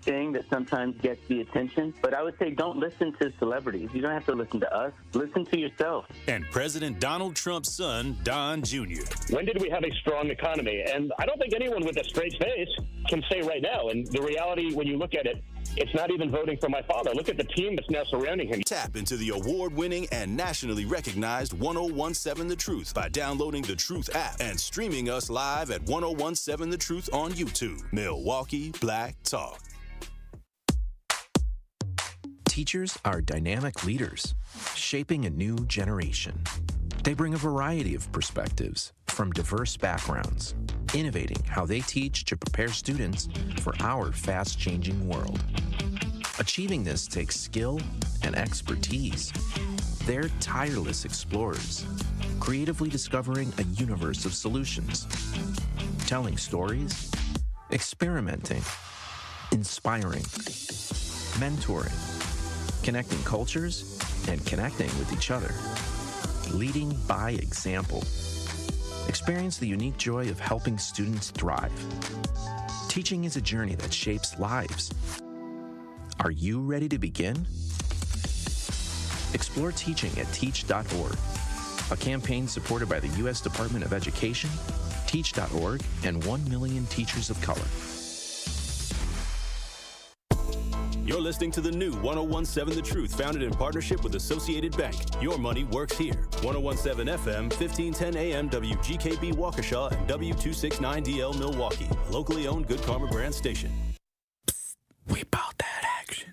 thing that sometimes gets the attention. But I would say don't listen to celebrities. You don't have to listen to us. Listen to yourself. And President Donald Trump's son, Don Jr. When did we have a strong economy? And I don't think anyone with a straight face can say right now. And the reality, when you look at it, it's not even voting for my father. Look at the team that's now surrounding him. Tap into the award-winning and nationally recognized 1017 The Truth by downloading the Truth app and streaming us live at 1017 The Truth on YouTube. Milwaukee Black Talk. Teachers are dynamic leaders, shaping a new generation. They bring a variety of perspectives from diverse backgrounds, innovating how they teach to prepare students for our fast-changing world. Achieving this takes skill and expertise. They're tireless explorers, creatively discovering a universe of solutions, telling stories, experimenting, inspiring, mentoring, connecting cultures, and connecting with each other. Leading by example. Experience the unique joy of helping students thrive. Teaching is a journey that shapes lives. Are you ready to begin? Explore teaching at teach.org, a campaign supported by the U.S. Department of Education, Teach.org, and 1 million teachers of color. You're listening to the new 1017 The Truth, founded in partnership with Associated Bank. Your money works here. 1017 FM, 1510 AM, WGKB Waukesha, and W269DL Milwaukee. Locally owned Good Karma brand station. Psst, we bought that action.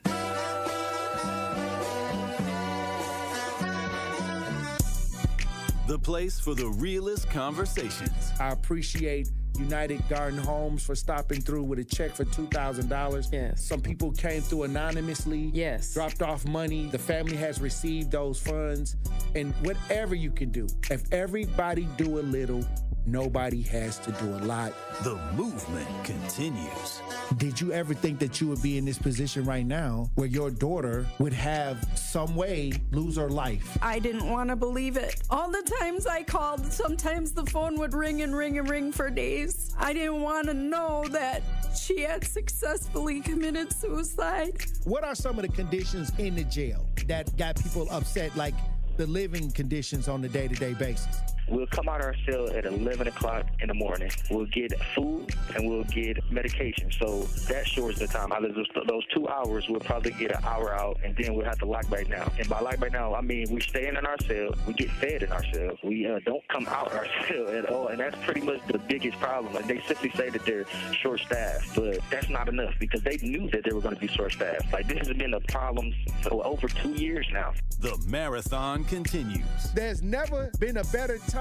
The place for the realest conversations. I appreciate United Garden Homes for stopping through with a check for $2,000. Yes. Some people came through anonymously. Yes. Dropped off money. The family has received those funds. And whatever you can do, if everybody do a little, nobody has to do a lot. The movement continues. Did you ever think that you would be in this position right now where your daughter would have some way lose her life? I didn't want to believe it. All the times I called, sometimes the phone would ring and ring and ring for days. I didn't want to know that she had successfully committed suicide. What are some of the conditions in the jail that got people upset, like the living conditions on a day-to-day basis? We'll come out our cell at 11 o'clock in the morning. We'll get food and we'll get medication. So that shortens the time. Out of those 2 hours, we'll probably get an hour out, and then we'll have to lock back down. And by lock back down, I mean we stay in our cell. We get fed in our cell. We don't come out our cell at all, and that's pretty much the biggest problem. And they simply say that they're short-staffed, but that's not enough because they knew that they were going to be short-staffed. Like, this has been a problem for over 2 years now. The marathon continues. There's never been a better time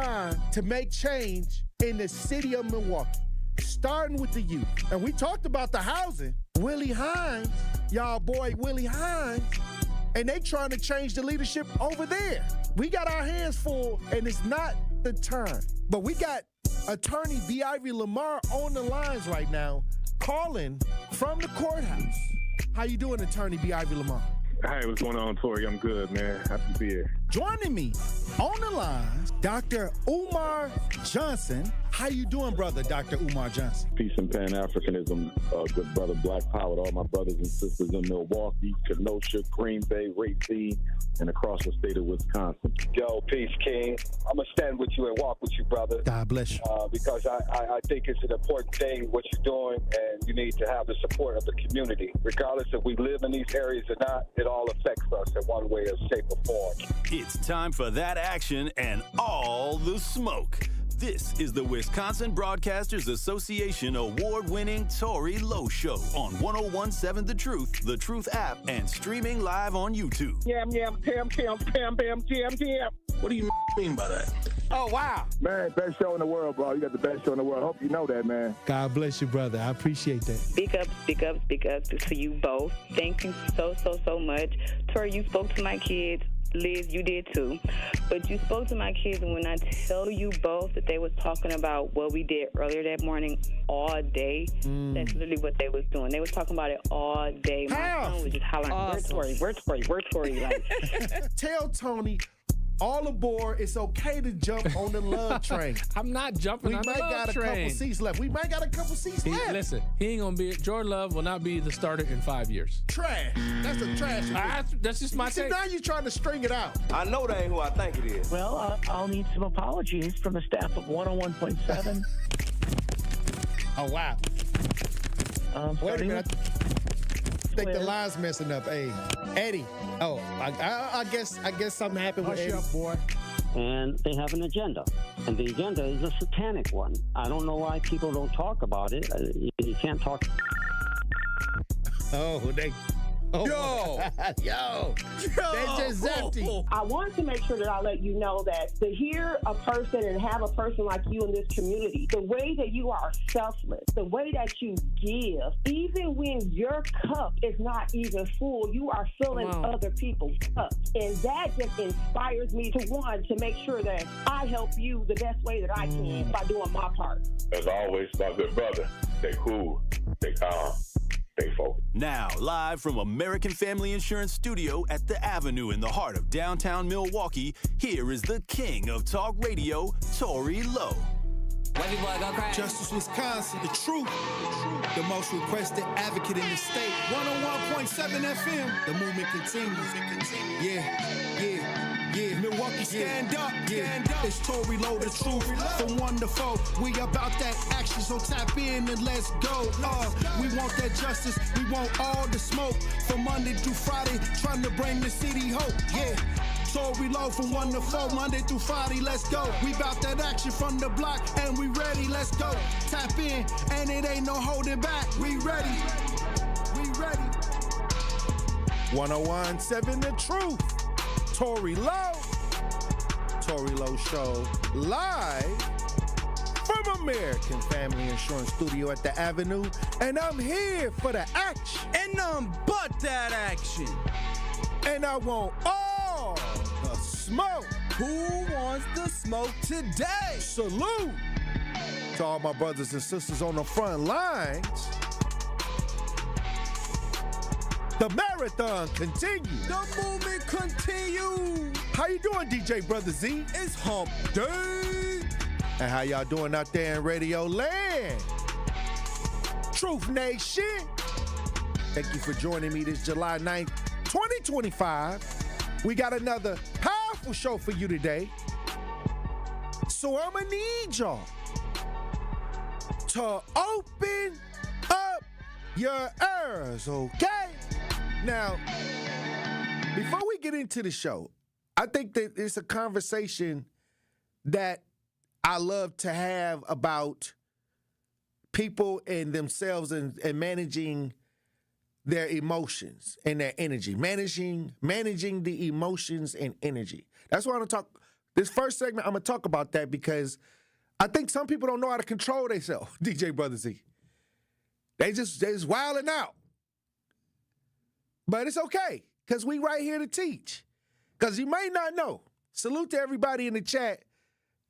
to make change in the city of Milwaukee, starting with the youth. And we talked about the housing. Willie Hines, y'all boy Willie Hines, and they trying to change the leadership over there. We got our hands full, and it's not the time. But we got attorney B. Ivy Lamar on the lines right now, calling from the courthouse. How you doing, attorney B. Ivy Lamar? Hey, what's going on, Tory? I'm good, man. Happy to be here. Joining me on the line, Dr. Umar Johnson. How you doing, brother, Dr. Umar Johnson? Peace and Pan-Africanism, good brother, Black Power, to all my brothers and sisters in Milwaukee, Kenosha, Green Bay, Racine, and across the state of Wisconsin. Yo, peace, King. I'm going to stand with you and walk with you, brother. God bless you. Because I think it's an important thing, what you're doing, and you need to have the support of the community. Regardless if we live in these areas or not, it all affects us in one way or shape or form. It's time for that action and all the smoke. This is the Wisconsin Broadcasters Association award-winning Tory Lowe Show on 1017 The Truth app, and streaming live on YouTube. Yam, pam, jam. What do you mean by that? Oh, wow. Man, best show in the world, bro. You got the best show in the world. Hope you know that, man. God bless you, brother. I appreciate that. Speak up to you both. Thank you so much. Tory, you spoke to my kids. Liz, you did too. But you spoke to my kids, and when I tell you both that they was talking about what we did earlier that morning all day, that's literally what they was doing. They was talking about it all day. My son was just hollering, awesome. Where's Tory? Like, tell Tony all aboard. It's okay to jump on the love train. I'm not jumping on the love train. We might got a couple seats left. left. Listen, he ain't going to be, Jordan Love will not be the starter in 5 years. Trash. That's a trash. That's just my take. Now you're trying to string it out. I know that ain't who I think it is. Well, I'll need some apologies from the staff of 101.7. Oh, wow. Wait a minute. I think the line's messing up. Hey, Eddie. Oh, I guess something happened with Eddie. Hush up, boy. And they have an agenda. And the agenda is a satanic one. I don't know why people don't talk about it. You can't talk. Yo, they just empty. I want to make sure that I let you know that to hear a person and have a person like you in this community, the way that you are selfless, the way that you give, even when your cup is not even full, you are filling other people's cups. And that just inspires me to make sure that I help you the best way that I can by doing my part. As always, my good brother, stay cool, stay calm. Now, live from American Family Insurance Studio at the Avenue in the heart of downtown Milwaukee, here is the king of talk radio, Tory Lowe. Justice Wisconsin, the truth, the most requested advocate in the state. 101.7 FM, the movement continues. Yeah. Milwaukee, stand up. It's Tory Lowe, the truth, from 1 to 4. We about that action, so tap in and let's go. We want that justice, we want all the smoke. From Monday through Friday, trying to bring the city hope. Yeah. Tory Lowe from 1 to 4, Monday through Friday, let's go. We bout that action from the block, and we ready, let's go. Tap in, and it ain't no holding back. We ready. 101.7 The Truth. Tory Lowe. Tory Lowe Show live from American Family Insurance Studio at the Avenue, and I'm here for the action. And none but that action. And I want all the smoke. Who wants the smoke today? Salute to all my brothers and sisters on the front lines. The marathon continues. The movement continues. How you doing, DJ Brother Z? It's hump day. And how y'all doing out there in Radio Land? Truth Nation. Thank you for joining me this July 9th, 2025. We got another powerful show for you today. So I'm gonna need y'all to open up your ears, okay? Now, before we get into the show, I think that it's a conversation that I love to have about people and themselves and managing their emotions and their energy, managing the emotions and energy. That's why I'm gonna talk. This first segment, I'm gonna talk about that because I think some people don't know how to control themselves. DJ Brother Z, they just wilding out. But it's okay, because we right here to teach. Because you may not know. Salute to everybody in the chat.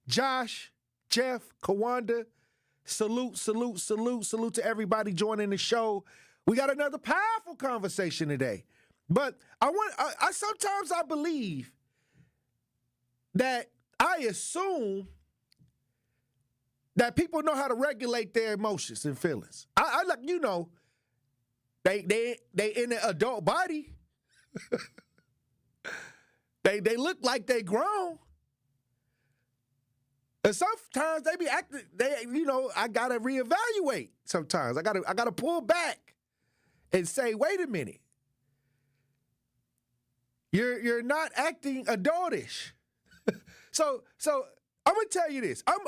Josh, Jeff, Kawanda, salute to everybody joining the show. We got another powerful conversation today. But I sometimes I believe that I assume that people know how to regulate their emotions and feelings. I like, you know, They in an adult body. they look like they grown. And sometimes they be acting. I gotta reevaluate. Sometimes I gotta pull back and say, wait a minute. You're not acting adultish. So I'm gonna tell you this. I'm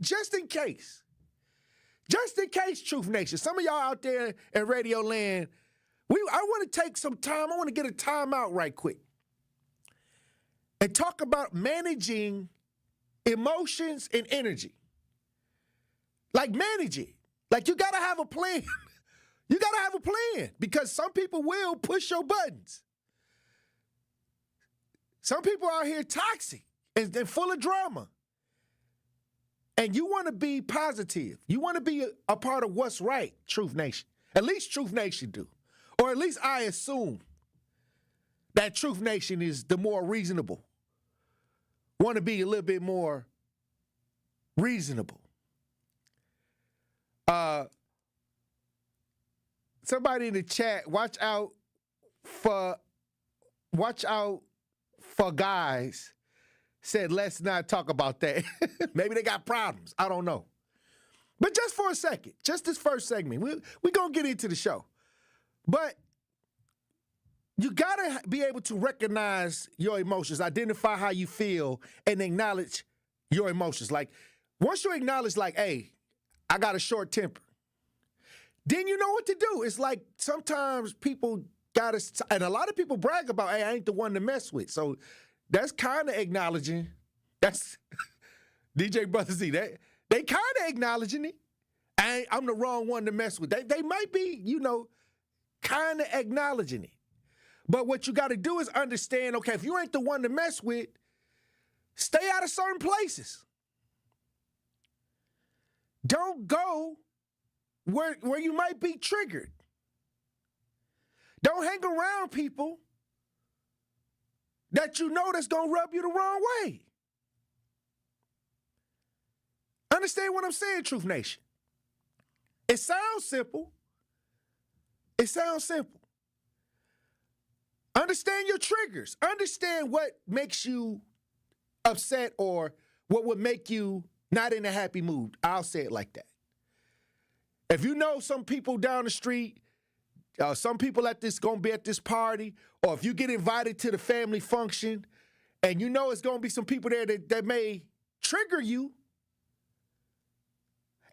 just in case. Just in case, Truth Nation, some of y'all out there in Radio Land, I want to take some time. I want to get a time out right quick and talk about managing emotions and energy. Like manage it. Like you got to have a plan. You got to have a plan because some people will push your buttons. Some people out here toxic and full of drama. And you want to be positive. You want to be a part of what's right, Truth Nation. At least Truth Nation do. Or at least I assume that Truth Nation is the more reasonable want to be a little bit more reasonable. Somebody in the chat, watch out for guys, said let's not talk about that. Maybe they got problems. I don't know. But just for a second, just this first segment, we're going to get into the show. But you got to be able to recognize your emotions, identify how you feel, and acknowledge your emotions. Like, once you acknowledge, like, hey, I got a short temper, then you know what to do. It's like sometimes people got to, and a lot of people brag about, hey, I ain't the one to mess with. So that's kind of acknowledging. That's DJ Brother Z. They kind of acknowledging it. I'm the wrong one to mess with. They might be, kind of acknowledging it. But what you got to do is understand, okay, if you ain't the one to mess with, stay out of certain places. Don't go where you might be triggered. Don't hang around people that you know that's going to rub you the wrong way. Understand what I'm saying, Truth Nation? It sounds simple. It sounds simple. Understand your triggers. Understand what makes you upset or what would make you not in a happy mood. I'll say it like that. If you know some people down the street, some people going to be at this party, or if you get invited to the family function and you know it's going to be some people there that may trigger you,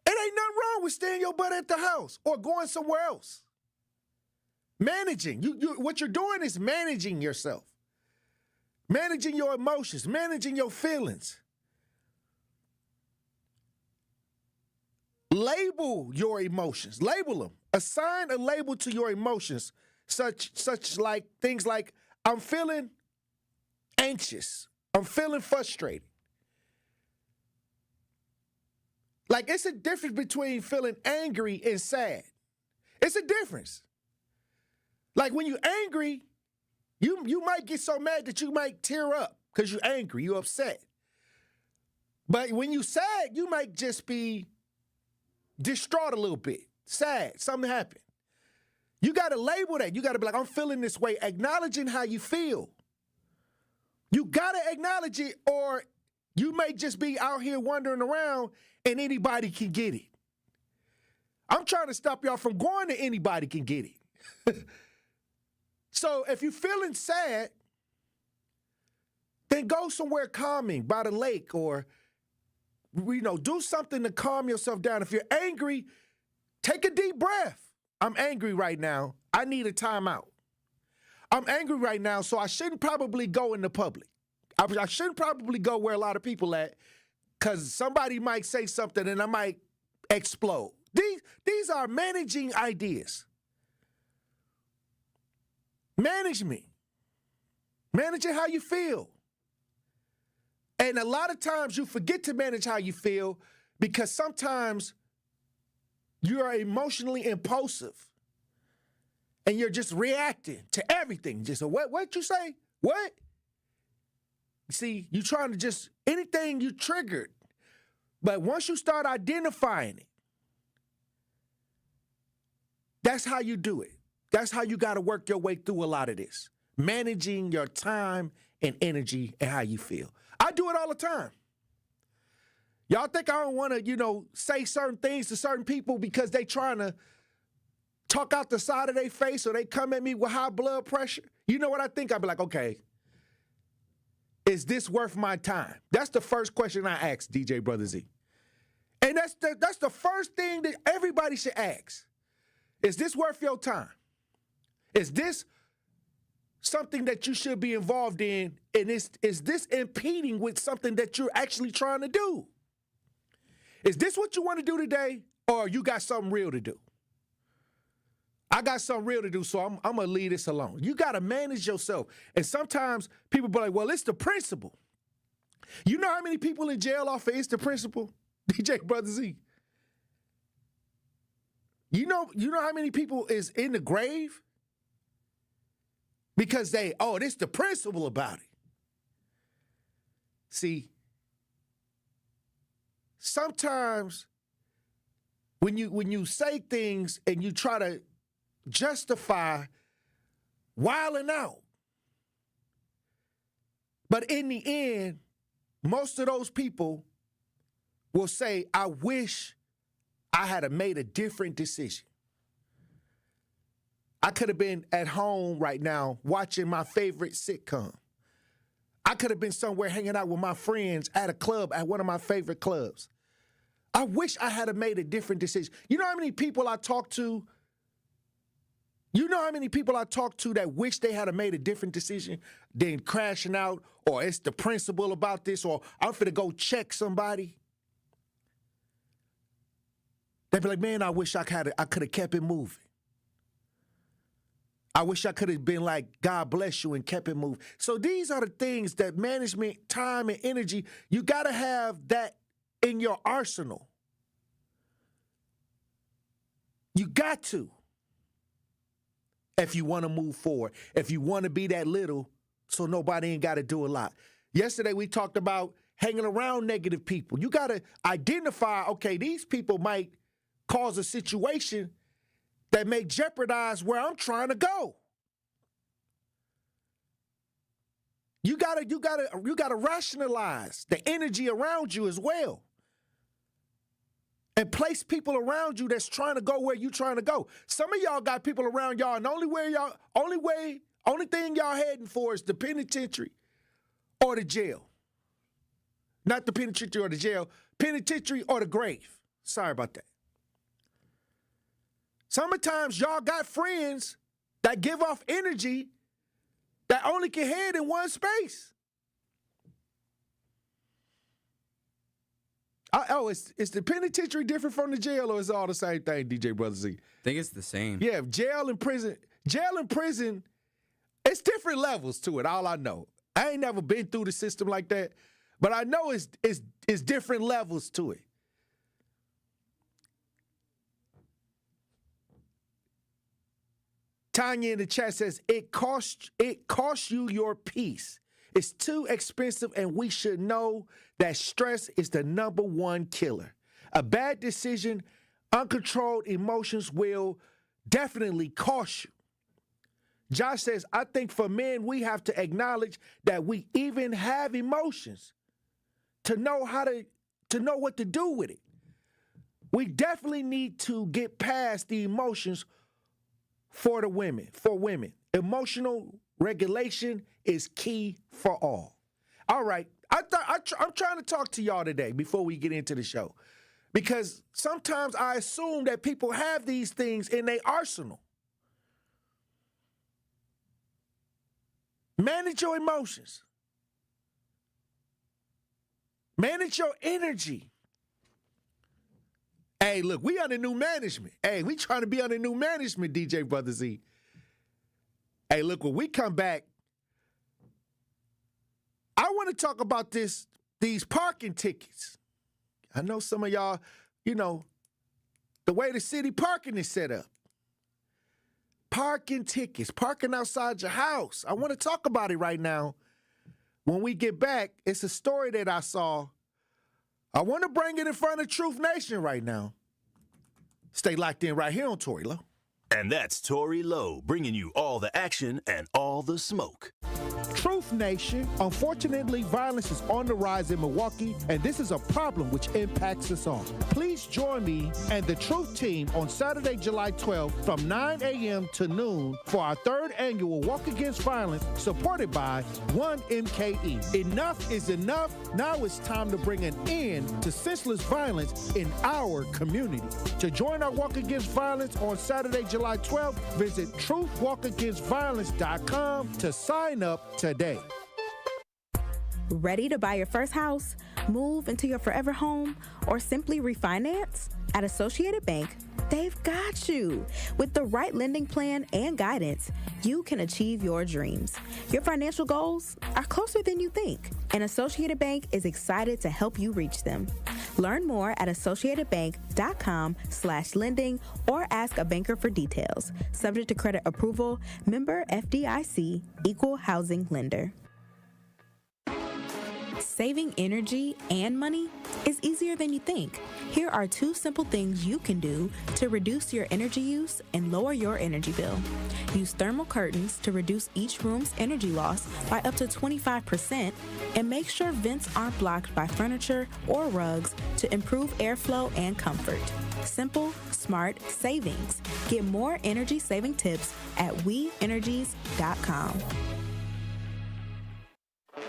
it ain't nothing wrong with staying your butt at the house or going somewhere else. Managing. What you're doing is managing yourself. Managing your emotions, managing your feelings. Label your emotions. Label them. Assign a label to your emotions, such like things like, I'm feeling anxious. I'm feeling frustrated. Like, it's a difference between feeling angry and sad. It's a difference. Like, when you're angry, you might get so mad that you might tear up because you're angry, you're upset. But when you're sad, you might just be distraught a little bit, sad, something happened. You got to label that. You got to be like, I'm feeling this way, acknowledging how you feel. You got to acknowledge it, or you may just be out here wandering around and anybody can get it. I'm trying to stop y'all from going to anybody can get it. So if you're feeling sad, then go somewhere calming by the lake, or do something to calm yourself down. If you're angry, take a deep breath. I'm angry right now. I need a timeout. I'm angry right now, so I shouldn't probably go in the public. I shouldn't probably go where a lot of people at, because somebody might say something and I might explode. These are managing ideas. Management. Managing how you feel. And a lot of times you forget to manage how you feel because sometimes you are emotionally impulsive and you're just reacting to everything. Just, what you say? What? See, you're trying to just, anything you triggered. But once you start identifying it, that's how you do it. That's how you got to work your way through a lot of this. Managing your time and energy and how you feel. I do it all the time. Y'all think I don't want to, say certain things to certain people because they trying to talk out the side of their face or they come at me with high blood pressure? You know what I think? I'd be like, okay, is this worth my time? That's the first question I ask, DJ Brother Z. And that's the first thing that everybody should ask. Is this worth your time? Is this something that you should be involved in? And is this impeding with something that you're actually trying to do? Is this what you want to do today, or you got something real to do? I got something real to do, so I'm going to leave this alone. You got to manage yourself. And sometimes people be like, well, it's the principle. You know how many people in jail off of it's the principle? DJ Brother Z. You know how many people is in the grave? Because this the principle about it. See, sometimes when you say things and you try to justify wilding out, but in the end, most of those people will say, I wish I had made a different decision. I could have been at home right now watching my favorite sitcom. I could have been somewhere hanging out with my friends at a club, at one of my favorite clubs. I wish I had made a different decision. You know how many people I talk to? You know how many people I talk to that wish they had made a different decision than crashing out, or it's the principal about this, or I'm finna go check somebody? They'd be like, man, I wish I could have kept it moving. I wish I could have been like, God bless you, and kept it moving. So these are the things that management, time, and energy, you got to have that in your arsenal. You got to. If you want to move forward, if you want to be that little, so nobody ain't got to do a lot. Yesterday, we talked about hanging around negative people. You got to identify, okay, these people might cause a situation that may jeopardize where I'm trying to go. You gotta rationalize the energy around you as well. And place people around you that's trying to go where you trying to go. Some of y'all got people around y'all, and only thing y'all heading for is the penitentiary or the jail. Not the penitentiary or the jail, penitentiary or the grave. Sorry about that. Sometimes y'all got friends that give off energy that only can head in one space. Is the penitentiary different from the jail, or is it all the same thing, DJ Brother Z? I think it's the same. Yeah, jail and prison, it's different levels to it, all I know. I ain't never been through the system like that, but I know it's different levels to it. Tanya in the chat says, it costs you your peace. It's too expensive, and we should know that stress is the number one killer. A bad decision, uncontrolled emotions will definitely cost you. Josh says, I think for men, we have to acknowledge that we even have emotions to know what to do with it. We definitely need to get past the emotions for women. Emotional regulation is key for all. All right. I'm trying to talk to y'all today before we get into the show, because sometimes I assume that people have these things in their arsenal. Manage your emotions. Manage your energy. Hey, look, we under new management. Hey, we trying to be under new management, DJ Brother Z. Hey, look, when we come back, I want to talk about these parking tickets. I know some of y'all, the way the city parking is set up. Parking tickets, parking outside your house. I want to talk about it right now. When we get back, it's a story that I saw. I want to bring it in front of Truth Nation right now. Stay locked in right here on Tory Lowe. And that's Tory Lowe, bringing you all the action and all the smoke. Truth Nation, unfortunately, violence is on the rise in Milwaukee, and this is a problem which impacts us all. Please join me and the Truth team on Saturday, July 12th from 9 a.m. to noon for our third annual Walk Against Violence, supported by One MKE. Enough is enough. Now it's time to bring an end to senseless violence in our community. To join our Walk Against Violence on Saturday, July 12th, visit truthwalkagainstviolence.com to sign up today. Ready to buy your first house, move into your forever home, or simply refinance? At Associated Bank, they've got you. With the right lending plan and guidance, you can achieve your dreams. Your financial goals are closer than you think, and Associated Bank is excited to help you reach them. Learn more at associatedbank.com/lending or ask a banker for details. Subject to credit approval, member FDIC, equal housing lender. Saving energy and money is easier than you think. Here are 2 simple things you can do to reduce your energy use and lower your energy bill. Use thermal curtains to reduce each room's energy loss by up to 25%, and make sure vents aren't blocked by furniture or rugs to improve airflow and comfort. Simple, smart savings. Get more energy-saving tips at WeEnergies.com.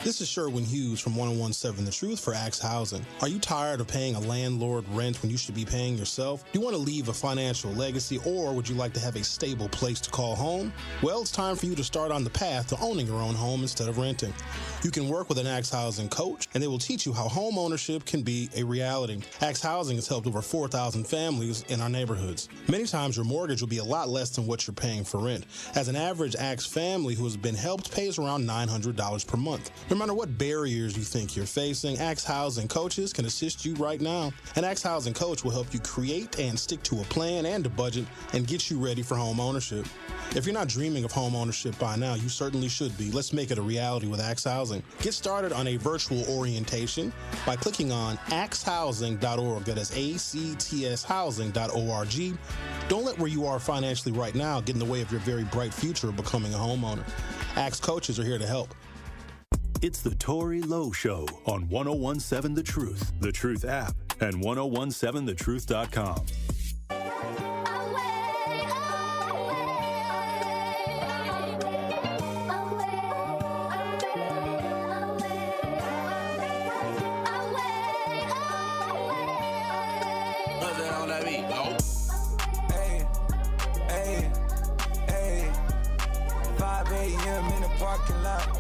This is Sherwin Hughes from 1017 The Truth for Axe Housing. Are you tired of paying a landlord rent when you should be paying yourself? Do you want to leave a financial legacy, or would you like to have a stable place to call home? Well, it's time for you to start on the path to owning your own home instead of renting. You can work with an Axe Housing coach, and they will teach you how home ownership can be a reality. Axe Housing has helped over 4,000 families in our neighborhoods. Many times your mortgage will be a lot less than what you're paying for rent. As an average Axe family who has been helped pays around $900 per month. No matter what barriers you think you're facing, Axe Housing coaches can assist you right now. An Axe Housing coach will help you create and stick to a plan and a budget and get you ready for home ownership. If you're not dreaming of home ownership by now, you certainly should be. Let's make it a reality with Axe Housing. Get started on a virtual orientation by clicking on axehousing.org. That is ACTS housing.org. Don't let where you are financially right now get in the way of your very bright future of becoming a homeowner. Axe coaches are here to help. It's the Tory Lowe Show on 1017 The Truth, The Truth app, and 1017thetruth.com. Hey, 5 a.m. in the parking lot.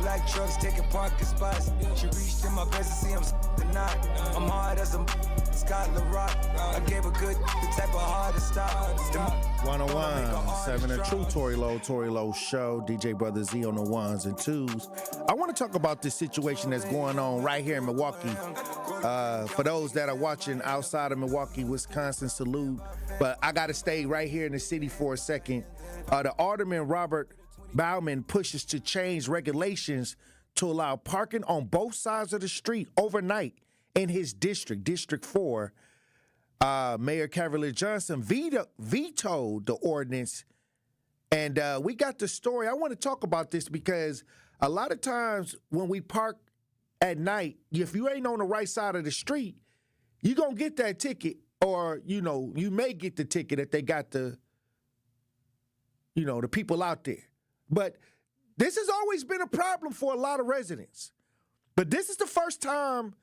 Black trucks taking parking spots. She reached in my best to see I'm tonight. I'm hard as a Scotland Rock. I gave a good the type of hard to stop. 101.7 The Truth, Tory Lowe Show. DJ Brother Z on the ones and twos. I want to talk about this situation that's going on right here in Milwaukee. For those that are watching outside of Milwaukee, Wisconsin, salute. But I got to stay right here in the city for a second. The Alderman Robert Bauman pushes to change regulations to allow parking on both sides of the street overnight in his district, District 4. Mayor Cavalier Johnson vetoed the ordinance. And we got the story. I want to talk about this because a lot of times when we park at night, if you ain't on the right side of the street, you're going to get that ticket, or, you know, you may get the ticket if they got the people out there. But this has always been a problem for a lot of residents. But this is the first time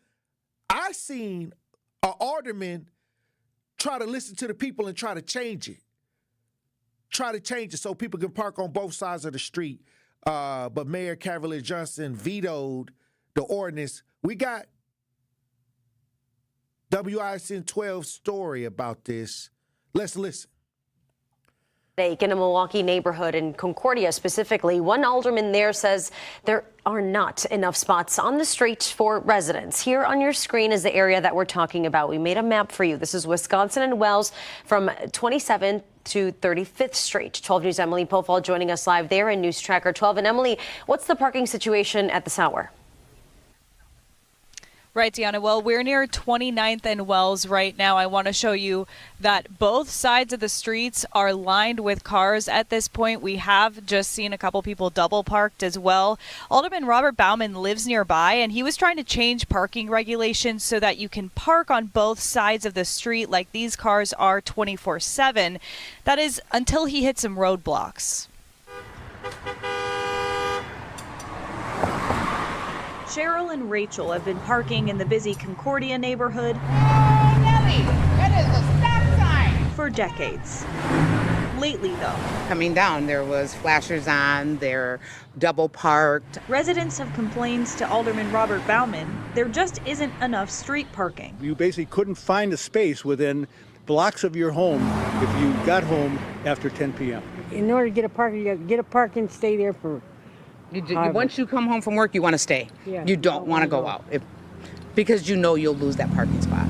I've seen an alderman try to listen to the people and try to change it. Try to change it so people can park on both sides of the street. But Mayor Cavalier Johnson vetoed the ordinance. We got WISN 12's story about this. Let's listen. In a Milwaukee neighborhood in Concordia specifically, one alderman there says there are not enough spots on the street for residents. Here on your screen is the area that we're talking about. We made a map for you. This is Wisconsin and Wells from 27th to 35th Street. 12 News' Emily Pofall joining us live there in News Tracker 12. And Emily, what's the parking situation at this hour? Right, Deanna. Well, we're near 29th and Wells right now. I want to show you that both sides of the streets are lined with cars at this point. We have just seen a couple people double parked as well. Alderman Robert Bauman lives nearby, and he was trying to change parking regulations so that you can park on both sides of the street like these cars are 24/7. That is until he hit some roadblocks. Cheryl and Rachel have been parking in the busy Concordia neighborhood for decades. Lately, though, coming down, there was flashers on, they're double parked. Residents have complained to Alderman Robert Bauman there just isn't enough street parking. You basically couldn't find a space within blocks of your home if you got home after 10 p.m. In order to get a parking, you got to get a parking, stay there for once you come home from work, you want to stay. Yeah, you don't want to go out because you know you'll lose that parking spot.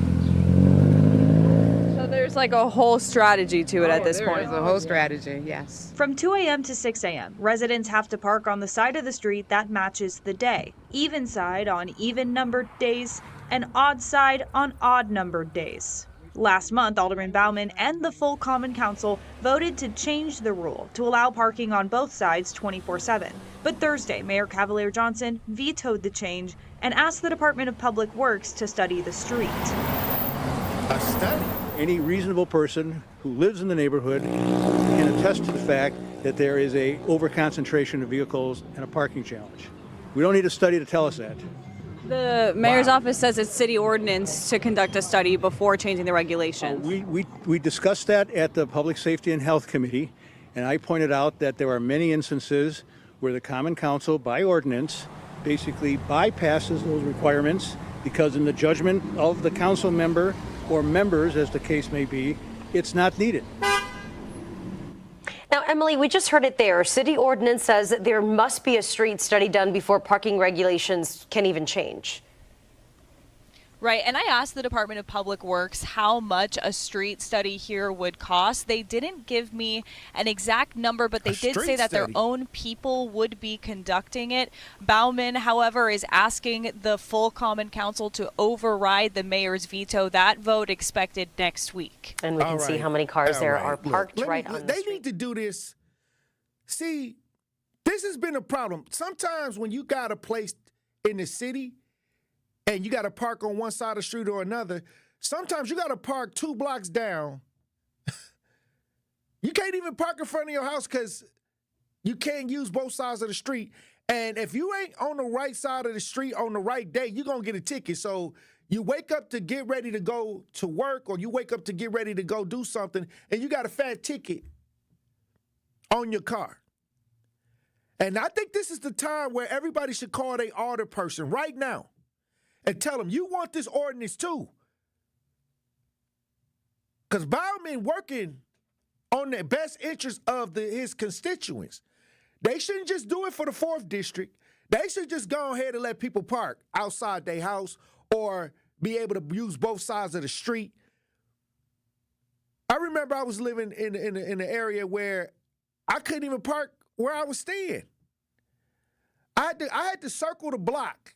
So there's like a whole strategy to it at this point. There's a whole strategy, yes. From 2 a.m. to 6 a.m., residents have to park on the side of the street that matches the day. Even side on even-numbered days, and odd side on odd-numbered days. Last month, Alderman Bauman and the full Common Council voted to change the rule to allow parking on both sides 24/7. But Thursday, Mayor Cavalier Johnson vetoed the change and asked the Department of Public Works to study the street. A study? Any reasonable person who lives in the neighborhood can attest to the fact that there is a overconcentration of vehicles and a parking challenge. We don't need a study to tell us that. The mayor's office says it's city ordinance to conduct a study before changing the regulations. We discussed that at the Public Safety and Health Committee, and I pointed out that there are many instances where the Common Council, by ordinance, basically bypasses those requirements because in the judgment of the council member or members, as the case may be, it's not needed. Now, Emily, we just heard it there. City ordinance says that there must be a street study done before parking regulations can even change. Right, and I asked the Department of Public Works how much a street study here would cost. They didn't give me an exact number, but they did say that their own people would be conducting it. Bauman, however, is asking the full Common Council to override the mayor's veto. That vote expected next week. And we can see how many cars there are parked on the They street. need to do this. See, this has been a problem. Sometimes when you got a place in the city and you got to park on one side of the street or another, sometimes you got to park 2 blocks down. You can't even park in front of your house because you can't use both sides of the street. And if you ain't on the right side of the street on the right day, you're going to get a ticket. So you wake up to get ready to go to work or you wake up to get ready to go do something, and you got a fat ticket on your car. And I think this is the time where everybody should call their order person right now and tell them, you want this ordinance too. Because Bauman working on the best interest of his constituents. They shouldn't just do it for the 4th district. They should just go ahead and let people park outside their house or be able to use both sides of the street. I remember I was living in an area where I couldn't even park where I was staying. I had to circle the block.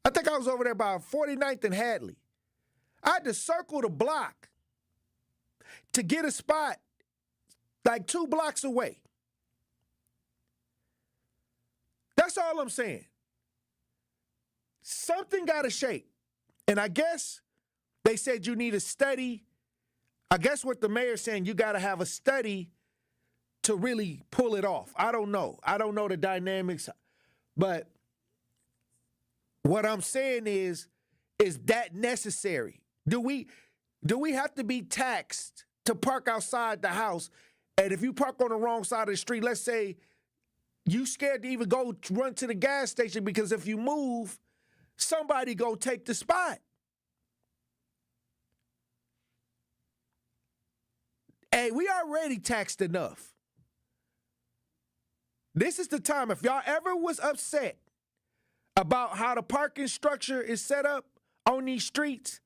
I think I was over there by 49th and Hadley. I had to circle the block to get a spot like 2 blocks away. That's all I'm saying. Something got to shake. And I guess they said you need a study. I guess what the mayor's saying, you got to have a study to really pull it off. I don't know. I don't know the dynamics. But what I'm saying is that necessary? Do we have to be taxed to park outside the house? And if you park on the wrong side of the street, let's say you scared to even go run to the gas station because if you move, somebody go take the spot. Hey, we already taxed enough. This is the time. If y'all ever was upset about how the parking structure is set up on these streets,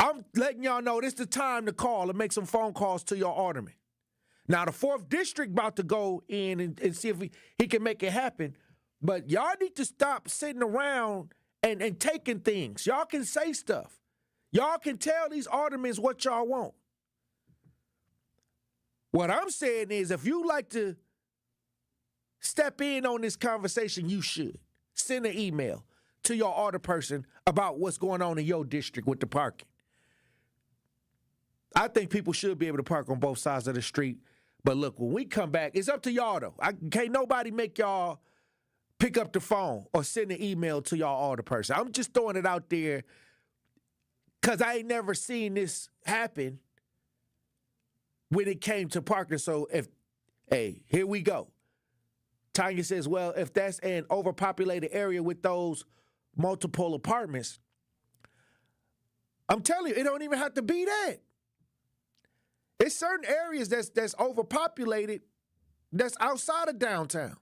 I'm letting y'all know this is the time to call and make some phone calls to your alderman. Now, the 4th district about to go in and see if he can make it happen. But y'all need to stop sitting around and taking things. Y'all can say stuff. Y'all can tell these aldermen what y'all want. What I'm saying is if you like to step in on this conversation, you should. Send an email to your order person about what's going on in your district with the parking. I think people should be able to park on both sides of the street. But look, when we come back, it's up to y'all, though. Can't nobody make y'all pick up the phone or send an email to y'all order person. I'm just throwing it out there because I ain't never seen this happen when it came to parking. So here we go. Tanya says, well, if that's an overpopulated area with those multiple apartments, I'm telling you, it don't even have to be that. It's certain areas that's overpopulated that's outside of downtown.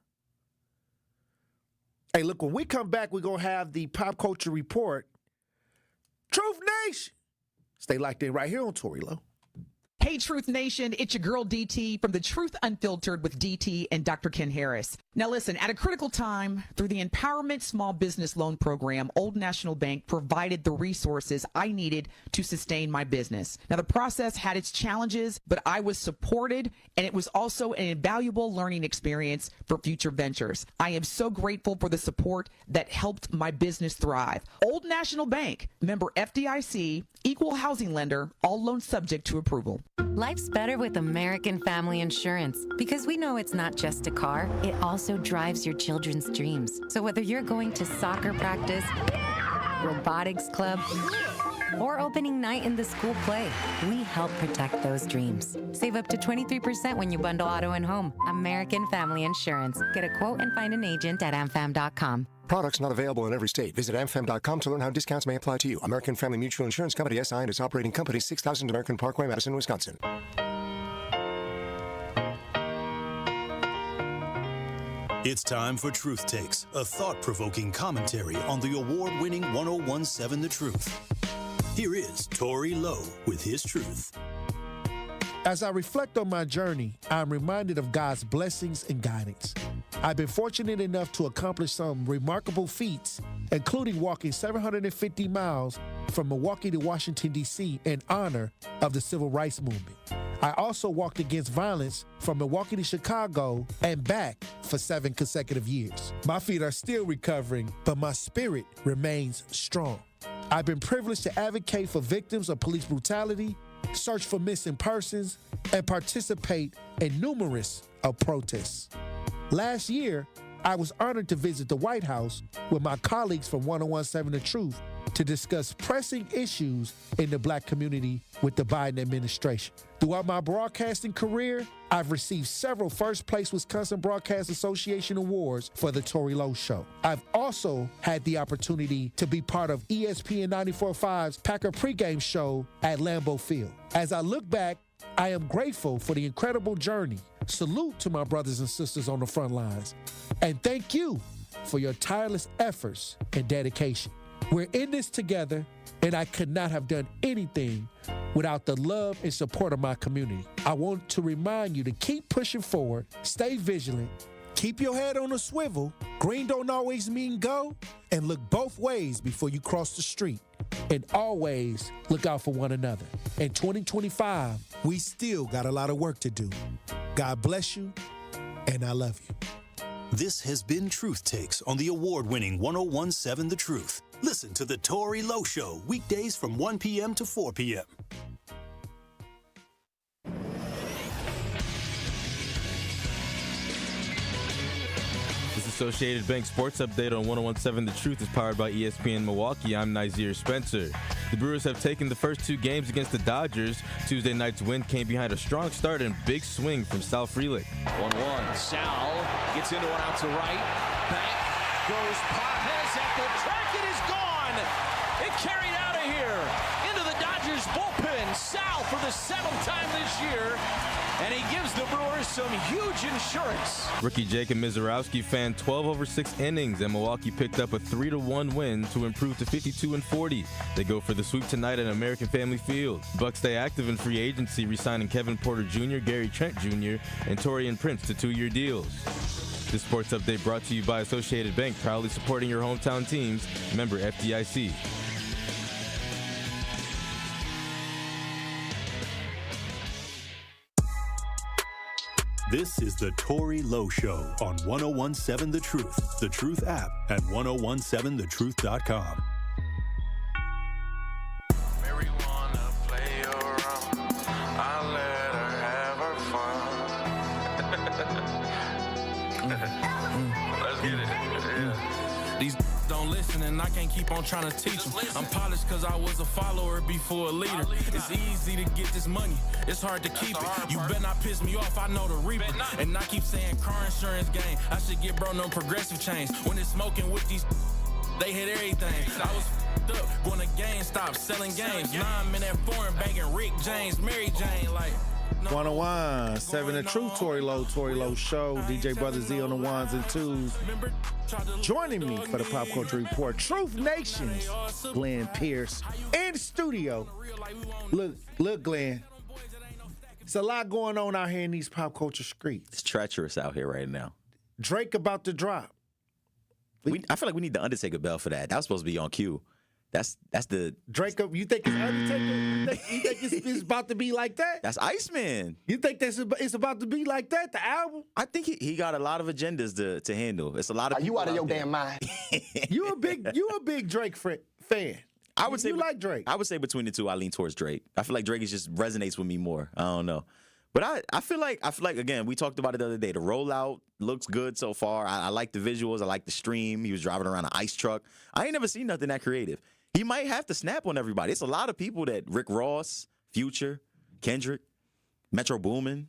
Hey, look, when we come back, we're going to have the Pop Culture Report. Truth Nation. Stay locked in right here on Tory Lowe. Hey, Truth Nation, it's your girl DT from The Truth Unfiltered with DT and Dr. Ken Harris. Now listen, at a critical time, through the Empowerment Small Business Loan Program, Old National Bank provided the resources I needed to sustain my business. Now the process had its challenges, but I was supported, and it was also an invaluable learning experience for future ventures. I am so grateful for the support that helped my business thrive. Old National Bank, member FDIC, equal housing lender, all loans subject to approval. Life's better with American Family Insurance because we know it's not just a car, it also drives your children's dreams. So whether you're going to soccer practice, robotics club, or opening night in the school play, we help protect those dreams. Save up to 23% when you bundle auto and home. American Family Insurance. Get a quote and find an agent at amfam.com. Products not available in every state. Visit amfam.com to learn how discounts may apply to you. American Family Mutual Insurance Company, SI, and its operating company, 6000 American Parkway, Madison, Wisconsin. It's time for Truth Takes, a thought-provoking commentary on the award-winning 1017 The Truth. Here is Tory Lowe with his truth. As I reflect on my journey, I'm reminded of God's blessings and guidance. I've been fortunate enough to accomplish some remarkable feats, including walking 750 miles from Milwaukee to Washington, D.C. in honor of the Civil Rights Movement. I also walked against violence from Milwaukee to Chicago and back for 7 consecutive years. My feet are still recovering, but my spirit remains strong. I've been privileged to advocate for victims of police brutality, search for missing persons, and participate in numerous protests. Last year, I was honored to visit the White House with my colleagues from 1017 The Truth to discuss pressing issues in the Black community with the Biden administration. Throughout my broadcasting career, I've received several first-place Wisconsin Broadcast Association awards for the Tory Lowe Show. I've also had the opportunity to be part of ESPN 94.5's Packer pregame show at Lambeau Field. As I look back, I am grateful for the incredible journey. Salute to my brothers and sisters on the front lines. And thank you for your tireless efforts and dedication. We're in this together, and I could not have done anything without the love and support of my community. I want to remind you to keep pushing forward, stay vigilant, keep your head on a swivel, green don't always mean go, and look both ways before you cross the street. And always look out for one another. In 2025, we still got a lot of work to do. God bless you, and I love you. This has been Truth Takes on the award-winning 1017 The Truth. Listen to The Tory Lowe Show weekdays from 1 p.m. to 4 p.m. This Associated Bank Sports Update on 1017 The Truth is powered by ESPN Milwaukee. I'm Nazir Spencer. The Brewers have taken the first 2 games against the Dodgers. Tuesday night's win came behind a strong start and big swing from Sal Frelick. 1-1. Sal gets into one out to right. Back goes Partes at the track. It is gone. It carried out of here into the Dodgers bullpen. Sal for the 7th time this year. And he gives the Brewers some huge insurance. Rookie Jacob Mizorowski fanned 12 over 6 innings, and Milwaukee picked up a 3-1 win to improve to 52-40. They go for the sweep tonight at American Family Field. Bucks stay active in free agency, re-signing Kevin Porter Jr., Gary Trent Jr., and Torian Prince to 2-year deals. This sports update brought to you by Associated Bank, proudly supporting your hometown teams. Member FDIC. This is the Tory Lowe Show on 1017 The Truth app at 1017thetruth.com. Marijuana play around. I let her have her fun. Let's get it. Yeah. These don't listen and I can't keep on trying to teach them. I'm polished cause I was a follower before a leader. It's easy to get this money, it's hard to keep it. You better not piss me off, I know the reaper. And I keep saying car insurance game, I should get bro no progressive change. When it's smoking with these, they hit everything. I was f***ed up, going to GameStop, selling games. Now I'm in that foreign banking Rick James, Mary Jane, like, 101, 7 The Truth, Tory Lowe Show, DJ Brother Z on the ones and twos. Joining me for the Pop Culture Report, Truth Nation's Glenn Pearce in the studio. Look, Glenn. It's a lot going on out here in these pop culture streets. It's treacherous out here right now. Drake about to drop. I feel like we need the Undertaker bell for that. That was supposed to be on cue. That's the Drake. You think it's Undertaker? You think it's about to be like that? That's Iceman. You think it's about to be like that? The album? I think he got a lot of agendas to handle. It's a lot of. Are you out of your damn mind? You a big Drake fan. I would say you like Drake. I would say between the two, I lean towards Drake. I feel like Drake just resonates with me more. I don't know. But I feel like again, we talked about it the other day. The rollout looks good so far. I like the visuals. I like the stream. He was driving around an ice truck. I ain't never seen nothing that creative. He might have to snap on everybody. It's a lot of people that Rick Ross, Future, Kendrick, Metro Boomin.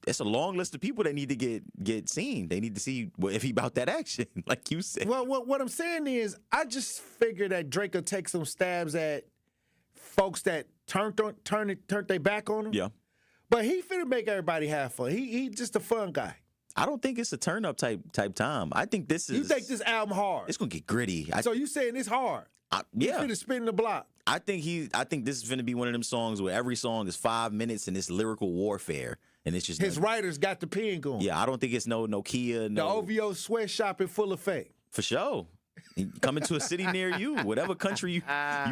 It's a long list of people that need to get seen. They need to see if he about that action, like you said. Well, what I'm saying is, I just figure that Drake will take some stabs at folks that turned their back on him. Yeah. But he finna make everybody have fun. He just a fun guy. I don't think it's a turn up type time. I think this is. You think this album hard? It's gonna get gritty. So you saying it's hard? Yeah. He's finna spin the block. I think this is gonna be one of them songs where every song is 5 minutes and it's lyrical warfare, and it's just his writers got the pen going. Yeah, I don't think it's no Kia. No. The OVO sweatshop in full effect. For sure. Coming to a city near you, whatever country you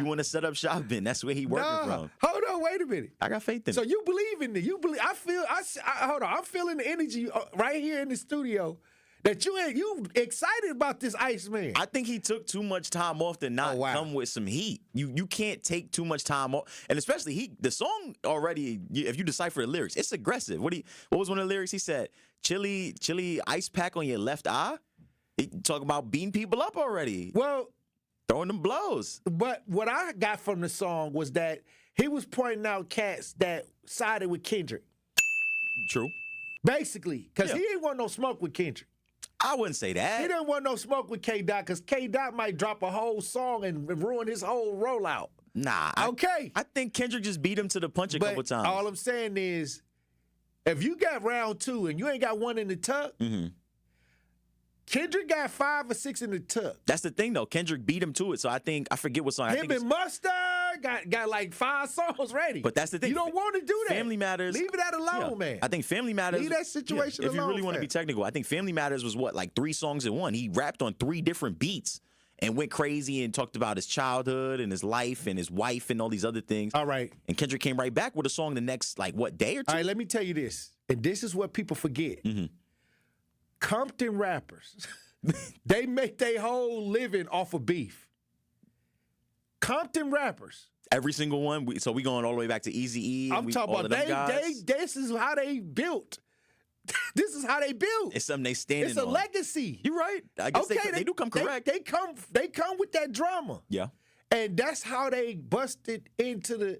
want to set up shop in, that's where he working from. Hold on, wait a minute. I got faith in So it. you believe in it? You believe? Hold on. I'm feeling the energy right here in the studio that you excited about this Iceman. I think he took too much time off to not come with some heat. You can't take too much time off, and especially the song already. If you decipher the lyrics, it's aggressive. What was one of the lyrics? He said, "Chili ice pack on your left eye." He talking about beating people up already. Well, throwing them blows. But what I got from the song was that he was pointing out cats that sided with Kendrick. True. Basically, because he didn't want no smoke with Kendrick. I wouldn't say that. He didn't want no smoke with K-Dot because K-Dot might drop a whole song and ruin his whole rollout. Nah. Okay. I think Kendrick just beat him to the punch a couple times. All I'm saying is, if you got round 2 and you ain't got one in the tuck, Kendrick got 5 or 6 in the tuck. That's the thing, though. Kendrick beat him to it, so I forget what song. Him and Mustard got like 5 songs ready. But that's the thing. You don't want to do that. Family Matters. Leave that alone, man. I think Family Matters. Leave that situation alone. If you really want to be technical, I think Family Matters was like 3 songs in one. He rapped on 3 different beats and went crazy and talked about his childhood and his life and his wife and all these other things. All right. And Kendrick came right back with a song the next, day or 2? All right, let me tell you this. And this is what people forget. Compton rappers, they make their whole living off of beef. Compton rappers. Every single one. So we going all the way back to Eazy-E. I'm talking about this is how they built. This is how they built. It's something they standing on. It's a legacy. You're right. I guess they do come correct. They come with that drama. Yeah. And that's how they busted into the,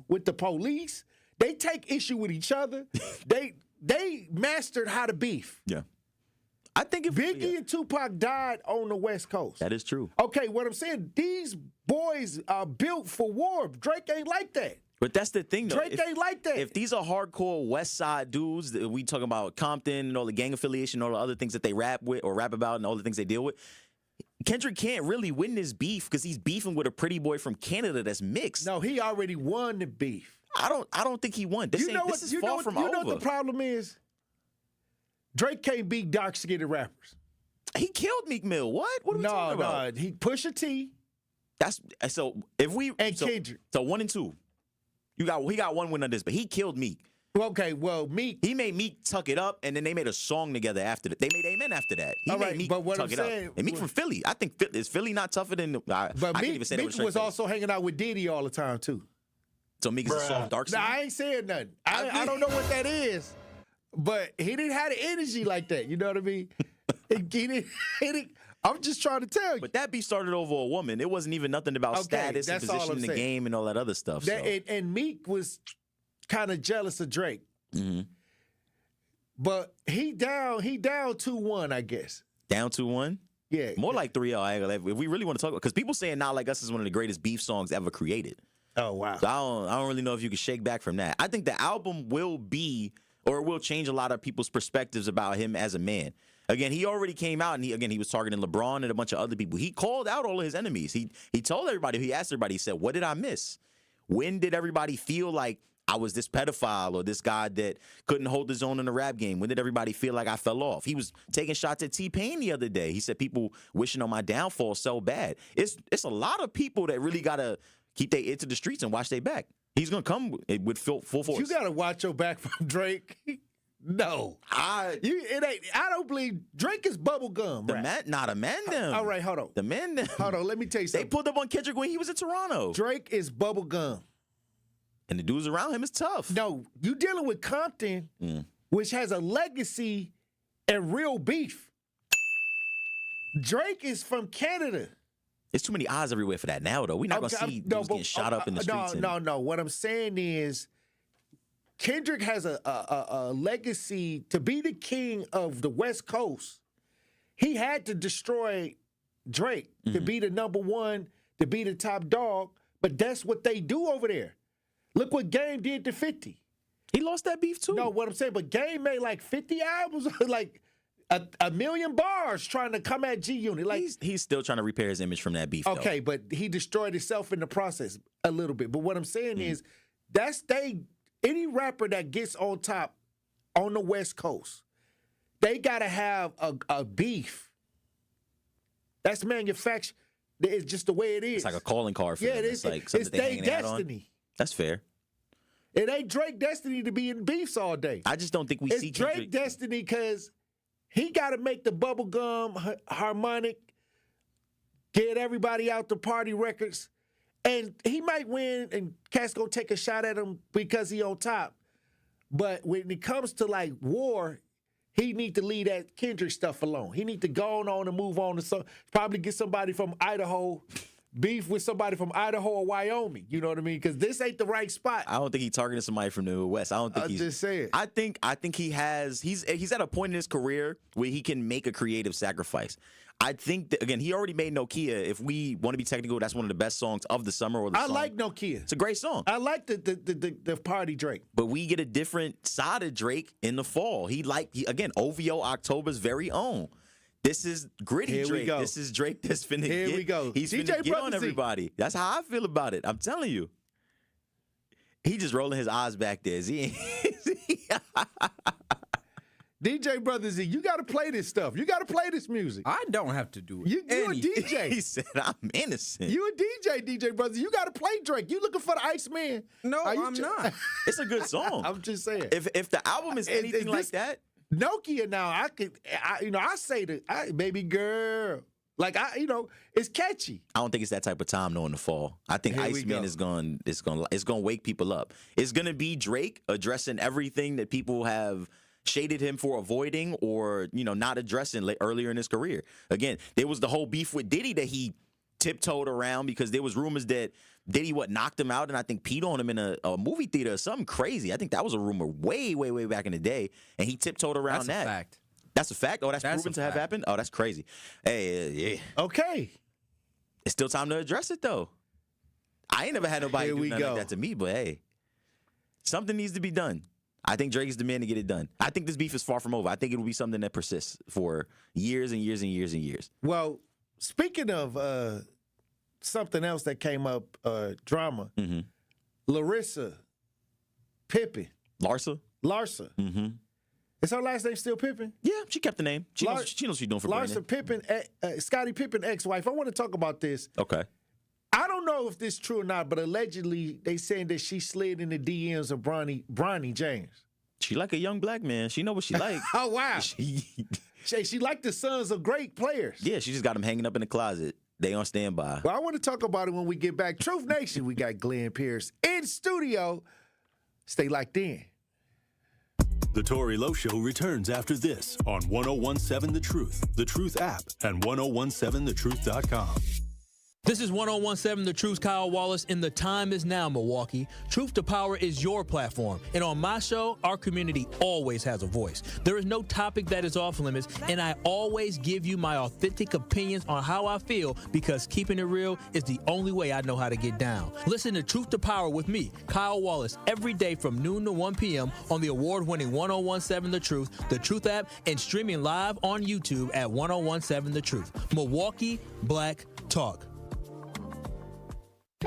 with the police. They take issue with each other. They mastered how to beef. Yeah. I think if Biggie and Tupac died on the West Coast. That is true. Okay, what I'm saying, these boys are built for war. Drake ain't like that. But that's the thing, though. Drake ain't like that. If these are hardcore West Side dudes, we talking about Compton and all the gang affiliation, all the other things that they rap with or rap about and all the things they deal with, Kendrick can't really win this beef because he's beefing with a pretty boy from Canada that's mixed. No, he already won the beef. I don't think he won. This is far from over. You know what the problem is? Drake can't beat dark-skinned rappers. He killed Meek Mill. What? What are we talking about? No, he Pusha T. That's so. If we Kendrick. So 1 and 2. He got one win on this, but he killed Meek. Okay, well, Meek. He made Meek tuck it up, and then they made a song together after that. They made Amen after that. He made Meek but what tuck I'm it saying, up. And Meek from Philly. I think is Philly not tougher than. But Meek was also hanging out with Diddy all the time too. So Meek is a soft dark skin. Nah, I ain't saying nothing. I don't know what that is, but he didn't have the energy like that. You know what I mean? he didn't. I'm just trying to tell you. But that beat started over a woman. It wasn't even nothing about status and position in the game and all that other stuff. And Meek was kind of jealous of Drake. Mm-hmm. But he down 2-1, I guess. Down 2-1? Yeah. More like 3-0. If we really want to talk about, because people saying Not Like Us is one of the greatest beef songs ever created. Oh, wow. So I don't really know if you can shake back from that. I think the album will change a lot of people's perspectives about him as a man. Again, he already came out and he was targeting LeBron and a bunch of other people. He called out all of his enemies. He told everybody, he asked everybody, he said, what did I miss? When did everybody feel like I was this pedophile or this guy that couldn't hold his own in the rap game? When did everybody feel like I fell off? He was taking shots at T-Pain the other day. He said people wishing on my downfall so bad. It's a lot of people that really got to keep their ear to the streets and watch their back. He's going to come with full force. You got to watch your back from Drake. No. I don't believe Drake is bubblegum. Not a man them. All right, hold on. The men them. Hold on, let me tell you something. They pulled up on Kendrick when he was in Toronto. Drake is bubblegum. And the dudes around him is tough. No, you dealing with Compton, which has a legacy and real beef. Drake is from Canada. There's too many eyes everywhere for that now, though. We're not going to see dudes getting shot up in the streets. No. What I'm saying is Kendrick has a legacy to be the king of the West Coast. He had to destroy Drake to be the number one, to be the top dog, but that's what they do over there. Look what Game did to 50. He lost that beef too. No, what I'm saying, but Game made like 50 albums, like a million bars trying to come at G-Unit. Like he's still trying to repair his image from that beef. Okay, but he destroyed himself in the process a little bit. But what I'm saying is any rapper that gets on top on the West Coast, they gotta have a beef. That's manufactured. It's just the way it is. It's like a calling card for them. It's like something they hanging out on. destiny. That's fair. It ain't Drake destiny to be in beefs all day. I just don't think we see Drake Kendrick. destiny because he got to make the bubblegum harmonic, get everybody out to party records, and he might win, and cats gonna take a shot at him because he on top. But when it comes to like war, he need to leave that Kendrick stuff alone. He need to go on and move on to probably get somebody from Idaho. Beef with somebody from Idaho or Wyoming, you know what I mean? Because this ain't the right spot. I don't think he's targeting somebody from the West. I don't think he's just saying. I think he's at a point in his career where he can make a creative sacrifice. I think that, again, he already made Nokia. If we want to be technical, that's one of the best songs of the summer. I like Nokia. It's a great song. I like the party Drake. But we get a different side of Drake in the fall. Again, OVO October's very own. This is gritty Here Drake. We go. This is Drake that's finna Here get. we go. He's finna get on everybody. That's how I feel about it. I'm telling you. He just rolling his eyes back there. DJ Brother Z, you got to play this stuff. You got to play this music. I don't have to do it. You a DJ. He said, I'm innocent. You a DJ Brother Z. You got to play Drake. You looking for the Iceman. No, I'm not. It's a good song. I'm just saying. If the album is anything like that. Nokia now, I say that, baby girl. Like, it's catchy. I don't think it's that type of time, though, in the fall. I think Iceman is going to wake people up. It's going to be Drake addressing everything that people have shaded him for avoiding or, not addressing earlier in his career. Again, there was the whole beef with Diddy that he tiptoed around because there was rumors that Diddy knocked him out and I think peed on him in a movie theater or something crazy. I think that was a rumor way, way, way back in the day, and he tiptoed around that. That's a fact. That's a fact? Oh, that's proven to have happened? Oh, that's crazy. Hey, yeah. Okay. It's still time to address it, though. I ain't never had nobody do nothing like that to me, but hey, something needs to be done. I think Drake is the man to get it done. I think this beef is far from over. I think it will be something that persists for years and years and years and years. Well, speaking of something else that came up, drama, Larsa Pippen. Larsa? Larsa. Mm-hmm. Is her last name still Pippen? Yeah, she kept the name. She knows what she's doing for Brandon. Larsa Pippen, Scottie Pippen ex-wife. I want to talk about this. Okay. I don't know if this is true or not, but allegedly they saying that she slid in the DMs of Bronny James. She like a young black man. She know what she like. Oh, wow. She like the sons of great players. Yeah, she just got them hanging up in the closet. They on standby. Well, I want to talk about it when we get back. Truth Nation, we got Glenn Pearce in studio. Stay locked in. The Tory Lowe Show returns after this on 1017 The Truth app, and 1017thetruth.com. This is 1017 The Truth, Kyle Wallace, and the time is now, Milwaukee. Truth to Power is your platform, and on my show, our community always has a voice. There is no topic that is off limits, and I always give you my authentic opinions on how I feel, because keeping it real is the only way I know how to get down. Listen to Truth to Power with me, Kyle Wallace, every day from noon to 1 p.m. on the award-winning 1017 The Truth app, and streaming live on YouTube at 1017 The Truth. Milwaukee Black Talk.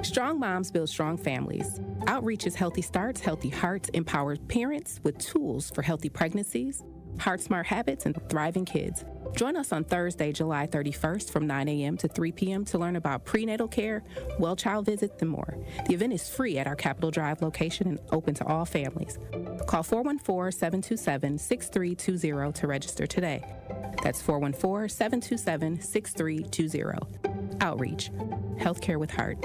Strong moms build strong families. Outreach is Healthy Starts, Healthy Hearts empowers parents with tools for healthy pregnancies, heart smart habits, and thriving kids. Join us on Thursday, July 31st from 9 a.m. to 3 p.m. to learn about prenatal care, well child visits, and more. The event is free at our Capitol Drive location and open to all families. Call 414-727-6320 to register today. That's 414-727-6320. Outreach. Healthcare with Heart.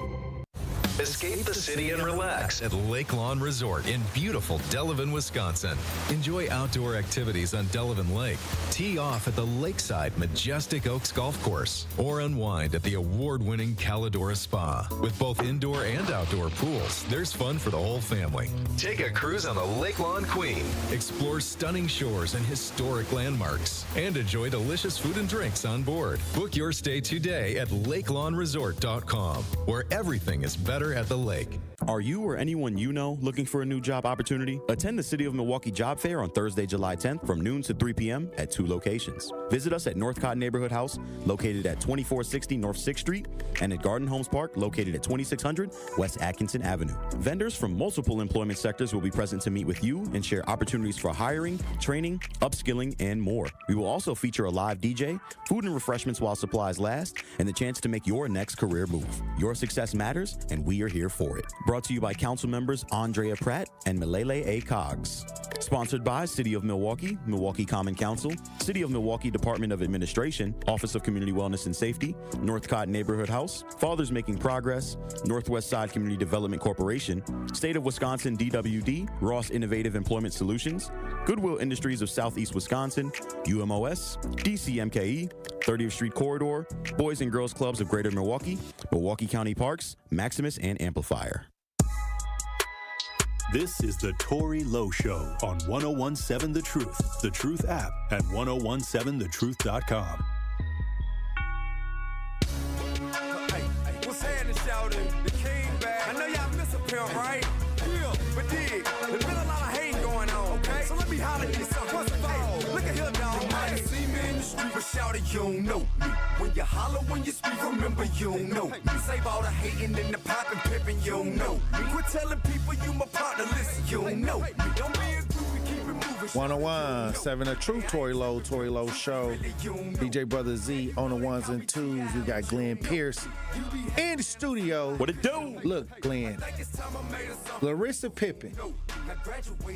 Escape the city and relax at Lake Lawn Resort in beautiful Delavan, Wisconsin. Enjoy outdoor activities on Delavan Lake. Tee off at the Lakeside Majestic Oaks Golf Course or unwind at the award-winning Calidora Spa. With both indoor and outdoor pools, there's fun for the whole family. Take a cruise on the Lake Lawn Queen. Explore stunning shores and historic landmarks. And enjoy delicious food and drinks on board. Book your stay today at lakelawnresort.com, where everything is better at the lake. Are you or anyone you know looking for a new job opportunity? Attend the City of Milwaukee Job Fair on Thursday, July 10th from noon to 3 p.m. at 2 locations. Visit us at Northcott Neighborhood House, located at 2460 North 6th Street, and at Garden Homes Park, located at 2600 West Atkinson Avenue. Vendors from multiple employment sectors will be present to meet with you and share opportunities for hiring, training, upskilling, and more. We will also feature a live DJ, food and refreshments while supplies last, and the chance to make your next career move. Your success matters, and we are here for it. Brought to you by council members Andrea Pratt and Milele A. Coggs. Sponsored by City of Milwaukee, Milwaukee Common Council, City of Milwaukee Department of Administration, Office of Community Wellness and Safety, Northcott Neighborhood House, Fathers Making Progress, Northwest Side Community Development Corporation, State of Wisconsin DWD, Ross Innovative Employment Solutions, Goodwill Industries of Southeast Wisconsin, UMOS, DC MKE, 30th Street Corridor, Boys and Girls Clubs of Greater Milwaukee, Milwaukee County Parks, Maximus, and Amplifier. This is the Tory Lowe Show on 1017 The Truth app at 1017thetruth.com. What's happening, shouting? The king back. I know y'all miss a pimp, right? Yeah, but dig, there's been a lot of hate going on, okay? So let me holler at you something. First of all, look at here, dog. You might have seen me in the street, but shout it, you don't know me. When you holler, when you speak, remember you don't know me. Save all the hating and the popping, pimping, you don't know me. Quit telling people you my partner, listen, you don't know me. Don't be a groupie, keep it moving. 1017 The Truth, Tory Lowe Show. DJ Brother Z on the ones and twos. We got Glenn Pearce in the studio. What it do? Look, Glenn. Larsa Pippen.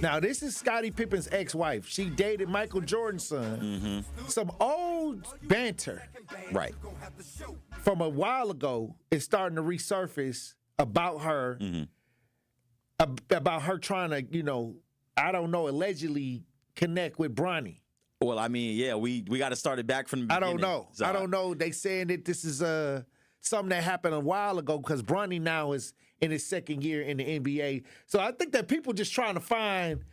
Now, this is Scottie Pippen's ex-wife. She dated Michael Jordan's son. Mm-hmm. Some old banter. Right. From a while ago is starting to resurface about her. Mm-hmm. About her trying to, allegedly connect with Bronny. Well, I mean, yeah, we got to start it back from the beginning. I don't know. They saying that this is something that happened a while ago because Bronny now is in his second year in the NBA. So I think that people just trying to find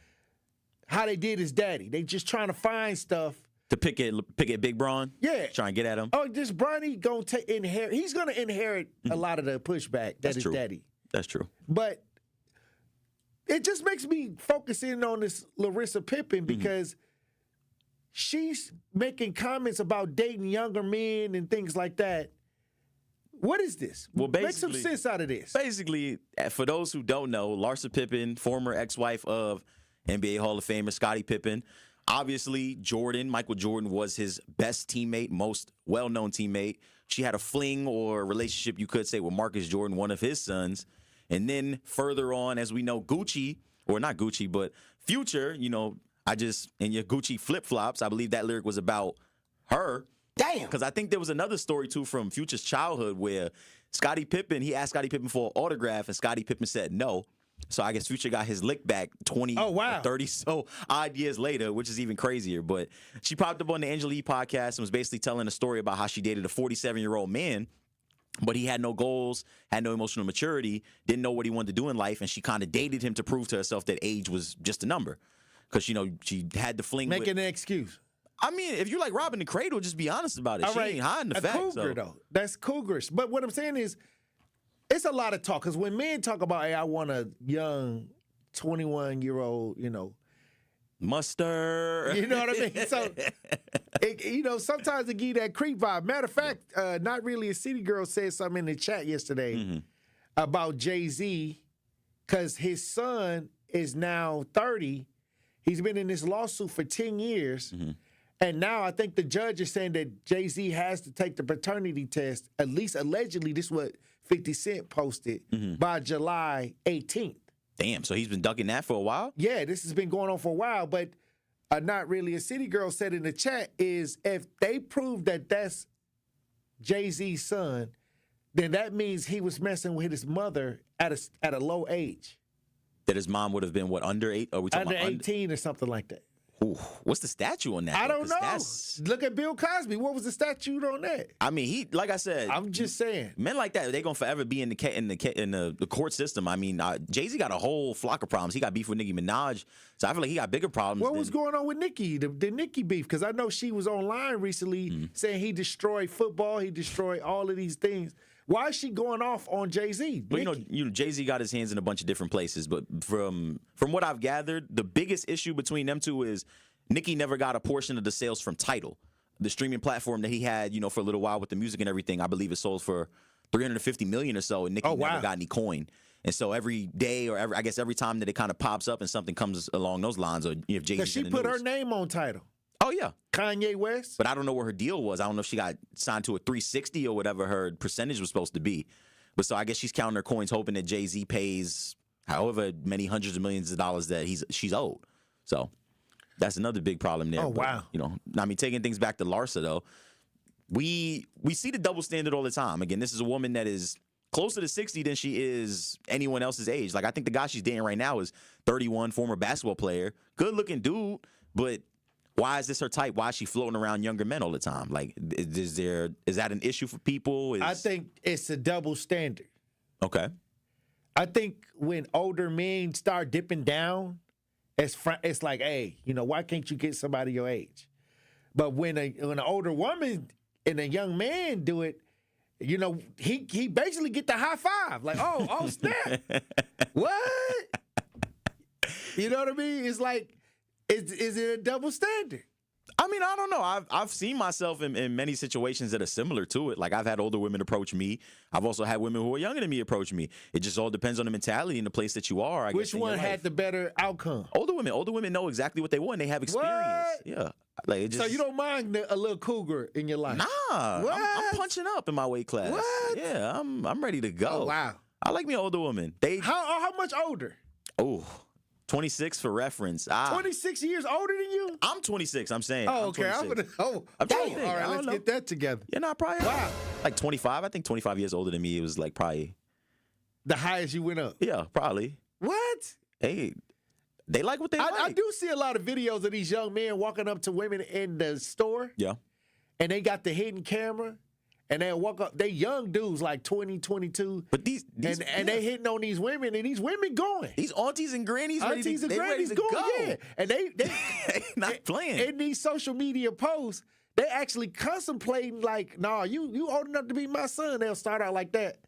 how they did his daddy. They just trying to find stuff. To pick at Big Bron? Yeah. Try and get at him? Oh, this Bronny going to inherit. He's going to inherit a lot of the pushback that his daddy. That's true. But it just makes me focus in on this Larsa Pippen because she's making comments about dating younger men and things like that. What is this? Well, make some sense out of this. Basically, for those who don't know, Larsa Pippen, former ex-wife of NBA Hall of Famer Scottie Pippen, obviously Michael Jordan was his best teammate, most well-known teammate. She had a fling or relationship, you could say, with Marcus Jordan, one of his sons. And then further on, as we know, Future, in your Gucci flip-flops, I believe that lyric was about her. Damn. Because I think there was another story, too, from Future's childhood where he asked Scottie Pippen for an autograph, and Scottie Pippen said no. So I guess Future got his lick back 20 or 30 so odd years later, which is even crazier. But she popped up on the Angela Yee podcast and was basically telling a story about how she dated a 47-year-old man. but he had no goals, had no emotional maturity, didn't know what he wanted to do in life, and she kind of dated him to prove to herself that age was just a number. Because, she had to fling Making an excuse. I mean, if you like robbing the cradle, just be honest about it. All she right. ain't hiding the facts. Cougar, though. That's cougarish. But what I'm saying is, it's a lot of talk. Because when men talk about, hey, I want a young 21-year-old, muster. You know what I mean? So, sometimes it give you that creep vibe. Matter of fact, Not Really a City Girl said something in the chat yesterday about Jay-Z, because his son is now 30. He's been in this lawsuit for 10 years. And now I think the judge is saying that Jay-Z has to take the paternity test, at least allegedly, this is what 50 Cent posted, by July 18th. Damn, so he's been ducking that for a while? Yeah, this has been going on for a while, but Not Really a City Girl said in the chat is if they prove that that's Jay-Z's son, then that means he was messing with his mother at a low age. That his mom would have been, what, under 8? Or are we talking Under about 18 or something like that. Ooh, what's the statute on that? I don't know. That's... Look at Bill Cosby. What was the statute on that? I mean, he, like I said, I'm just saying, men like that, they're gonna forever be in the court system. I mean, Jay-Z got a whole flock of problems. He got beef with Nicki Minaj, so I feel like he got bigger problems. What was going on with Nicki? The Nicki beef? Because I know she was online recently saying he destroyed football, he destroyed all of these things. Why is she going off on Jay-Z? Well, Jay-Z got his hands in a bunch of different places, but from what I've gathered, the biggest issue between them two is Nicki never got a portion of the sales from Tidal, the streaming platform that he had, for a little while with the music and everything. I believe it sold for $350 million or so, and Nicki never got any coin. And so every day, or every time that it kind of pops up and something comes along those lines, or if Jay-Z, because she put her name on Tidal. Oh yeah, Kanye West. But I don't know what her deal was. I don't know if she got signed to a 360 or whatever her percentage was supposed to be. But so I guess she's counting her coins, hoping that Jay-Z pays however many hundreds of millions of dollars that she's owed. So that's another big problem there. Oh, wow. I mean, taking things back to Larsa, though, we see the double standard all the time. Again, this is a woman that is closer to 60 than she is anyone else's age. Like, I think the guy she's dating right now is 31, former basketball player, good-looking dude, but why is this her type? Why is she floating around younger men all the time? Like, is that an issue for people? I think it's a double standard. Okay. I think when older men start dipping down, it's like, hey, why can't you get somebody your age? But when an older woman and a young man do it, he basically get the high five. Like, oh, snap. What? You know what I mean? It's like, is it a double standard? I mean, I don't know. I've seen myself in many situations that are similar to it. Like, I've had older women approach me. I've also had women who are younger than me approach me. It just all depends on the mentality and the place that you are. Which one had the better outcome? Older women know exactly what they want. They have experience. What? Yeah. Like, so you don't mind a little cougar in your life? Nah. What? I'm punching up in my weight class. What? Yeah, I'm ready to go. Oh, wow. I like me an older woman. How much older? Oh, 26 for reference. 26 years older than you? I'm 26, I'm saying. Oh, okay. I'm trying to think. All right, let's get that together. Yeah, no, probably. Wow. Like 25. I think 25 years older than me. It was like probably the highest you went up. Yeah, probably. What? Hey, they like what they like. I do see a lot of videos of these young men walking up to women in the store. Yeah. And they got the hidden camera. And they walk up, they young dudes like 20, 22. But these and they hitting on these women, and these women going. These aunties and grannies ready to go. Yeah. And they not playing. In these social media posts, they actually contemplating like, nah, you old enough to be my son. They'll start out like that.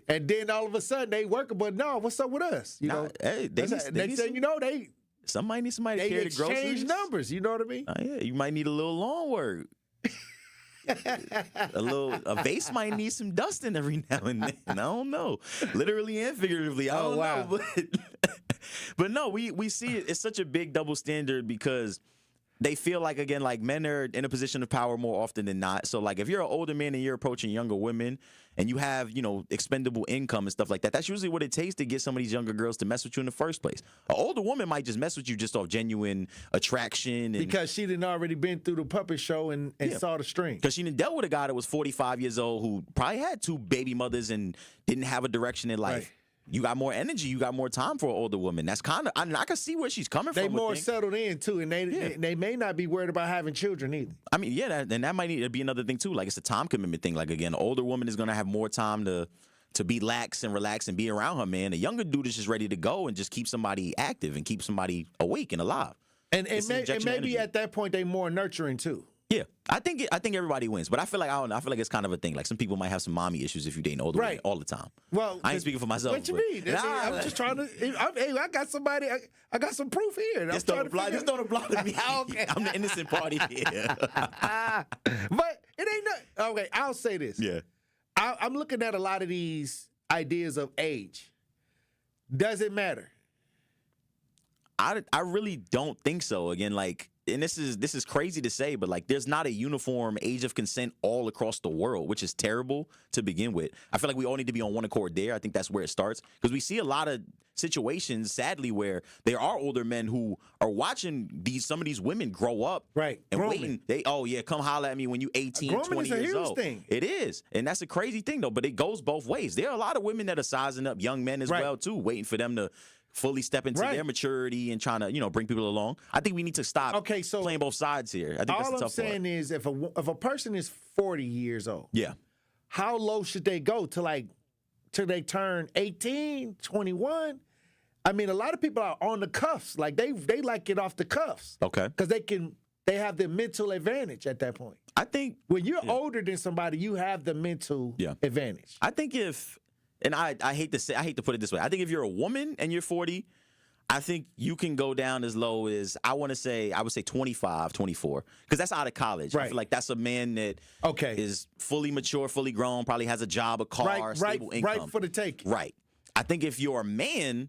And then all of a sudden they working, but no, what's up with us? You know? Hey, next thing you know, somebody need somebody to carry the groceries. They exchange numbers, you know what I mean? Yeah, you might need a little lawn work. A vase might need some dusting every now and then. I don't know, literally and figuratively. I don't know, but no, we see it. It's such a big double standard because they feel like, again, like men are in a position of power more often than not. So like if you're an older man and you're approaching younger women and you have, expendable income and stuff like that, that's usually what it takes to get some of these younger girls to mess with you in the first place. An older woman might just mess with you just off genuine attraction. Because she didn't already been through the puppet show and saw the string. Because she done dealt with a guy that was 45 years old who probably had 2 baby mothers and didn't have a direction in life. Right. you got more energy, you got more time for an older woman. That's kind of, I can see where she's coming They from. more settled in too, and they may not be worried about having children either. I mean, yeah, and that might need to be another thing too. Like it's a time commitment thing. Like again, an older woman is gonna have more time to be lax and relax and be around her man. A younger dude is just ready to go and just keep somebody active and keep somebody awake and alive. And maybe at that point they more nurturing too. Yeah, I think everybody wins, but I feel like I don't know. I feel like it's kind of a thing. Like some people might have some mommy issues if you date an older woman all the time. Well, I ain't speaking for myself. What you mean? I'm just trying to. I got somebody. I got some proof here. This don't apply to me. Okay. I'm the innocent party here. But it ain't no. Okay, I'll say this. Yeah, I'm looking at a lot of these ideas of age. Does it matter? I really don't think so. Again, like. And this is crazy to say, but like there's not a uniform age of consent all across the world, which is terrible to begin with. I feel like we all need to be on one accord there. I think that's where it starts because we see a lot of situations, sadly, where there are older men who are watching some of these women grow up, right, and grooming. waiting. Come holler at me when you 18, 20 years old. Thing. It is, and that's a crazy thing though. But it goes both ways. There are a lot of women that are sizing up young men as well too, waiting for them to fully step into their maturity and trying to, bring people along. I think we need to stop playing both sides here. I think that's a tough all I'm saying is if a person is 40 years old, how low should they go till they turn 18, 21? I mean, a lot of people are on the cuffs. Like they like it off the cuffs. Okay. Because they have the mental advantage at that point. I think when you're older than somebody, you have the mental advantage. I think and I hate to put it this way. I think if you're a woman and you're 40, I think you can go down as low as I would say 25, 24, because that's out of college. I feel like that's a man that is fully mature, fully grown, probably has a job, a car, stable income. Right for the taking. Right. I think if you're a man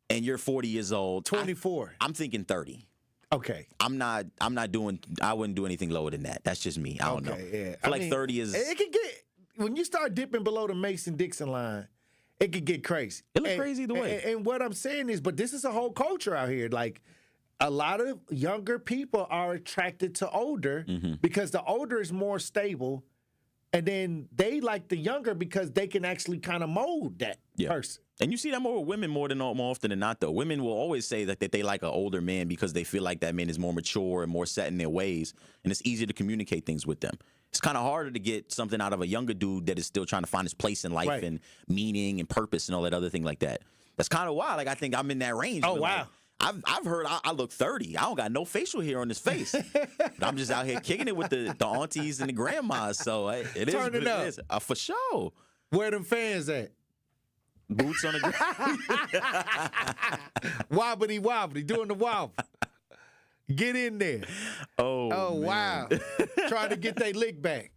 and you're 40 years old, 24, I'm thinking 30. Okay. I wouldn't do anything lower than that. That's just me. I don't know. Yeah. I feel like 30 is. It can get. When you start dipping below the Mason-Dixon line, it could get crazy. It look crazy either way. And what I'm saying is, but this is a whole culture out here. Like, a lot of younger people are attracted to older because the older is more stable, and then they like the younger because they can actually kind of mold that person. And you see that more with women more often than not, though. Women will always say that they like an older man because they feel like that man is more mature and more set in their ways, and it's easier to communicate things with them. It's kind of harder to get something out of a younger dude that is still trying to find his place in life and meaning and purpose and all that other thing like that. That's kind of why, like, I think I'm in that range. Oh, wow. Like, I've heard I look 30. I don't got no facial hair on this face. But I'm just out here kicking it with the aunties and the grandmas. So it is what it is. For sure. Where them fans at? Boots on the ground. Wobbly wobbly, doing the wobble. Get in there. Oh wow. Trying to get their lick back.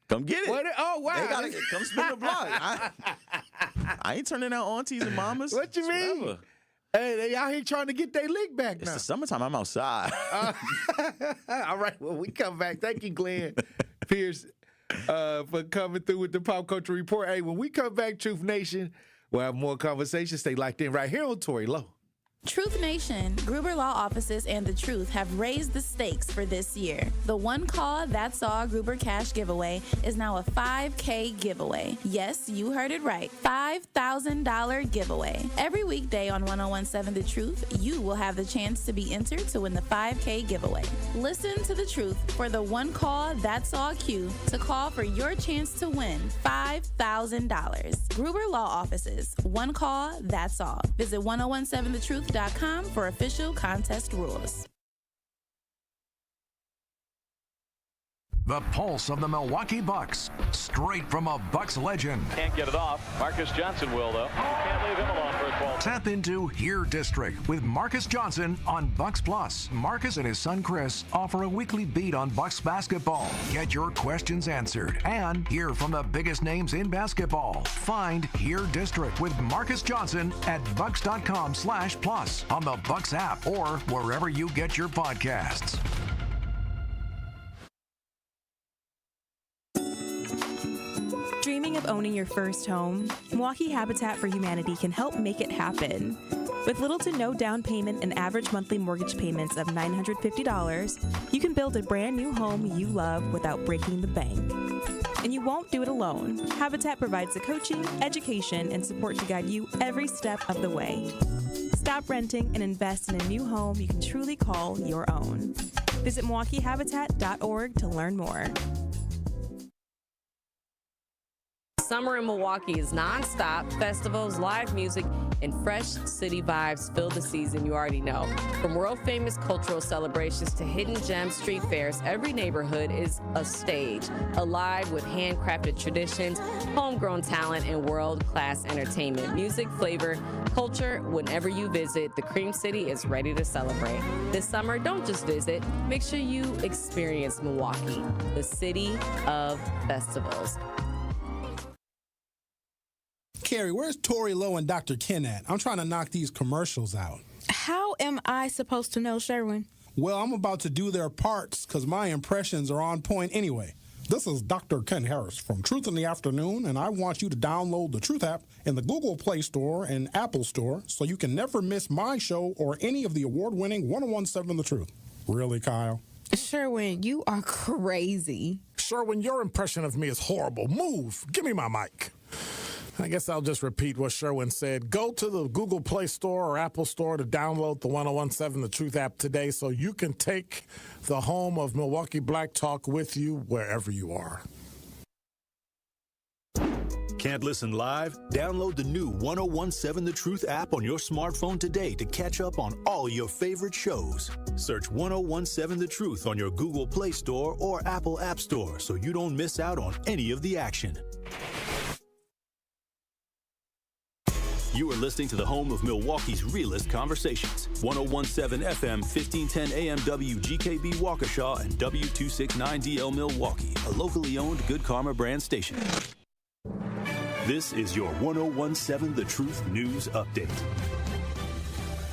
Come get it. Oh, wow. They gotta come spin the block. I ain't turning out aunties and mamas. What you mean? Forever. Hey, they out here trying to get their lick back now. It's the summertime. I'm outside. All right. Well, we come back. Thank you, Glenn Pearce, for coming through with the Pop Culture Report. Hey, when we come back, Truth Nation, we'll have more conversations. Stay locked in right here on Tory Lowe. Truth Nation, Gruber Law Offices and The Truth have raised the stakes for this year. The One Call That's All Gruber Cash Giveaway is now a $5K giveaway. Yes, you heard it right. $5,000 giveaway. Every weekday on 1017 The Truth, you will have the chance to be entered to win the $5K giveaway. Listen to The Truth for the One Call That's All cue to call for your chance to win $5,000. Gruber Law Offices, One Call That's All. Visit 1017thetruth.com for official contest rules. The pulse of the Milwaukee Bucks, straight from a Bucks legend. Can't get it off. Marcus Johnson will, though. Can't leave him alone for a 12. Tap into Here District with Marcus Johnson on Bucks Plus. Marcus and his son Chris offer a weekly beat on Bucks basketball. Get your questions answered and hear from the biggest names in basketball. Find Here District with Marcus Johnson at bucks.com/plus on the Bucks app or wherever you get your podcasts. Dreaming of owning your first home? Milwaukee Habitat for Humanity can help make it happen. With little to no down payment and average monthly mortgage payments of $950, you can build a brand new home you love without breaking the bank. And you won't do it alone. Habitat provides the coaching, education, and support to guide you every step of the way. Stop renting and invest in a new home you can truly call your own. Visit MilwaukeeHabitat.org to learn more. Summer in Milwaukee is nonstop. Festivals, live music, and fresh city vibes fill the season you already know. From world-famous cultural celebrations to hidden gem street fairs, every neighborhood is a stage, alive with handcrafted traditions, homegrown talent, and world-class entertainment. Music, flavor, culture, whenever you visit, the Cream City is ready to celebrate. This summer, don't just visit. Make sure you experience Milwaukee, the city of festivals. Carrie, where's Tory Lowe and Dr. Ken at? I'm trying to knock these commercials out. How am I supposed to know, Sherwin? Well, I'm about to do their parts because my impressions are on point anyway. This is Dr. Ken Harris from Truth in the Afternoon, and I want you to download the Truth app in the Google Play Store and Apple Store so you can never miss my show or any of the award-winning 1017 The Truth. Really, Kyle? Sherwin, you are crazy. Sherwin, your impression of me is horrible. Move. Give me my mic. I guess I'll just repeat what Sherwin said. Go to the Google Play Store or Apple Store to download the 1017 The Truth app today so you can take the home of Milwaukee Black Talk with you wherever you are. Can't listen live? Download the new 1017 The Truth app on your smartphone today to catch up on all your favorite shows. Search 1017 The Truth on your Google Play Store or Apple App Store so you don't miss out on any of the action. You are listening to the home of Milwaukee's realest conversations. 1017 FM, 1510 AM WGKB Waukesha and W269DL Milwaukee, a locally owned Good Karma brand station. This is your 1017 The Truth News Update.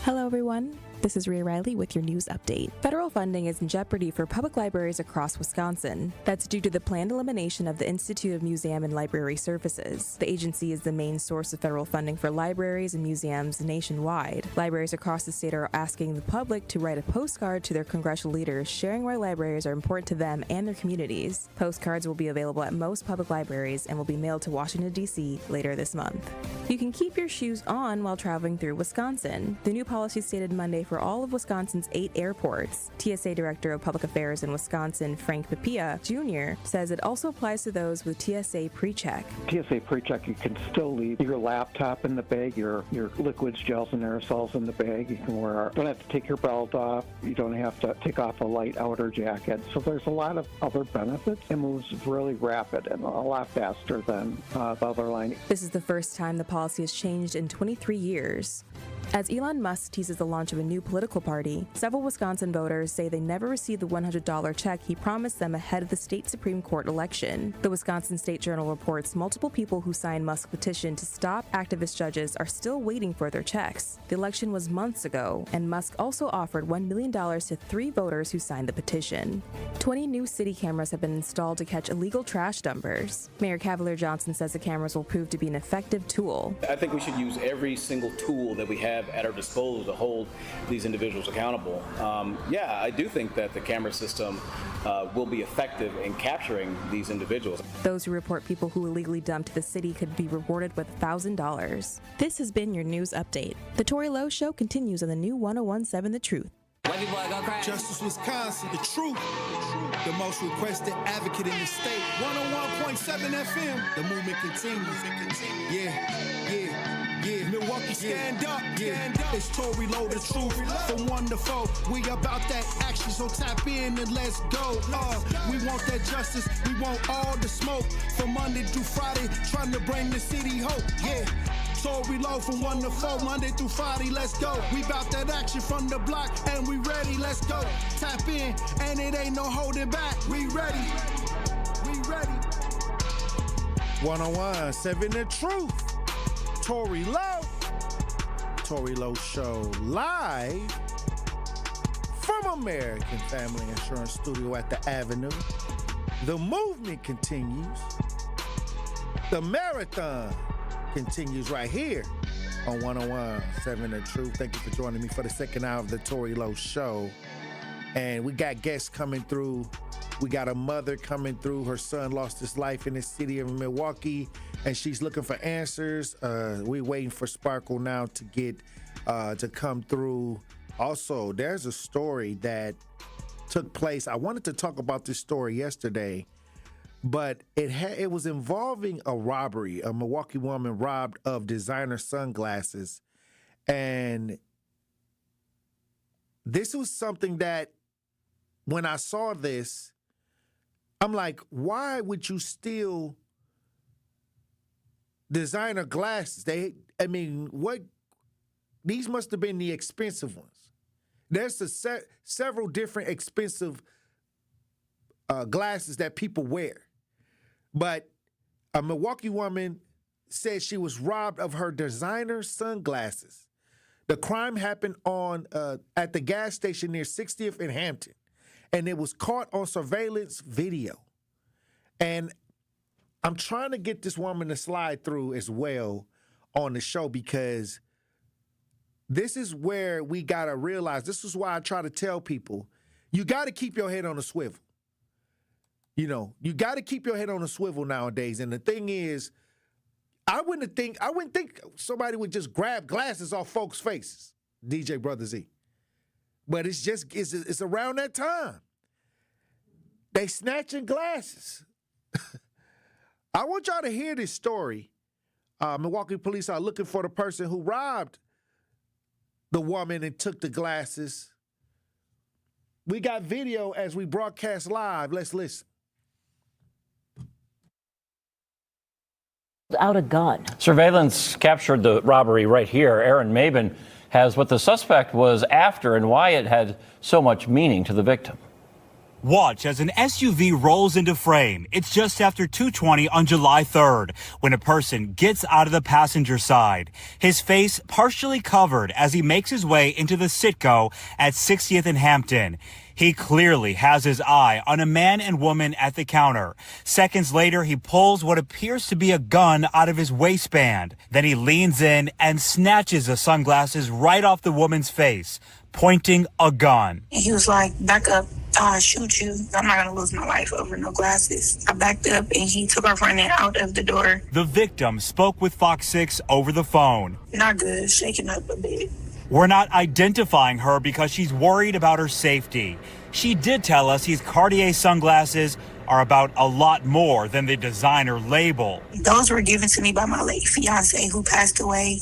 Hello, everyone. This is Rhea Riley with your news update. Federal funding is in jeopardy for public libraries across Wisconsin. That's due to the planned elimination of the Institute of Museum and Library Services. The agency is the main source of federal funding for libraries and museums nationwide. Libraries across the state are asking the public to write a postcard to their congressional leaders sharing why libraries are important to them and their communities. Postcards will be available at most public libraries and will be mailed to Washington, D.C. later this month. You can keep your shoes on while traveling through Wisconsin. The new policy stated Monday for all of Wisconsin's 8 airports. TSA Director of Public Affairs in Wisconsin, Frank Papia Jr., says it also applies to those with TSA PreCheck. TSA PreCheck, you can still leave your laptop in the bag, your liquids, gels, and aerosols in the bag. You can don't have to take your belt off. You don't have to take off a light outer jacket. So there's a lot of other benefits. It moves really rapid and a lot faster than the other line. This is the first time the policy has changed in 23 years. As Elon Musk teases the launch of a new political party, several Wisconsin voters say they never received the $100 check he promised them ahead of the state Supreme Court election. The Wisconsin State Journal reports multiple people who signed Musk's petition to stop activist judges are still waiting for their checks. The election was months ago, and Musk also offered $1 million to 3 voters who signed the petition. 20 new city cameras have been installed to catch illegal trash dumpers. Mayor Cavalier Johnson says the cameras will prove to be an effective tool. I think we should use every single tool that we have at our disposal to hold these individuals accountable. I do think that the camera system will be effective in capturing these individuals. Those who report people who illegally dumped the city could be rewarded with $1,000. This has been your news update. The Tory Lowe Show continues on the new 1017 The Truth. Justice Wisconsin, the truth, the most requested advocate in the state. 101.7 FM, the movement continues. Yeah. Milwaukee, stand up. It's Tory Lowe, the truth, from 1 to 4. We about that action, so tap in and let's go. We want that justice, we want all the smoke. From Monday through Friday, trying to bring the city hope. Yeah. Tory Lowe from 1 to 4, Monday through Friday, let's go. We bout that action from the block, and we ready, let's go. Tap in, and it ain't no holding back. We ready. 1017 The Truth. Tory Lowe. Tory Lowe Show live from American Family Insurance Studio at the Avenue. The movement continues. The marathon continues right here on 101.7 The Truth. Thank you for joining me for the second hour of the Tory Lowe Show. And we got guests coming through. We got a mother coming through. Her son lost his life in the city of Milwaukee, and she's looking for answers. We're waiting for Sparkle now to get to come through. Also, there's a story that took place. I wanted to talk about this story yesterday, but it was involving a robbery. A Milwaukee woman robbed of designer sunglasses, and this was something that when I saw this, I'm like, why would you steal designer glasses? What? These must have been the expensive ones. There's several different expensive glasses that people wear. But a Milwaukee woman said she was robbed of her designer sunglasses. The crime happened at the gas station near 60th and Hampton, and it was caught on surveillance video. And I'm trying to get this woman to slide through as well on the show, because this is where we got to realize, this is why I try to tell people, you got to keep your head on a swivel. You know, you got to keep your head on a swivel nowadays. And the thing is, I wouldn't think somebody would just grab glasses off folks' faces, DJ Brother Z. But it's around that time. They snatching glasses. I want y'all to hear this story. Milwaukee police are looking for the person who robbed the woman and took the glasses. We got video as we broadcast live. Let's listen. Out a gun. Surveillance captured the robbery right here. Aaron Mabin has what the suspect was after and why it had so much meaning to the victim. Watch as an SUV rolls into frame. It's just after 2:20 on July 3rd when a person gets out of the passenger side, his face partially covered as he makes his way into the Citgo at 60th and Hampton. He clearly has his eye on a man and woman at the counter. Seconds later, he pulls what appears to be a gun out of his waistband. Then he leans in and snatches the sunglasses right off the woman's face, pointing a gun. He was like, back up, I'll shoot you. I'm not going to lose my life over no glasses. I backed up and he took off running out of the door. The victim spoke with Fox 6 over the phone. Not good, shaking up a bit. We're not identifying her because she's worried about her safety. She did tell us these Cartier sunglasses are about a lot more than the designer label. Those were given to me by my late fiance who passed away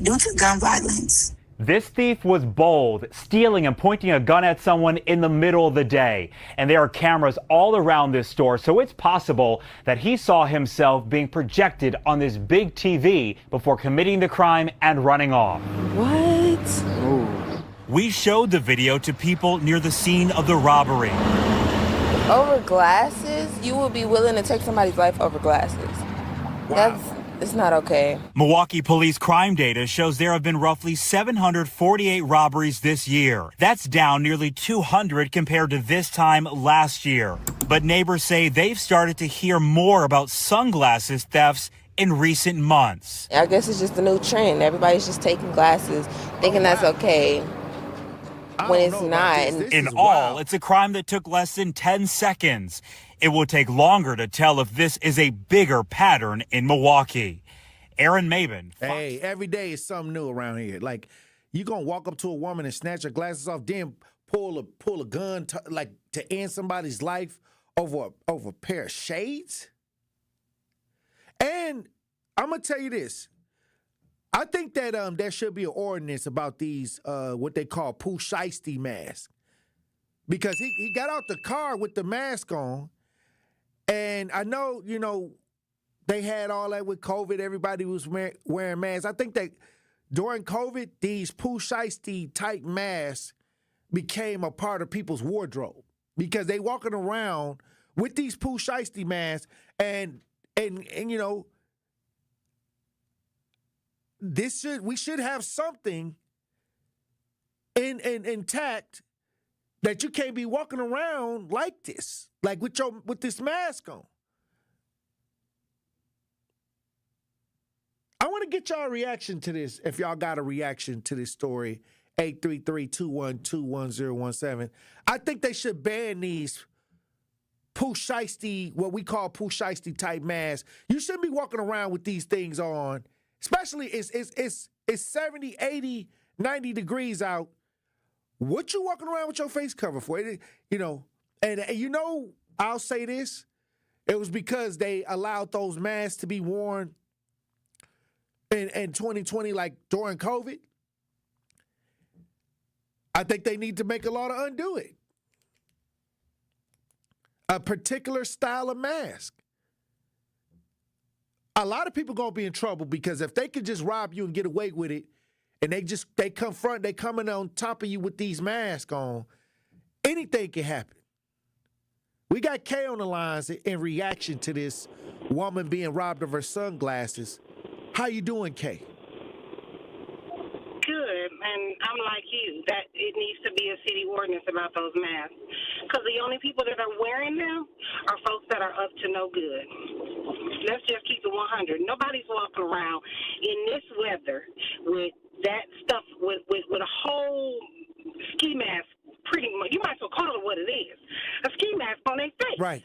due to gun violence. This thief was bold, stealing and pointing a gun at someone in the middle of the day. And there are cameras all around this store, so it's possible that he saw himself being projected on this big TV before committing the crime and running off. What? Ooh. We showed the video to people near the scene of the robbery. Over glasses? You would be willing to take somebody's life over glasses? Wow. It's not okay. Milwaukee police crime data shows there have been roughly 748 robberies this year. That's down nearly 200 compared to this time last year. But neighbors say they've started to hear more about sunglasses thefts in recent months. I guess it's just a new trend. Everybody's just taking glasses, thinking that's okay, when it's not. In all, it's a crime that took less than 10 seconds. It will take longer to tell if this is a bigger pattern in Milwaukee. Aaron Mabin. Hey, every day is something new around here. Like, you gonna walk up to a woman and snatch her glasses off, then pull a gun to end somebody's life over a pair of shades? And I'm gonna tell you this. I think that there should be an ordinance about these what they call poo shiesty masks. Because he got out the car with the mask on. And I know, they had all that with COVID. Everybody was wearing masks. I think that during COVID, these poo shiesty type masks became a part of people's wardrobe because they walking around with these poo shiesty masks and we should have something intact that you can't be walking around like this, like with this mask on. I want to get y'all a reaction to this. If y'all got a reaction to this story, 833-212-1017. I think they should ban these Pooh Shiesty, what we call Pooh Shiesty type masks. You shouldn't be walking around with these things on, especially it's 70, 80, 90 degrees out. What you walking around with your face covered for? And I'll say this. It was because they allowed those masks to be worn in 2020, like during COVID. I think they need to make a law to undo it. A particular style of mask. A lot of people gonna be in trouble because if they could just rob you and get away with it, and they coming on top of you with these masks on, anything can happen. We got Kay on the lines in reaction to this woman being robbed of her sunglasses. How you doing, Kay? Good, and I'm like you, that it needs to be a city ordinance about those masks. Because the only people that are wearing them are folks that are up to no good. Let's just keep it 100. Nobody's walking around in this weather with that stuff, with a whole ski mask, pretty much. You might as well call it what it is. A ski mask on their face. Right.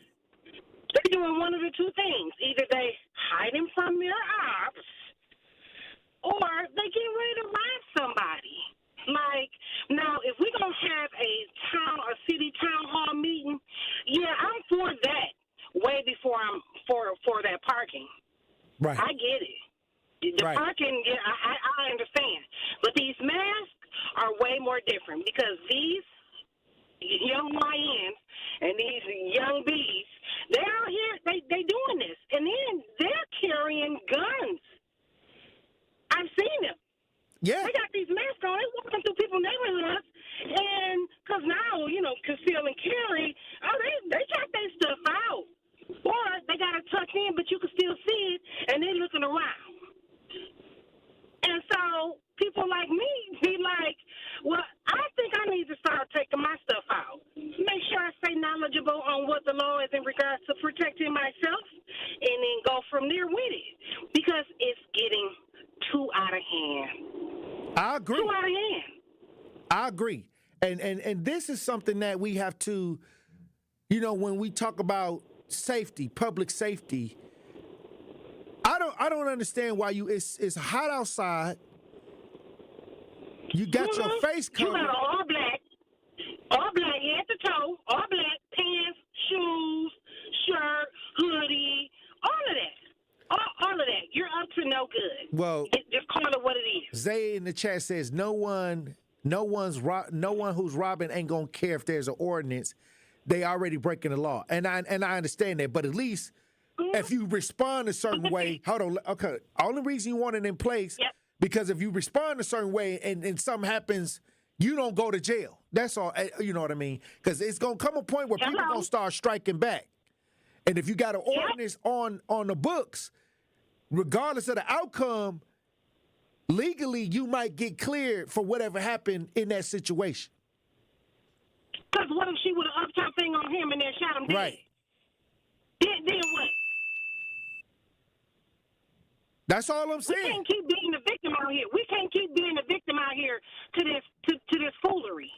They're doing one of the two things. Either they hiding from their ops, or they get ready to rob somebody. Like, now, if we're going to have a city town hall meeting, yeah, I'm for that way before I'm for that parking. Right. I get it. The parking, yeah, I understand. But these masks are way more different because these young YNs and these young Bs, they're out here, they doing this. And then they're carrying guns. I've seen them. Yeah. They got these masks on. They walking through people's neighborhoods. And because now, conceal and carry, they got their stuff out. Or they got it tucked in, but you can still see it, and they're looking around. And so people like me be like, well, I think I need to start taking my stuff out. Make sure I stay knowledgeable on what the law is in regards to protecting myself, and then go from there with it. Because it's getting too out of hand. I agree. Too out of hand. I agree. And this is something that we have to, when we talk about safety, public safety, I don't understand why it's hot outside. You got your face covered. You got all black head to toe, all black pants, shoes, shirt, hoodie, all of that. All of that. You're up to no good. Well, just call it what it is. Zay in the chat says no one who's robbing ain't gonna care if there's an ordinance. They already breaking the law, and I understand that. But at least if you respond a certain way, hold on. Okay, only reason you want it in place because if you respond a certain way and something happens, you don't go to jail. That's all. You know what I mean? Because it's gonna come a point where people gonna start striking back, and if you got an ordinance on the books, regardless of the outcome, legally you might get cleared for whatever happened in that situation. Because what if she would have upped her thing on him and then shot him dead? Right. Then what? That's all I'm saying. We can't keep being the victim out here. We can't keep being the victim out here to this foolery.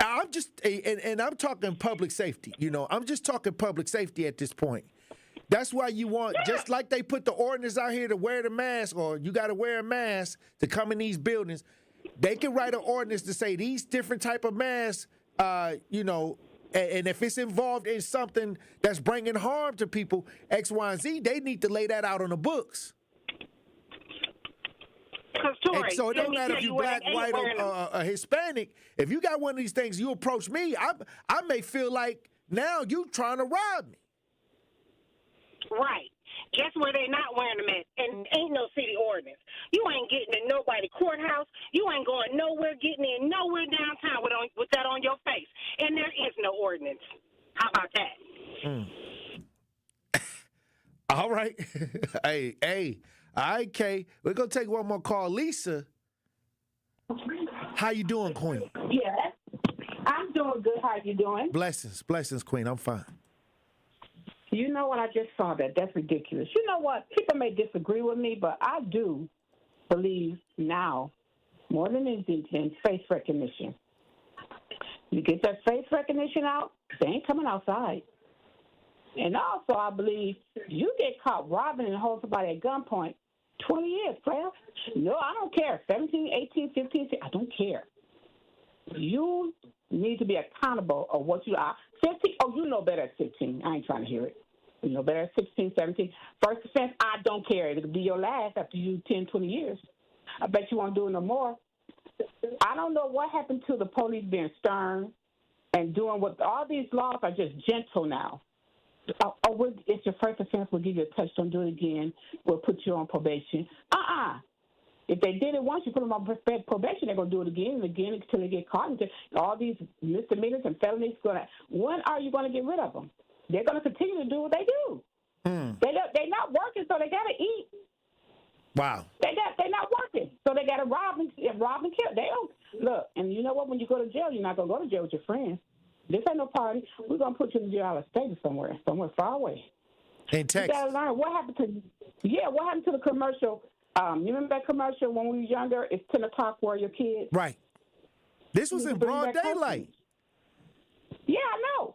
I'm just, and I'm talking public safety. I'm just talking public safety at this point. That's why you want, just like they put the ordinance out here to wear the mask, or you got to wear a mask to come in these buildings, they can write an ordinance to say these different type of masks, and if it's involved in something that's bringing harm to people, X, Y, and Z, they need to lay that out on the books. Tory, so it don't matter if you black, white, or Hispanic. If you got one of these things, you approach me, I may feel like now you trying to rob me. Right. Guess where they not wearing them at? And ain't no city ordinance. You ain't getting in nobody's courthouse. You ain't going nowhere, getting in nowhere downtown with that on your face. And there is no ordinance. How about that? All right. Hey. All right, Kay. We're going to take one more call. Lisa, how you doing, Queen? Yeah, I'm doing good. How you doing? Blessings, Queen. I'm fine. You know what? I just saw that. That's ridiculous. You know what? People may disagree with me, but I do believe now, more than anything, in face recognition. You get that face recognition out, they ain't coming outside. And also, I believe you get caught robbing and holding somebody at gunpoint, 20 years, player. No, I don't care. 17, 18, 15, I don't care. You need to be accountable of what you are. 15, oh, you know better at 15. I ain't trying to hear it. You know better at 16, 17. First offense, I don't care. It'll be your last after you 10, 20 years. I bet you won't do it no more. I don't know what happened to the police being stern and doing what all these laws are just gentle now. It's your first offense. We'll give you a touch. Don't do it again. We'll put you on probation. If they did it once, you put them on probation, they're going to do it again and again until they get caught. All these misdemeanors and felonies, when are you going to get rid of them? They're going to continue to do what they do. They're not working, so they got to eat. Wow. They're not working, so they got to rob and kill. They don't look. And you know what? When you go to jail, you're not going to go to jail with your friends. This ain't no party. We're going to put you in jail out of state or somewhere far away. In Texas. You got to learn what happened to the commercial. You remember that commercial when we were younger? It's 10 o'clock where your kids. Right. This was in broad daylight. Yeah, I know.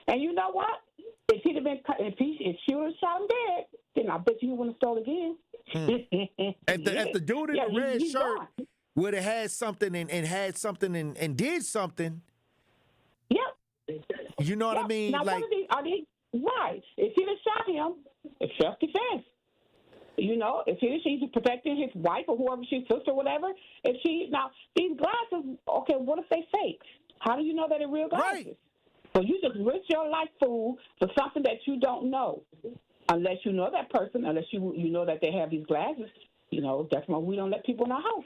And you know what? If she would have shot him dead, then I bet you he wouldn't have stole again. If the dude in the red shirt would have had something and did something. Yep. You know what I mean? Now, like, are these right? If he'd have shot him, it's self-defense. You know, if she's protecting his wife or whoever she's sister or whatever. Now these glasses, okay, what if they fake? How do you know that they're real glasses? Right. So you just risk your life, fool, for something that you don't know, unless you know that person, unless you know that they have these glasses. You know, that's why we don't let people in our house.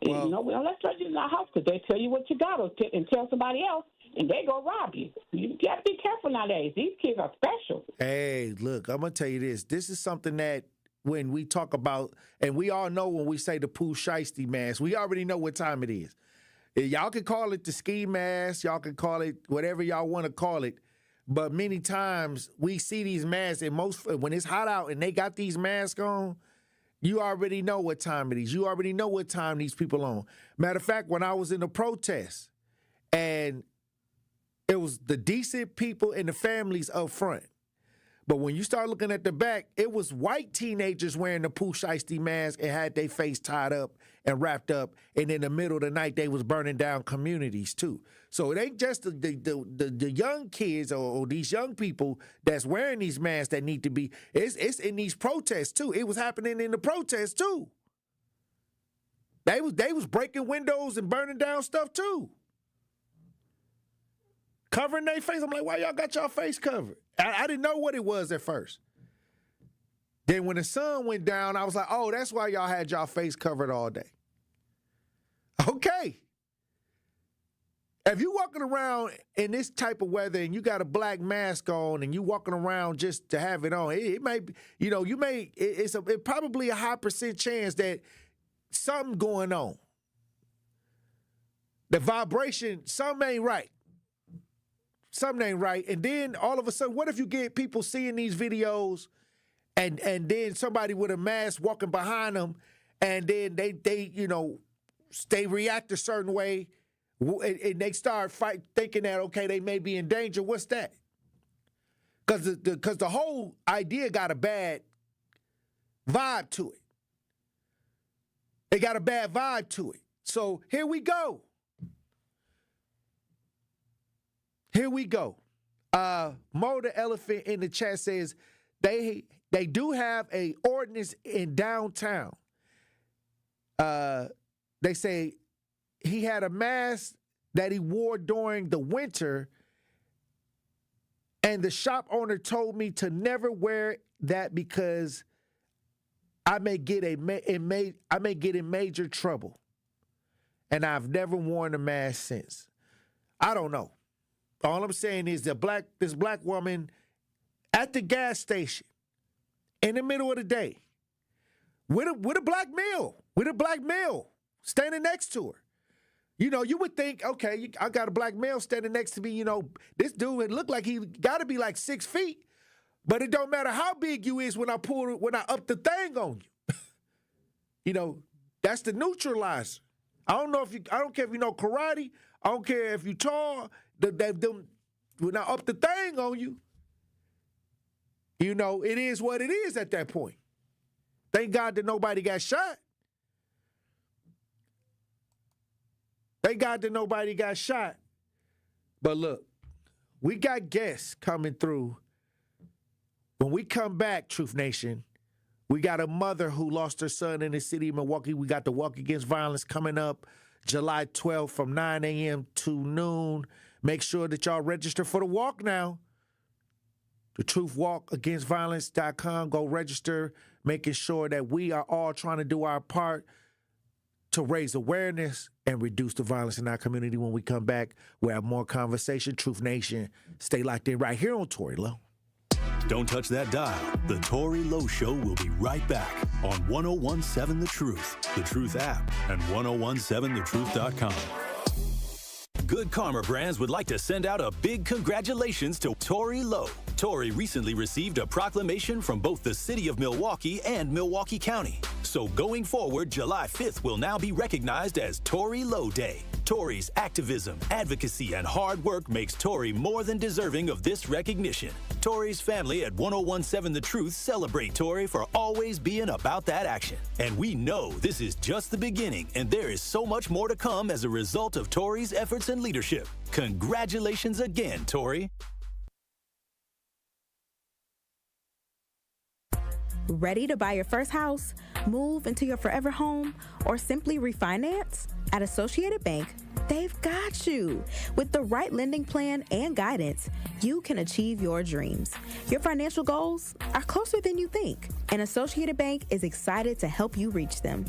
Well, you know, we don't let strangers in our house because they tell you what you got and tell somebody else, and they go rob you. You got to be careful nowadays. These kids are special. Hey, look, I'm going to tell you this. This is something that when we talk about, and we all know when we say the Pooh Shiesty mask, we already know what time it is. Y'all can call it the ski mask. Y'all can call it whatever y'all want to call it. But many times we see these masks, and when it's hot out and they got these masks on, you already know what time it is. You already know what time these people on. Matter of fact, when I was in the protest, and it was the decent people and the families up front. But when you start looking at the back, it was white teenagers wearing the Pooh Shiesty mask and had their face tied up and wrapped up. And in the middle of the night, they was burning down communities too. So it ain't just the young kids or these young people that's wearing these masks that need to be. It's in these protests too. It was happening in the protests too. They was breaking windows and burning down stuff too. Covering their face. I'm like, why y'all got y'all face covered? I didn't know what it was at first. Then when the sun went down, I was like, oh, that's why y'all had y'all face covered all day. Okay. If you walking around in this type of weather and you got a black mask on and you walking around just to have it on, it may be, it's probably a high % chance that something going on. The vibration, something ain't right. Something ain't right. And then all of a sudden, what if you get people seeing these videos and then somebody with a mask walking behind them and then they react a certain way and they start thinking that, okay, they may be in danger. What's that? Because the whole idea got a bad vibe to it. It got a bad vibe to it. So here we go. Here we go. Mo the Elephant in the chat says they do have a ordinance in downtown. They say he had a mask that he wore during the winter, and the shop owner told me to never wear that because I may get in major trouble. And I've never worn a mask since. I don't know. All I'm saying is this black woman at the gas station in the middle of the day with a black male standing next to her. You know, you would think, okay, I got a black male standing next to me. You know, this dude, it looked like he got to be like 6 feet. But it don't matter how big you is when I up the thing on you. You know, that's the neutralizer. I don't care if you know karate. I don't care if you tall. When I up the thing on you, you know, it is what it is at that point. Thank God that nobody got shot. Thank God that nobody got shot. But look, we got guests coming through. When we come back, Truth Nation, we got a mother who lost her son in the city of Milwaukee. We got the Walk Against Violence coming up July 12th from 9 a.m. to noon. Make sure that y'all register for the walk now. The truthwalkagainstviolence.com. Go register, making sure that we are all trying to do our part to raise awareness and reduce the violence in our community. When we come back, we'll have more conversation. Truth Nation, stay locked in right here on Tory Lowe. Don't touch that dial. The Tory Lowe Show will be right back on 1017 The Truth, The Truth app, and 1017thetruth.com. Good Karma Brands would like to send out a big congratulations to Tory Lowe. Tory recently received a proclamation from both the city of Milwaukee and Milwaukee County. So going forward, July 5th will now be recognized as Tory Lowe Day. Tory's activism, advocacy, and hard work makes Tory more than deserving of this recognition. Tory's family at 1017 The Truth celebrate Tory for always being about that action. And we know this is just the beginning, and there is so much more to come as a result of Tory's efforts and leadership. Congratulations again, Tory. Ready to buy your first house, move into your forever home, or simply refinance? At Associated Bank, they've got you. With the right lending plan and guidance, you can achieve your dreams. Your financial goals are closer than you think, and Associated Bank is excited to help you reach them.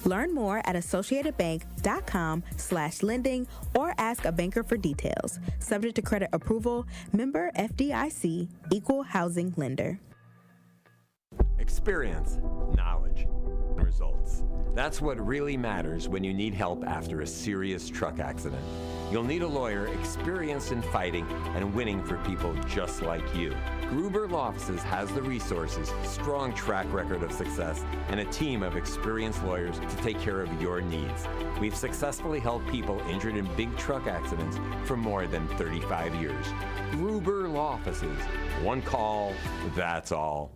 Learn more at associatedbank.com/lending or ask a banker for details. Subject to credit approval, member FDIC, equal housing lender. Experience, knowledge, results. That's what really matters when you need help after a serious truck accident. You'll need a lawyer experienced in fighting and winning for people just like you. Gruber Law Offices has the resources, strong track record of success, and a team of experienced lawyers to take care of your needs. We've successfully helped people injured in big truck accidents for more than 35 years. Gruber Law Offices. One call, that's all.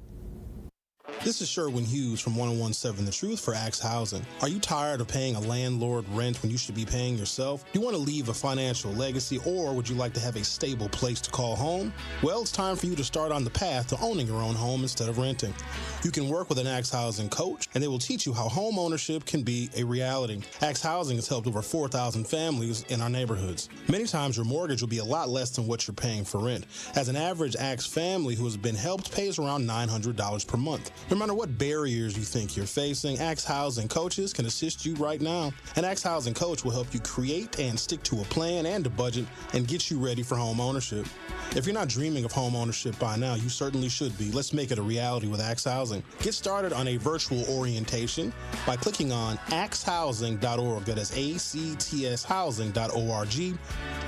This is Sherwin Hughes from 1017 The Truth for Axe Housing. Are you tired of paying a landlord rent when you should be paying yourself? Do you want to leave a financial legacy, or would you like to have a stable place to call home? Well, it's time for you to start on the path to owning your own home instead of renting. You can work with an Axe Housing coach, and they will teach you how home ownership can be a reality. Axe Housing has helped over 4,000 families in our neighborhoods. Many times your mortgage will be a lot less than what you're paying for rent. As an average Axe family who has been helped pays around $900 per month. No matter what barriers you think you're facing, Axe Housing coaches can assist you right now. An Axe Housing coach will help you create and stick to a plan and a budget and get you ready for home ownership. If you're not dreaming of home ownership by now, you certainly should be. Let's make it a reality with Axe Housing. Get started on a virtual orientation by clicking on axehousing.org. That is ACTShousing.org.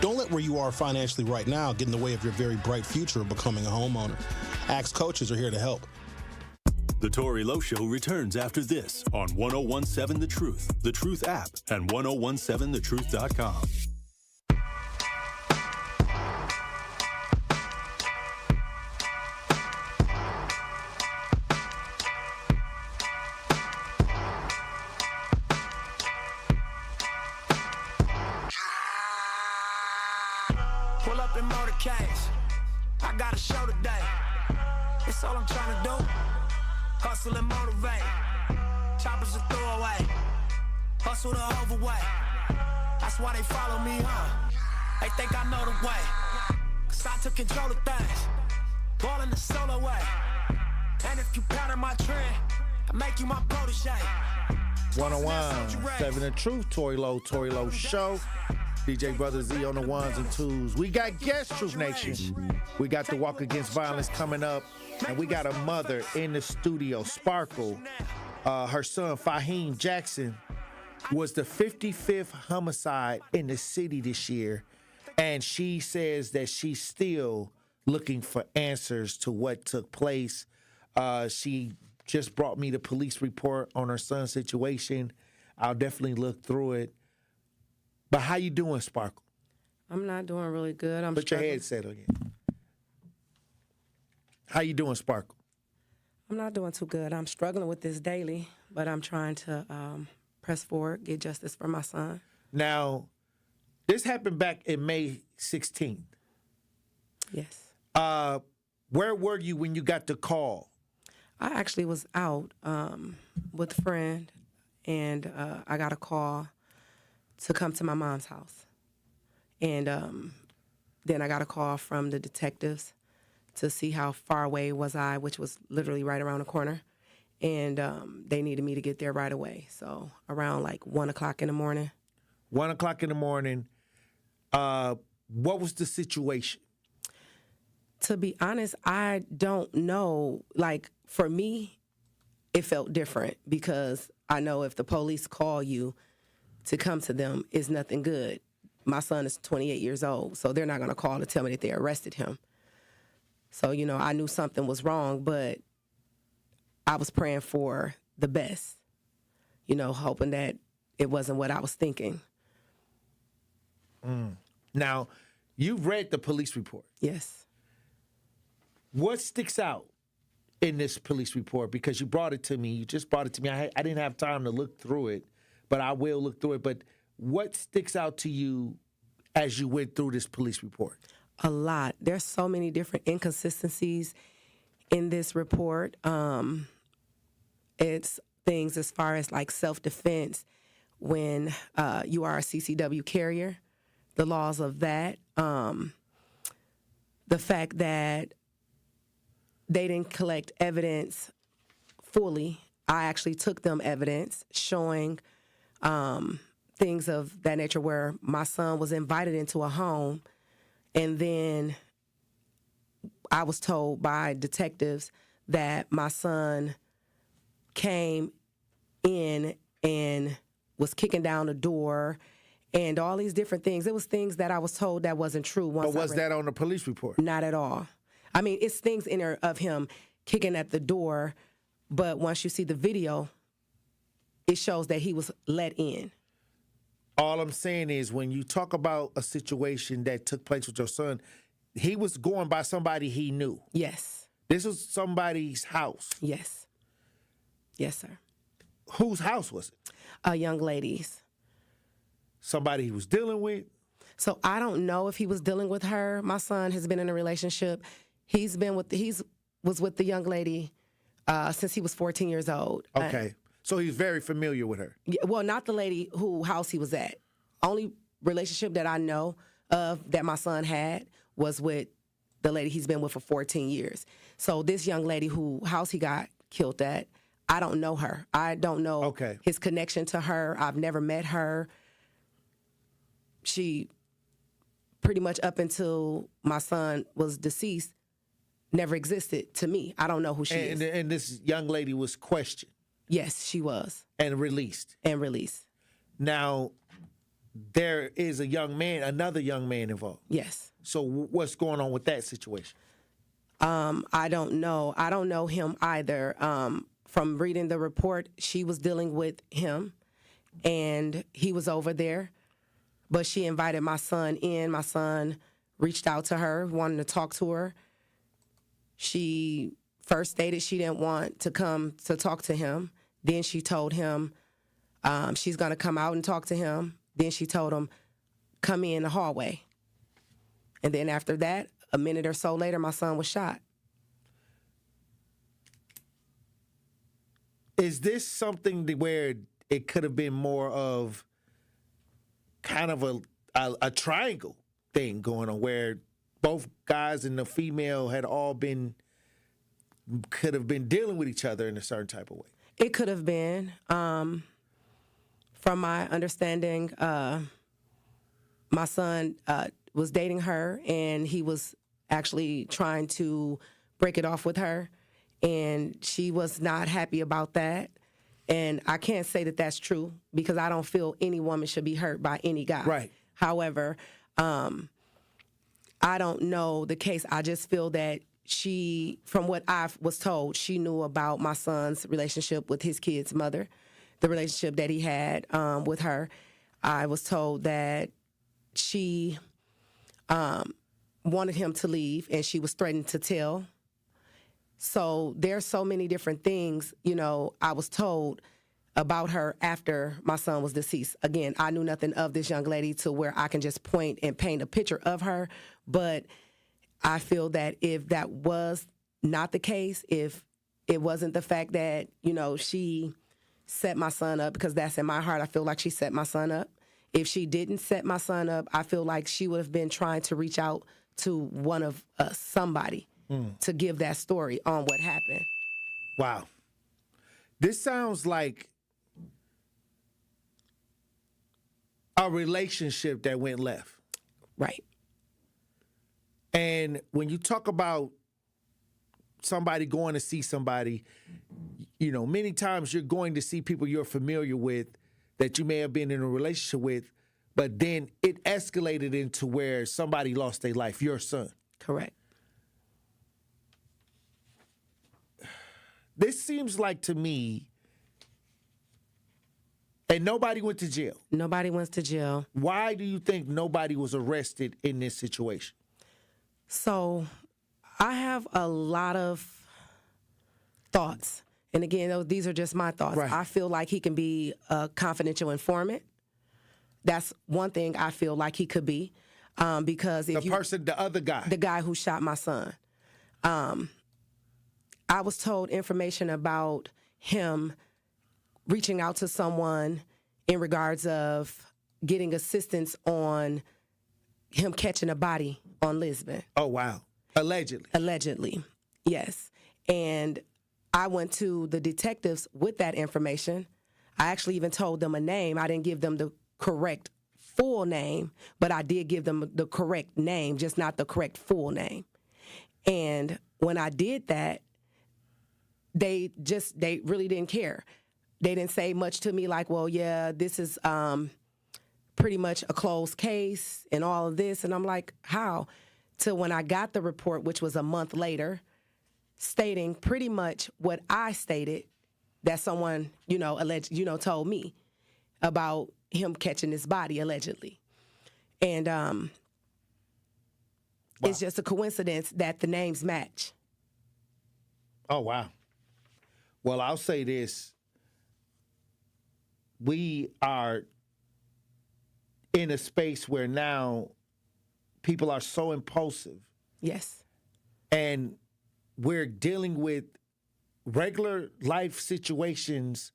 Don't let where you are financially right now get in the way of your very bright future of becoming a homeowner. Axe coaches are here to help. The Tory Lowe Show returns after this on 1017 The Truth, The Truth app, and 1017thetruth.com. Pull up in motorcades. I got a show today. That's all I'm trying to do. Hustle and motivate. Choppers a throwaway. Hustle the overweight. That's why they follow me, huh? They think I know the way. Cause I took control of things. Ballin' the solo way. And if you pattern my trend, I make you my protege. 1017 The Truth, Tory Lowe Show. DJ Brother Z on the ones and twos. We got guests, Truth Nation. We got the Walk Against Violence coming up, and we got a mother in the studio, Sparkle. Her son, Fahim Jackson, was the 55th homicide in the city this year, and she says that she's still looking for answers to what took place. She just brought me the police report on her son's situation. I'll definitely look through it. But how you doing, Sparkle? I'm not doing really good. Put your headset on you. How you doing, Sparkle? I'm not doing too good. I'm struggling with this daily, but I'm trying to press forward, get justice for my son. Now, this happened back in May 16th. Yes. Where were you when you got the call? I actually was out with a friend, and I got a call to come to my mom's house. And then I got a call from the detectives to see how far away was I, which was literally right around the corner. And they needed me to get there right away. So around like 1 o'clock in the morning. 1 o'clock in the morning. What was the situation? To be honest, I don't know. Like, for me, it felt different because I know if the police call you to come to them, it's nothing good. My son is 28 years old, so they're not going to call to tell me that they arrested him. So, you know, I knew something was wrong, but I was praying for the best, you know, hoping that it wasn't what I was thinking. Now, you've read the police report. Yes. What sticks out in this police report? Because you brought it to me. You just brought it to me. I didn't have time to look through it, but I will look through it. But what sticks out to you as you went through this police report? A lot. There's so many different inconsistencies in this report. It's things as far as like self-defense when you are a CCW carrier, the laws of that, the fact that they didn't collect evidence fully. I actually took them evidence showing things of that nature where my son was invited into a home, and then I was told by detectives that my son came in and was kicking down the door and all these different things. It was things that I was told that wasn't true. But was that on the police report? Not at all. I mean, it's things in there of him kicking at the door, but once you see the video, it shows that he was let in. All I'm saying is when you talk about a situation that took place with your son, he was going by somebody he knew. Yes. This was somebody's house. Yes. Yes, sir. Whose house was it? A young lady's. Somebody he was dealing with? So I don't know if he was dealing with her. My son has been in a relationship. He was with the young lady since he was 14 years old. Okay. So he's very familiar with her. Yeah, well, not the lady whose house he was at. Only relationship that I know of that my son had was with the lady he's been with for 14 years. So this young lady whose house he got killed at, I don't know her. I don't know his connection to her. I've never met her. She pretty much up until my son was deceased never existed to me. I don't know who she is. And this young lady was questioned. Yes, she was. And released. And released. Now, there is another young man involved. Yes. So what's going on with that situation? I don't know. I don't know him either. From reading the report, she was dealing with him, and he was over there. But she invited my son in. My son reached out to her, wanted to talk to her. She first stated she didn't want to come to talk to him. Then she told him she's going to come out and talk to him. Then she told him, come in the hallway. And then after that, a minute or so later, my son was shot. Is this something where it could have been more of kind of a triangle thing going on where both guys and the female had all could have been dealing with each other in a certain type of way? It could have been. From my understanding, my son was dating her, and he was actually trying to break it off with her, and she was not happy about that. And I can't say that that's true because I don't feel any woman should be hurt by any guy. Right. However, I don't know the case. I just feel that she, from what I was told, she knew about my son's relationship with his kid's mother, the relationship that he had with her. I was told that she wanted him to leave and she was threatened to tell. So there's so many different things, you know, I was told about her after my son was deceased. Again, I knew nothing of this young lady to where I can just point and paint a picture of her. But I feel that if that was not the case, if it wasn't the fact that, you know, she set my son up, because that's in my heart, I feel like she set my son up. If she didn't set my son up, I feel like she would have been trying to reach out to one of us, somebody, to give that story on what happened. Wow. This sounds like a relationship that went left. Right. And when you talk about somebody going to see somebody, you know, many times you're going to see people you're familiar with that you may have been in a relationship with, but then it escalated into where somebody lost their life, your son. Correct. This seems like to me, and nobody went to jail. Nobody went to jail. Why do you think nobody was arrested in this situation? So I have a lot of thoughts. And again, these are just my thoughts. Right. I feel like he can be a confidential informant. That's one thing I feel like he could be. Because if the other guy. The guy who shot my son. I was told information about him reaching out to someone in regards of getting assistance on him catching a body on Lisbon. Oh, wow. Allegedly. Allegedly, yes. And I went to the detectives with that information. I actually even told them a name. I didn't give them the correct full name, but I did give them the correct name, just not the correct full name. And when I did that, they really didn't care. They didn't say much to me like, well, yeah, this is pretty much a closed case and all of this. And I'm like, how? Till when I got the report, which was a month later, stating pretty much what I stated that someone, told me about him catching his body allegedly. And It's just a coincidence that the names match. Oh, wow. Well, I'll say this. We are in a space where now people are so impulsive. Yes. And we're dealing with regular life situations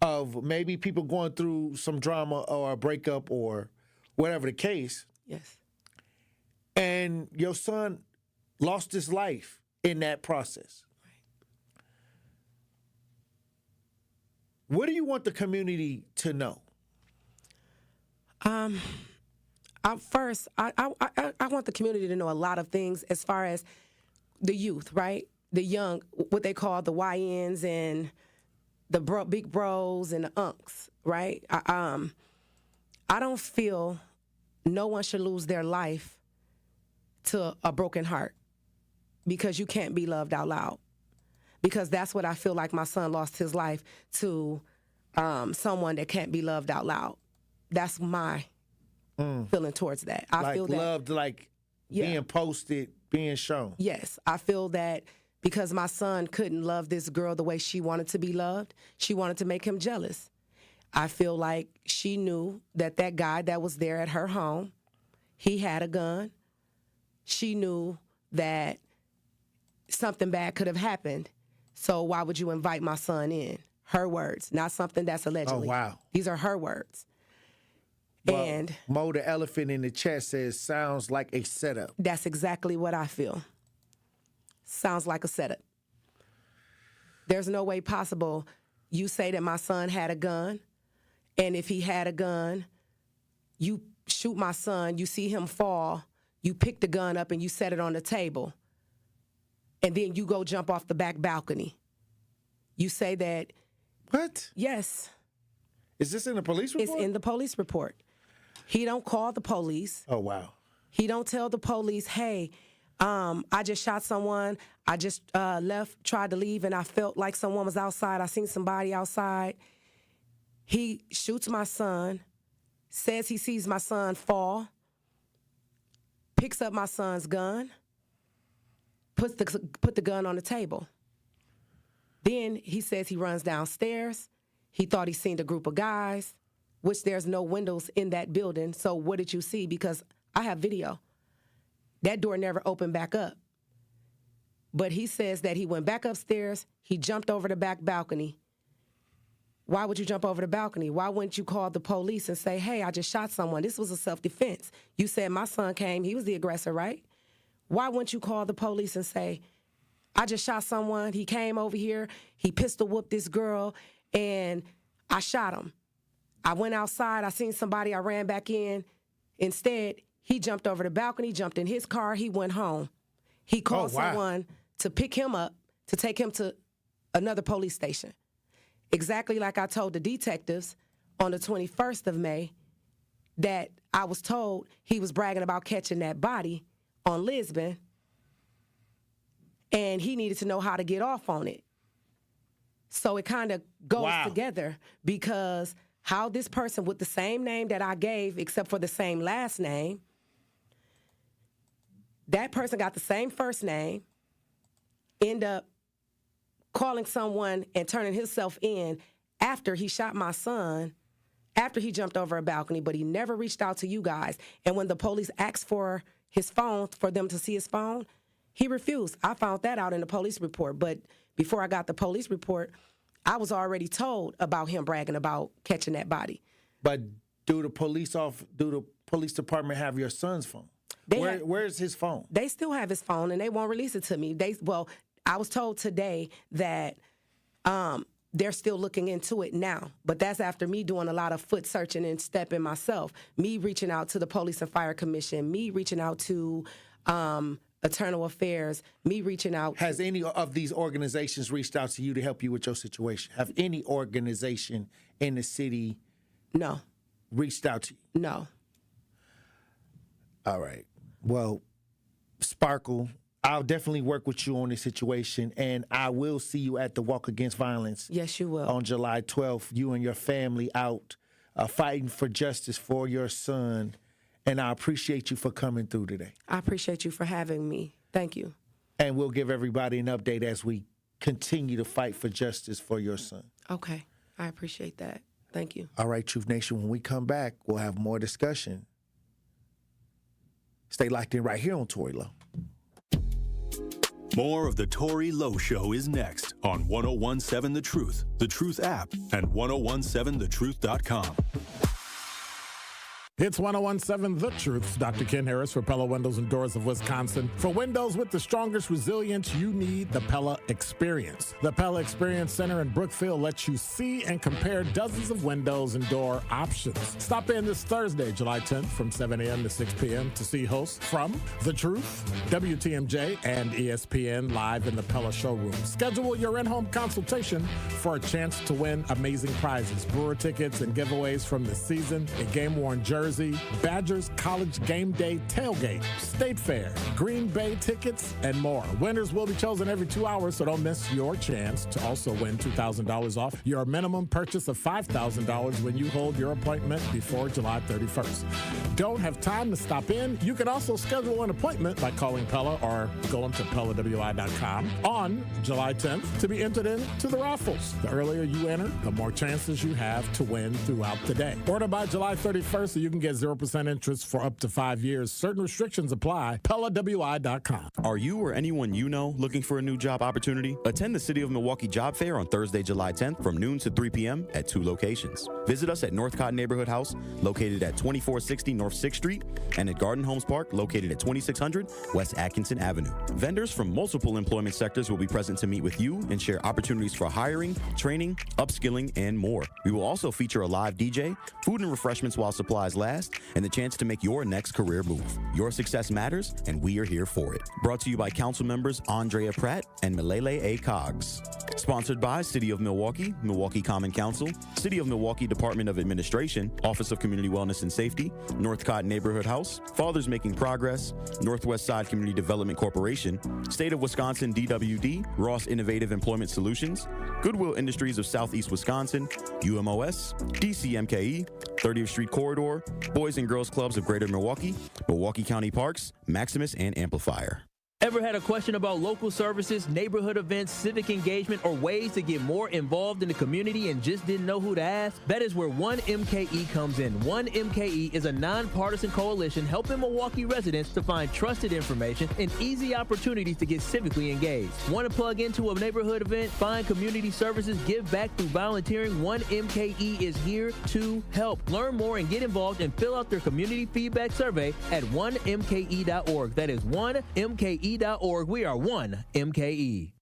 of maybe people going through some drama or a breakup or whatever the case. Yes. And your son lost his life in that process. What do you want the community to know? First, I want the community to know a lot of things as far as the youth, right? The young, what they call the YNs and the big bros and the unks, right? I don't feel no one should lose their life to a broken heart because you can't be loved out loud. Because that's what I feel like my son lost his life to, someone that can't be loved out loud. That's my feeling towards that. I feel that loved, being posted, being shown. Yes, I feel that because my son couldn't love this girl the way she wanted to be loved, she wanted to make him jealous. I feel like she knew that guy that was there at her home, he had a gun. She knew that something bad could have happened. So why would you invite my son in? Her words, not something that's allegedly. Oh, wow. These are her words. Well, and Mo, the elephant in the chat, says, sounds like a setup. That's exactly what I feel. Sounds like a setup. There's no way possible you say that my son had a gun, and if he had a gun, you shoot my son, you see him fall, you pick the gun up and you set it on the table, and then you go jump off the back balcony. You say that What? Yes. Is this in the police report? It's in the police report. He don't call the police. Oh, wow. He don't tell the police, hey, I just shot someone. I just tried to leave, and I felt like someone was outside. I seen somebody outside. He shoots my son, says he sees my son fall, picks up my son's gun, put the gun on the table. Then he says he runs downstairs. He thought he seen a group of guys, which there's no windows in that building. So what did you see? Because I have video. That door never opened back up. But he says that he went back upstairs. He jumped over the back balcony. Why would you jump over the balcony? Why wouldn't you call the police and say, hey, I just shot someone. This was a self-defense. You said my son came. He was the aggressor, right? Why wouldn't you call the police and say, I just shot someone. He came over here. He pistol whooped this girl, and I shot him. I went outside. I seen somebody. I ran back in. Instead, he jumped over the balcony, jumped in his car. He went home. He called someone to pick him up, to take him to another police station. Exactly like I told the detectives on the 21st of May that I was told he was bragging about catching that body on Lisbon, and he needed to know how to get off on it. So it kind of goes together, because how this person with the same name that I gave, except for the same last name, that person got the same first name, end up calling someone and turning himself in after he shot my son, after he jumped over a balcony, but he never reached out to you guys. And when the police asked for his phone, for them to see his phone, he refused. I found that out in the police report. But before I got the police report, I was already told about him bragging about catching that body. But do the police department have your son's phone? Where's his phone? They still have his phone, and they won't release it to me. I was told today that they're still looking into it now. But that's after me doing a lot of foot searching and stepping myself. Me reaching out to the Police and Fire Commission. Me reaching out to Internal Affairs. Me reaching out. Has any of these organizations reached out to you to help you with your situation? Have any organization in the city reached out to you? No. All right. Well, Sparkle, I'll definitely work with you on this situation, and I will see you at the Walk Against Violence. Yes, you will. On July 12th, you and your family out fighting for justice for your son, and I appreciate you for coming through today. I appreciate you for having me. Thank you. And we'll give everybody an update as we continue to fight for justice for your son. Okay. I appreciate that. Thank you. All right, Truth Nation, when we come back, we'll have more discussion. Stay locked in right here on Tory Lowe. More of the Tory Lowe Show is next on 1017 The Truth app, and 1017thetruth.com. It's 1017 The Truth. Dr. Ken Harris for Pella Windows and Doors of Wisconsin. For windows with the strongest resilience, you need the Pella Experience. The Pella Experience Center in Brookfield lets you see and compare dozens of windows and door options. Stop in this Thursday, July 10th from 7 a.m. to 6 p.m. to see hosts from The Truth, WTMJ, and ESPN live in the Pella showroom. Schedule your in-home consultation for a chance to win amazing prizes, brewer tickets, and giveaways from the season, a game-worn jersey, Badgers College Game Day Tailgate, State Fair, Green Bay tickets, and more. Winners will be chosen every 2 hours, so don't miss your chance to also win $2,000 off your minimum purchase of $5,000 when you hold your appointment before July 31st. Don't have time to stop in? You can also schedule an appointment by calling Pella or going to PellaWI.com on July 10th to be entered into the raffles. The earlier you enter, the more chances you have to win throughout the day. Order by July 31st so you can get 0% interest for up to 5 years. Certain restrictions apply. PellaWI.com. Are you or anyone you know looking for a new job opportunity? Attend the City of Milwaukee Job Fair on Thursday, July 10th from noon to 3 p.m. at 2 locations. Visit us at Northcott Neighborhood House, located at 2460 North 6th Street, and at Garden Homes Park, located at 2600 West Atkinson Avenue. Vendors from multiple employment sectors will be present to meet with you and share opportunities for hiring, training, upskilling, and more. We will also feature a live DJ, food and refreshments while supplies last, and the chance to make your next career move. Your success matters, and we are here for it. Brought to you by council members Andrea Pratt and Malele A. Coggs. Sponsored by City of Milwaukee, Milwaukee Common Council, City of Milwaukee Department of Administration, Office of Community Wellness and Safety, Northcott Neighborhood House, Fathers Making Progress, Northwest Side Community Development Corporation, State of Wisconsin DWD, Ross Innovative Employment Solutions, Goodwill Industries of Southeast Wisconsin, UMOS, DC MKE, 30th Street Corridor, Boys and Girls Clubs of Greater Milwaukee, Milwaukee County Parks, Maximus, and Amplifier. Ever had a question about local services, neighborhood events, civic engagement, or ways to get more involved in the community and just didn't know who to ask? That is where One MKE comes in. One MKE is a nonpartisan coalition helping Milwaukee residents to find trusted information and easy opportunities to get civically engaged. Want to plug into a neighborhood event, find community services, give back through volunteering? One MKE is here to help. Learn more and get involved and fill out their community feedback survey at onemke.org. That is onemke.org. We are One MKE.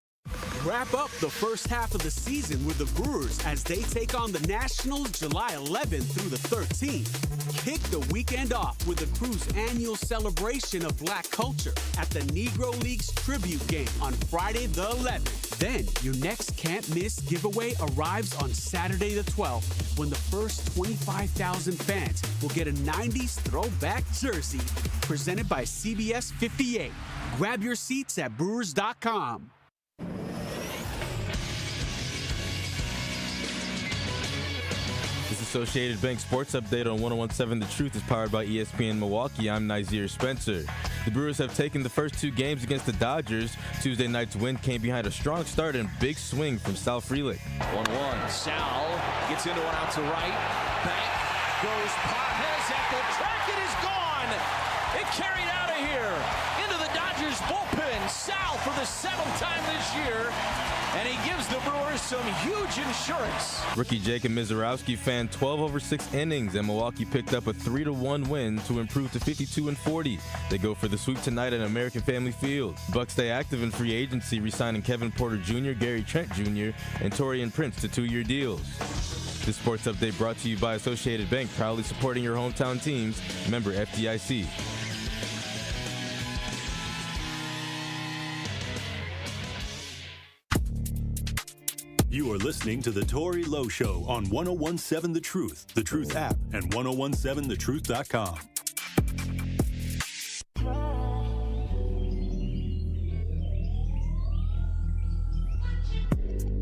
Wrap up the first half of the season with the Brewers as they take on the Nationals July 11th through the 13th. Kick the weekend off with the Crew's annual celebration of black culture at the Negro Leagues tribute game on Friday the 11th. Then your next can't miss giveaway arrives on Saturday the 12th when the first 25,000 fans will get a 90s throwback jersey presented by CBS 58. Grab your seats at Brewers.com. This Associated Bank Sports Update on 1017 The Truth is powered by ESPN Milwaukee. I'm Nazir Spencer. The Brewers have taken the first two games against the Dodgers. Tuesday night's win came behind a strong start and big swing from Sal Frelick. 1-1. Sal gets into one out to right. Back goes Pages at the track. It is gone. It carried out of here into the Dodgers bullpen. Sal for the 7th time this year. And he gives the Brewers some huge insurance. Rookie Jacob Mizorowski fanned 12 over 6 innings, and Milwaukee picked up a 3-1 win to improve to 52-40. They go for the sweep tonight at American Family Field. Bucks stay active in free agency, re-signing Kevin Porter Jr., Gary Trent Jr., and Torian Prince to 2-year deals. This sports update brought to you by Associated Bank, proudly supporting your hometown teams. Member FDIC. You are listening to The Tory Lowe Show on 1017 The Truth app, and 1017thetruth.com.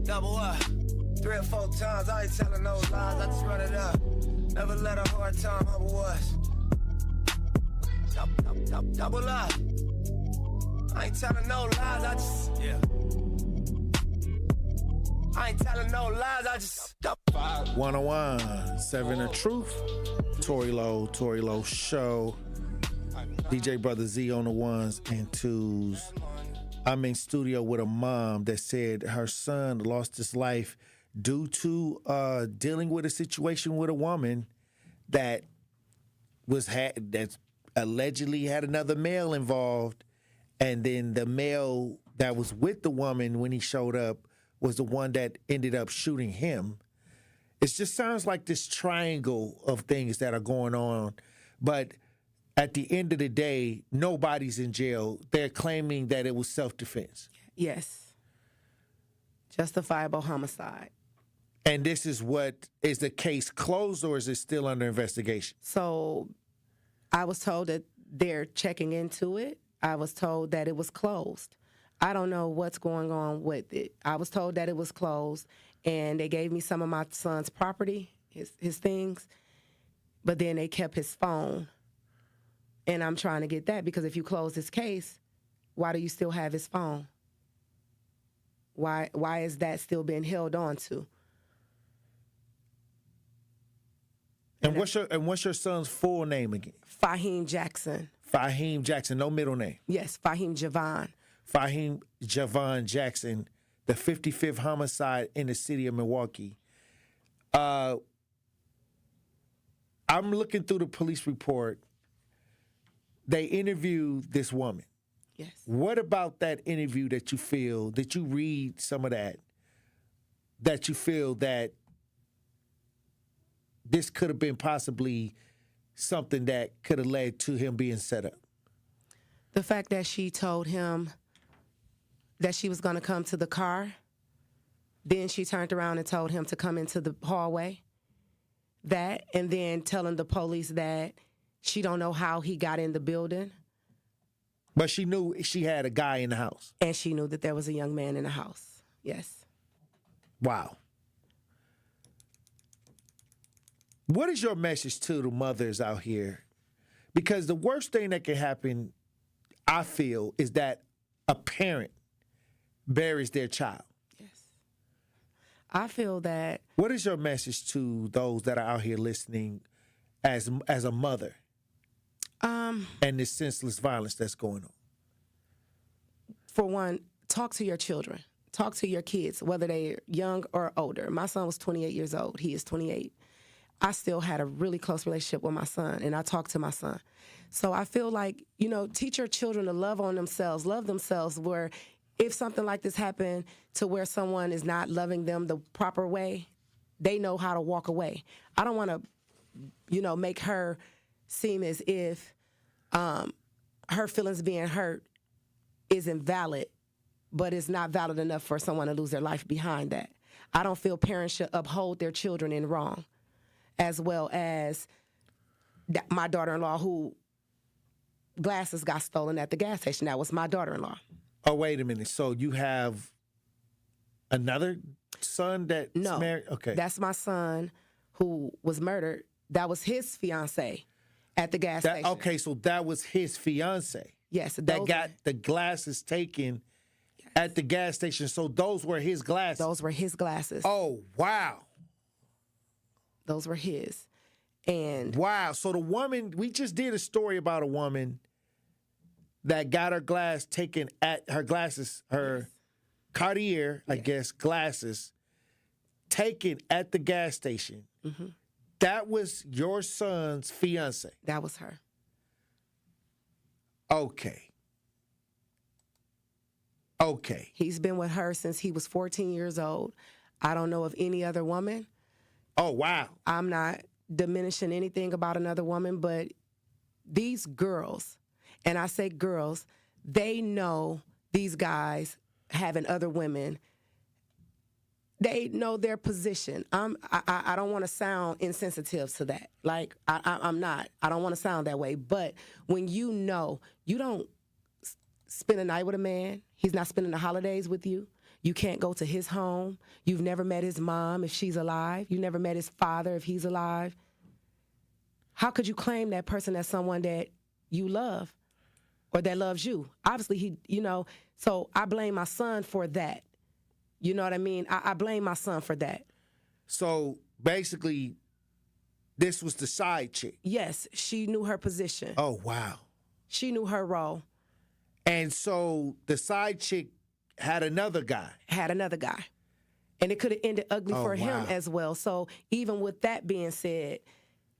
Double up 3 or 4 times. I ain't telling no lies. I just run it up. Never let a hard time humble us. Double up. I ain't telling no lies. I just I ain't telling no lies, I just 1017 The Truth. Tory Lowe Show. DJ Brother Z on the ones and twos. I'm in studio with a mom that said her son lost his life due to dealing with a situation with a woman that allegedly had another male involved, and then the male that was with the woman when he showed up was the one that ended up shooting him. It just sounds like this triangle of things that are going on. But at the end of the day, nobody's in jail. They're claiming that it was self-defense. Yes. Justifiable homicide. And this is is the case closed, or is it still under investigation? So I was told that they're checking into it. I was told that it was closed. I don't know what's going on with it. I was told that it was closed, and they gave me some of my son's property, his things, but then they kept his phone. And I'm trying to get that, because if you close this case, why do you still have his phone? Why is that still being held on to? And what's your son's full name again? Fahim Jackson. Fahim Jackson, no middle name. Yes, Fahim Javon. Fahim Javon Jackson, the 55th homicide in the city of Milwaukee. I'm looking through the police report. They interviewed this woman. Yes. What about that interview that you read some of that you feel that this could have been possibly something that could have led to him being set up? The fact that she told him that she was going to come to the car Then she turned around and told him to come into the hallway. That, and then telling the police that she don't know how he got in the building. But she knew she had a guy in the house. And she knew that there was a young man in the house. Yes. Wow. What is your message to the mothers out here? Because the worst thing that can happen, I feel, is that a parent buries their child. I feel that. What is your message to those that are out here listening as a mother and this senseless violence that's going on? For one, talk to your children. Talk to your kids, whether they're young or older. My son was 28 years old. He is 28. I still had a really close relationship with my son, and I talked to my son. So I feel like, teach your children to love themselves, where if something like this happened to where someone is not loving them the proper way, they know how to walk away. I don't want to, make her seem as if her feelings being hurt isn't valid, but it's not valid enough for someone to lose their life behind that. I don't feel parents should uphold their children in wrong, as well as my daughter-in-law who glasses got stolen at the gas station. That was my daughter-in-law. Oh, wait a minute. So you have another son that's married? Okay. That's my son who was murdered. That was his fiance at the gas station. Okay, so that was his fiance. Yes. That got the glasses taken at the gas station. So those were his glasses? Those were his glasses. Oh, wow. Those were his. And wow. So the woman, we just did a story about a woman that got her glass taken at her glasses, her Cartier, I guess, glasses, taken at the gas station. Mm-hmm. That was your son's fiance. That was her. Okay. He's been with her since he was 14 years old. I don't know of any other woman. Oh, wow. I'm not diminishing anything about another woman, but these girls, and I say girls, they know these guys having other women. They know their position. I don't want to sound insensitive to that. Like, I'm not. I don't want to sound that way. But when you know, you don't spend a night with a man. He's not spending the holidays with you. You can't go to his home. You've never met his mom if she's alive. You never met his father if he's alive. How could you claim that person as someone that you love or that loves you? Obviously, so I blame my son for that. You know what I mean? I blame my son for that. So basically, this was the side chick. Yes, she knew her position. Oh, wow. She knew her role. And so the side chick had another guy. And it could have ended ugly for him as well. So even with that being said,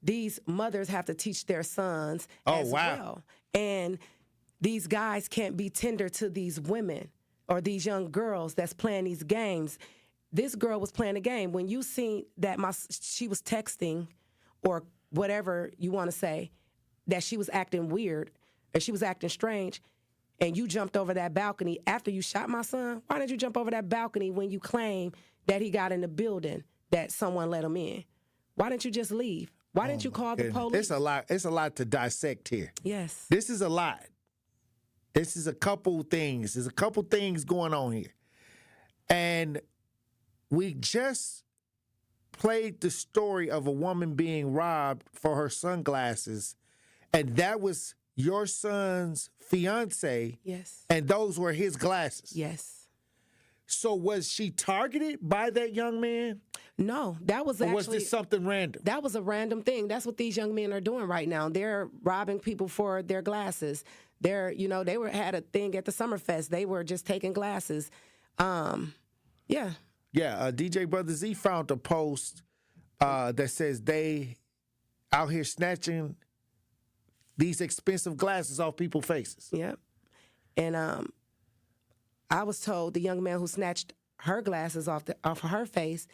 these mothers have to teach their sons as well. And these guys can't be tender to these women or these young girls that's playing these games. This girl was playing a game. When you seen that she was texting or whatever you want to say, that she was acting weird or she was acting strange, and you jumped over that balcony after you shot my son, why didn't you jump over that balcony when you claim that he got in the building, that someone let him in? Why didn't you just leave? Why didn't you call the police? It's a lot to dissect here. Yes. This is a lot. This is a couple things. There's a couple things going on here. And we just played the story of a woman being robbed for her sunglasses, and that was your son's fiance. Yes. And those were his glasses. Yes. So was she targeted by that young man? No, that was or was this something random? That was a random thing. That's what these young men are doing right now. They're robbing people for their glasses. They had a thing at the Summerfest. They were just taking glasses. Yeah. Yeah, DJ Brother Z found a post that says they out here snatching these expensive glasses off people's faces. Yep. And I was told the young man who snatched her glasses off her face,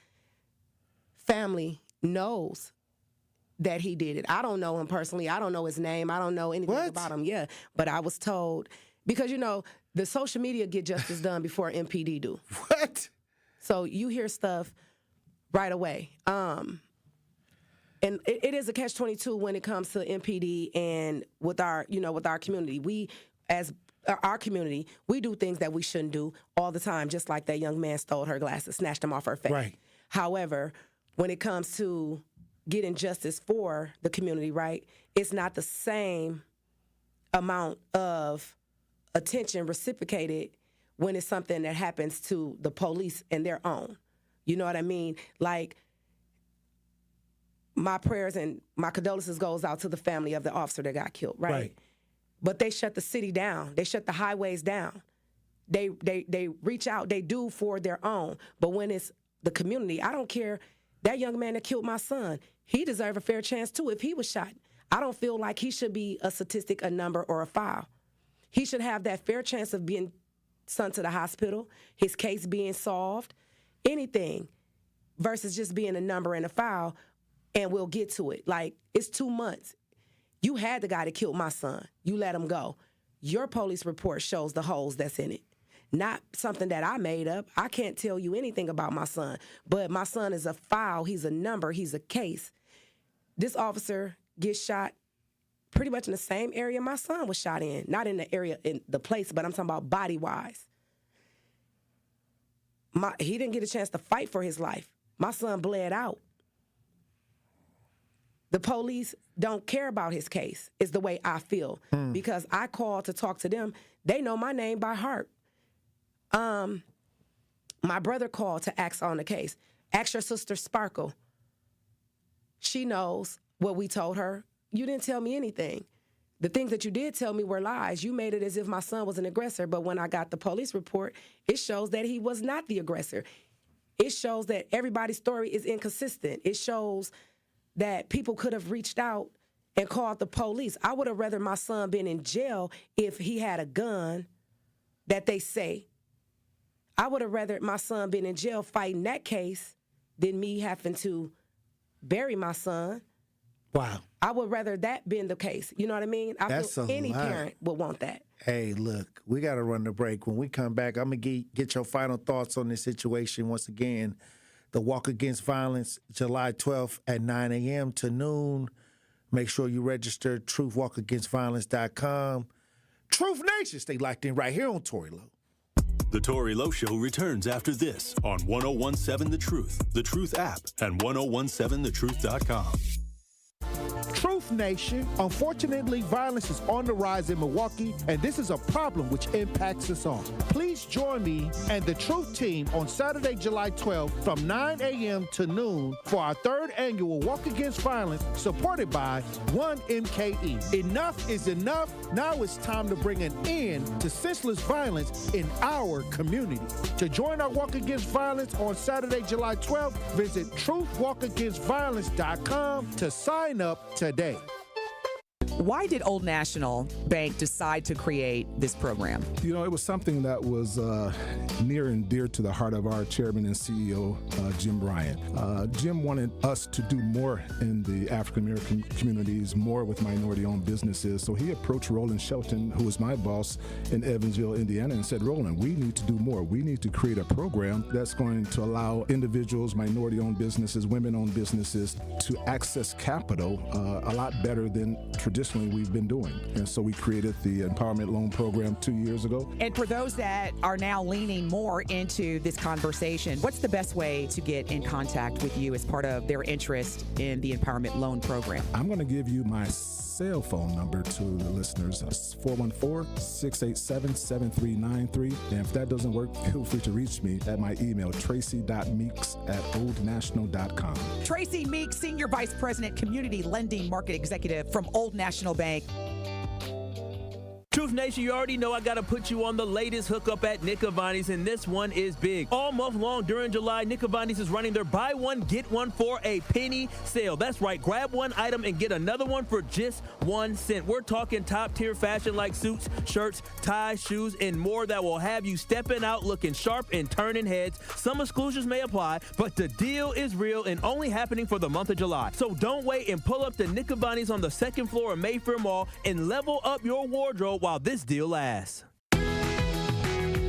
family knows that he did it. I don't know him personally. I don't know his name. I don't know anything about him. Yeah. But I was told, because, the social media get justice done before MPD do. What? So you hear stuff right away. And it is a catch-22 when it comes to MPD and with our community. We, as our community, we do things that we shouldn't do all the time, just like that young man stole her glasses, snatched them off her face. Right. However, when it comes to getting justice for the community, right, it's not the same amount of attention reciprocated when it's something that happens to the police and their own. You know what I mean? Like, my prayers and my condolences goes out to the family of the officer that got killed, right? But they shut the city down. They shut the highways down. They reach out. They do for their own. But when it's the community, I don't care. That young man that killed my son, he deserved a fair chance too if he was shot. I don't feel like he should be a statistic, a number, or a file. He should have that fair chance of being sent to the hospital, his case being solved, anything, versus just being a number and a file, and we'll get to it. Like, it's 2 months. You had the guy that killed my son. You let him go. Your police report shows the holes that's in it. Not something that I made up. I can't tell you anything about my son, but my son is a file. He's a number. He's a case. This officer gets shot pretty much in the same area my son was shot in. Not in the area, in the place, but I'm talking about body-wise. He didn't get a chance to fight for his life. My son bled out. The police don't care about his case, is the way I feel. Because I called to talk to them. They know my name by heart. My brother called to ask on the case. Ask your sister Sparkle. She knows what we told her. You didn't tell me anything. The things that you did tell me were lies. You made it as if my son was an aggressor, but when I got the police report, it shows that he was not the aggressor. It shows that everybody's story is inconsistent. It shows that people could have reached out and called the police. I would have rather my son been in jail if he had a gun that they say. I would have rather my son been in jail fighting that case than me having to bury my son. Wow. I would rather that been the case. You know what I mean? I feel any parent would want that. Hey, look, we got to run the break. When we come back, I'm going to get your final thoughts on this situation. Once again, the Walk Against Violence, July 12th at 9 a.m. to noon. Make sure you register, truthwalkagainstviolence.com. Truth Nation, stay locked in right here on Tory Lowe. The Tory Lowe Show returns after this on 1017 The Truth app, and 1017thetruth.com. Truth Nation, unfortunately, violence is on the rise in Milwaukee, and this is a problem which impacts us all. Please join me and the Truth team on Saturday, July 12th from 9 a.m. to noon for our third annual Walk Against Violence, supported by One MKE. Enough is enough. Now it's time to bring an end to senseless violence in our community. To join our Walk Against Violence on Saturday, July 12th, visit truthwalkagainstviolence.com to sign up today. Why did Old National Bank decide to create this program? You know, it was something that was near and dear to the heart of our chairman and CEO, Jim Bryant. Jim wanted us to do more in the African-American communities, more with minority-owned businesses. So he approached Roland Shelton, who was my boss in Evansville, Indiana, and said, Roland, we need to do more. We need to create a program that's going to allow individuals, minority-owned businesses, women-owned businesses to access capital a lot better than traditionally we've been doing. And so we created the Empowerment Loan Program 2 years ago. And for those that are now leaning more into this conversation, what's the best way to get in contact with you as part of their interest in the Empowerment Loan Program? I'm going to give you my cell phone number to the listeners. It's 414-687-7393. And if that doesn't work, feel free to reach me at my email, tracy.meeks@oldnational.com. Tracy Meeks, Senior Vice President, Community Lending Market Executive from Old National Bank. Truth Nation, you already know I got to put you on the latest hookup at Nick Avani's, and this one is big. All month long during July, Nick Avani's is running their buy one, get one for a penny sale. That's right. Grab one item and get another one for just 1 cent. We're talking top-tier fashion like suits, shirts, ties, shoes, and more that will have you stepping out looking sharp and turning heads. Some exclusions may apply, but the deal is real and only happening for the month of July. So don't wait and pull up to Nick Avani's on the second floor of Mayfair Mall and level up your wardrobe while this deal lasts.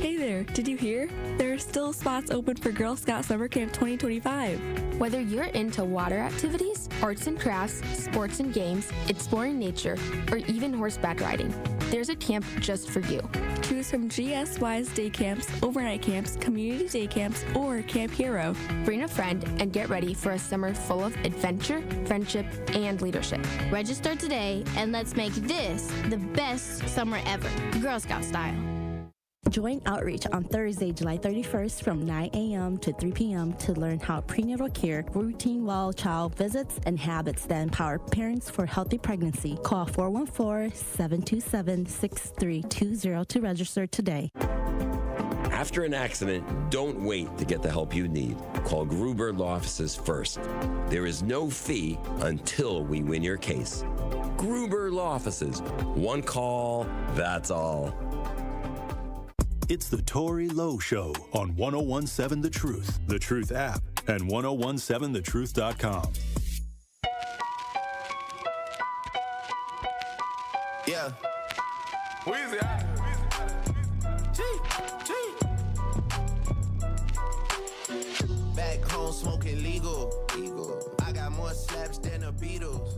Hey there, did you hear? There are are still spots open for Girl Scout Summer Camp 2025. Whether you're into water activities, arts and crafts, sports and games, exploring nature, or even horseback riding, there's a camp just for you. Choose from GSY's day camps, overnight camps, community day camps, or Camp Hero. Bring a friend and get ready for a summer full of adventure, friendship, and leadership. Register today and let's make this the best summer ever, Girl Scout style. Join Outreach on Thursday, July 31st from 9 a.m. to 3 p.m. to learn how prenatal care, routine well child visits, and habits that empower parents for healthy pregnancy. Call 414-727-6320 to register today. After an accident, don't wait to get the help you need. Call Gruber Law Offices first. There is no fee until we win your case. Gruber Law Offices. One call, that's all. It's the Tory Lowe Show on 1017 The Truth app, and 1017thetruth.com. Yeah. Weezy. Back home smoking legal. I got more slaps than the Beatles.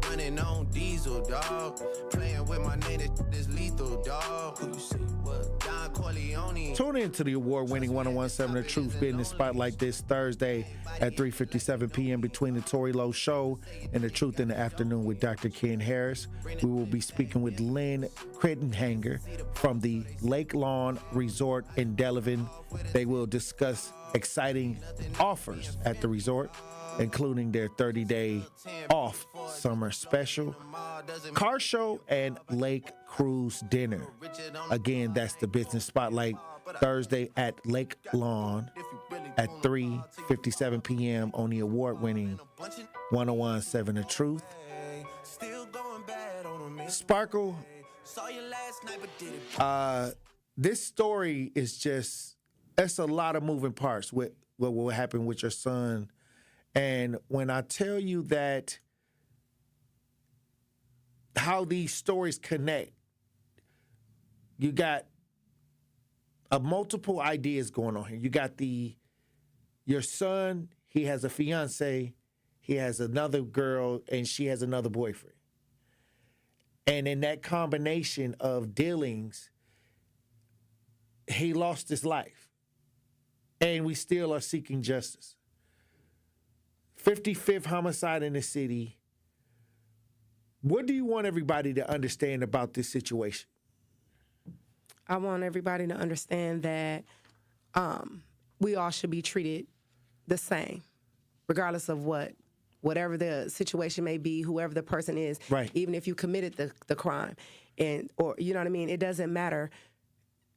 Running on diesel, dog. Playing with my name, this lethal, dog. Who you see? What? Don Corleone. Tune in to the award-winning 1017 The Truth Business Spotlight this Thursday at 3:57 p.m. between the Tory Lowe Show and The Truth in the Afternoon with Dr. Ken Harris. We will be speaking with Lynn Crittenhanger from the Lake Lawn Resort in Delavan. They will discuss exciting offers at the resort, including their 30-day off summer special, car show, and lake cruise dinner. Again, that's the Business Spotlight Thursday at Lake Lawn at 3:57 p.m. on the award-winning 1017 The Truth. Sparkle, this story is just, it's a lot of moving parts with what will happen with your son. And when I tell you that how these stories connect, you got multiple ideas going on here. You got your son, he has a fiance, he has another girl, and she has another boyfriend. And in that combination of dealings, he lost his life. And we still are seeking justice. 55th homicide in the city. What do you want everybody to understand about this situation? I want everybody to understand that we all should be treated the same, regardless of whatever the situation may be, whoever the person is, right. Even if you committed the crime, or you know what I mean. It doesn't matter.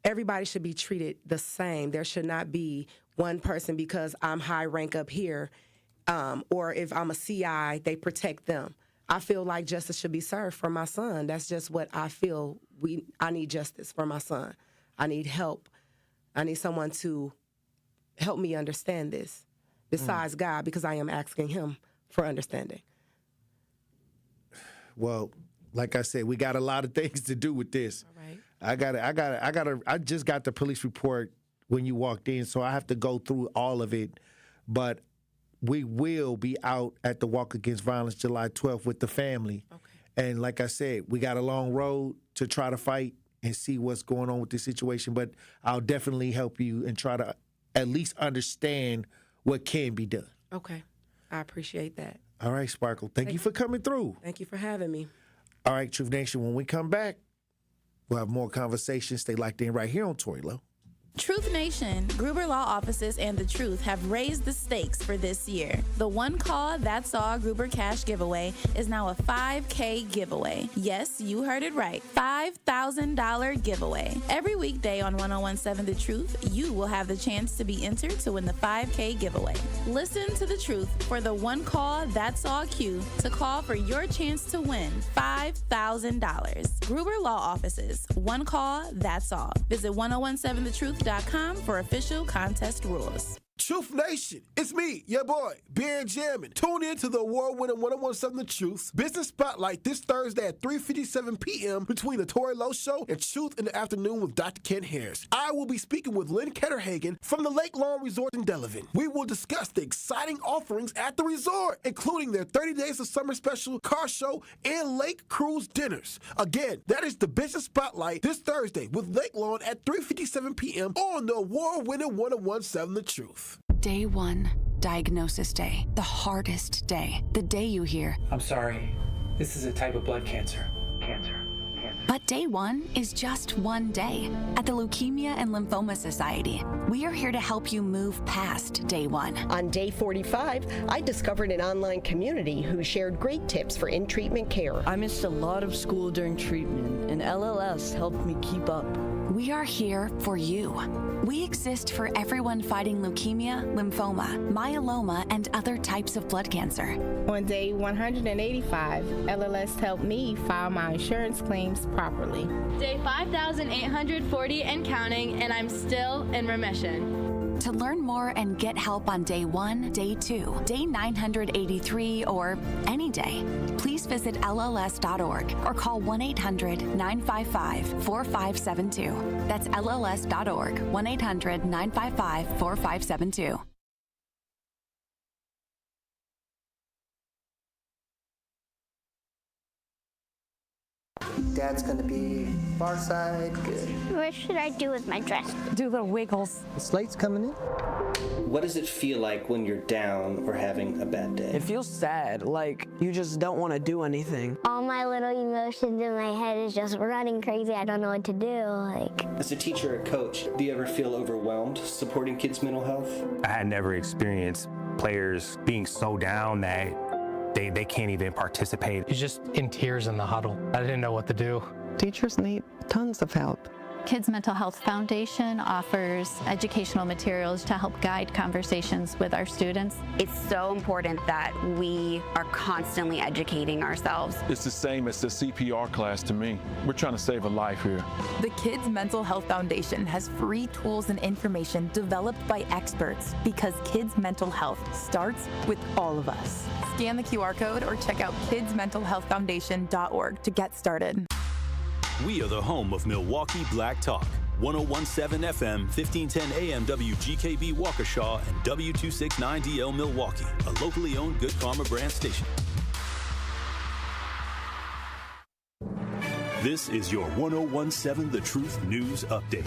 Everybody should be treated the same. There should not be one person because I'm high rank up here. Or if I'm a CI, they protect them. I feel like justice should be served for my son. That's just what I feel. I need justice for my son. I need help. I need someone to help me understand this, besides God, because I am asking him for understanding. Well, like I said, we got a lot of things to do with this. All right. I just got the police report when you walked in, so I have to go through all of it. But we will be out at the Walk Against Violence July 12th with the family. Okay. And like I said, we got a long road to try to fight and see what's going on with this situation. But I'll definitely help you and try to at least understand what can be done. Okay. I appreciate that. All right, Sparkle. Thank you for coming through. Thank you for having me. All right, Truth Nation, when we come back, we'll have more conversations. Stay locked in right here on Tory Lowe. Truth Nation, Gruber Law Offices and The Truth have raised the stakes for this year. The One Call That's All Gruber Cash Giveaway is now a $5K giveaway. Yes, you heard it right. $5,000 giveaway. Every weekday on 1017 The Truth, you will have the chance to be entered to win the $5K giveaway. Listen to The Truth for the One Call That's All cue to call for your chance to win $5,000. Gruber Law Offices, One Call That's All. Visit 1017thetruth.com for official contest rules. Truth Nation, it's me, your boy, Benjamin. Tune in to the award-winning 101.7 The Truth Business Spotlight this Thursday at 3:57 p.m. between the Tory Lowe Show and Truth in the Afternoon with Dr. Ken Harris. I will be speaking with Lynn Ketterhagen from the Lake Lawn Resort in Delavan. We will discuss the exciting offerings at the resort, including their 30 Days of Summer Special, car show, and lake cruise dinners. Again, that is the Business Spotlight this Thursday with Lake Lawn at 3:57 p.m. on the award-winning 101.7 The Truth. Day 1, diagnosis day. The hardest day. The day you hear, I'm sorry, this is a type of blood cancer. But day 1 is just one day. At the Leukemia and Lymphoma Society, we are here to help you move past day 1. On day 45, I discovered an online community who shared great tips for in-treatment care. I missed a lot of school during treatment, and LLS helped me keep up. We are here for you. We exist for everyone fighting leukemia, lymphoma, myeloma, and other types of blood cancer. On day 185, LLS helped me file my insurance claims properly. Day 5,840 and counting, and I'm still in remission. To learn more and get help on day 1, day 2, day 983, or any day, please visit LLS.org or call 1-800-955-4572. That's LLS.org, 1-800-955-4572. Dad's gonna be far side, good. What should I do with my dress? Do the wiggles. The slate's coming in. What does it feel like when you're down or having a bad day? It feels sad, like you just don't want to do anything. All my little emotions in my head is just running crazy. I don't know what to do. As a teacher or coach, do you ever feel overwhelmed supporting kids' mental health? I had never experienced players being so down that they can't even participate. He's just in tears in the huddle. I didn't know what to do. Teachers need tons of help. Kids Mental Health Foundation offers educational materials to help guide conversations with our students. It's so important that we are constantly educating ourselves. It's the same as the CPR class to me. We're trying to save a life here. The Kids Mental Health Foundation has free tools and information developed by experts because kids' mental health starts with all of us. Scan the QR code or check out kidsmentalhealthfoundation.org to get started. We are the home of Milwaukee Black Talk. 101.7 FM, 1510 AM WGKB Waukesha, and W269DL Milwaukee, a locally owned Good Karma brand station. This is your 101.7 The Truth News Update.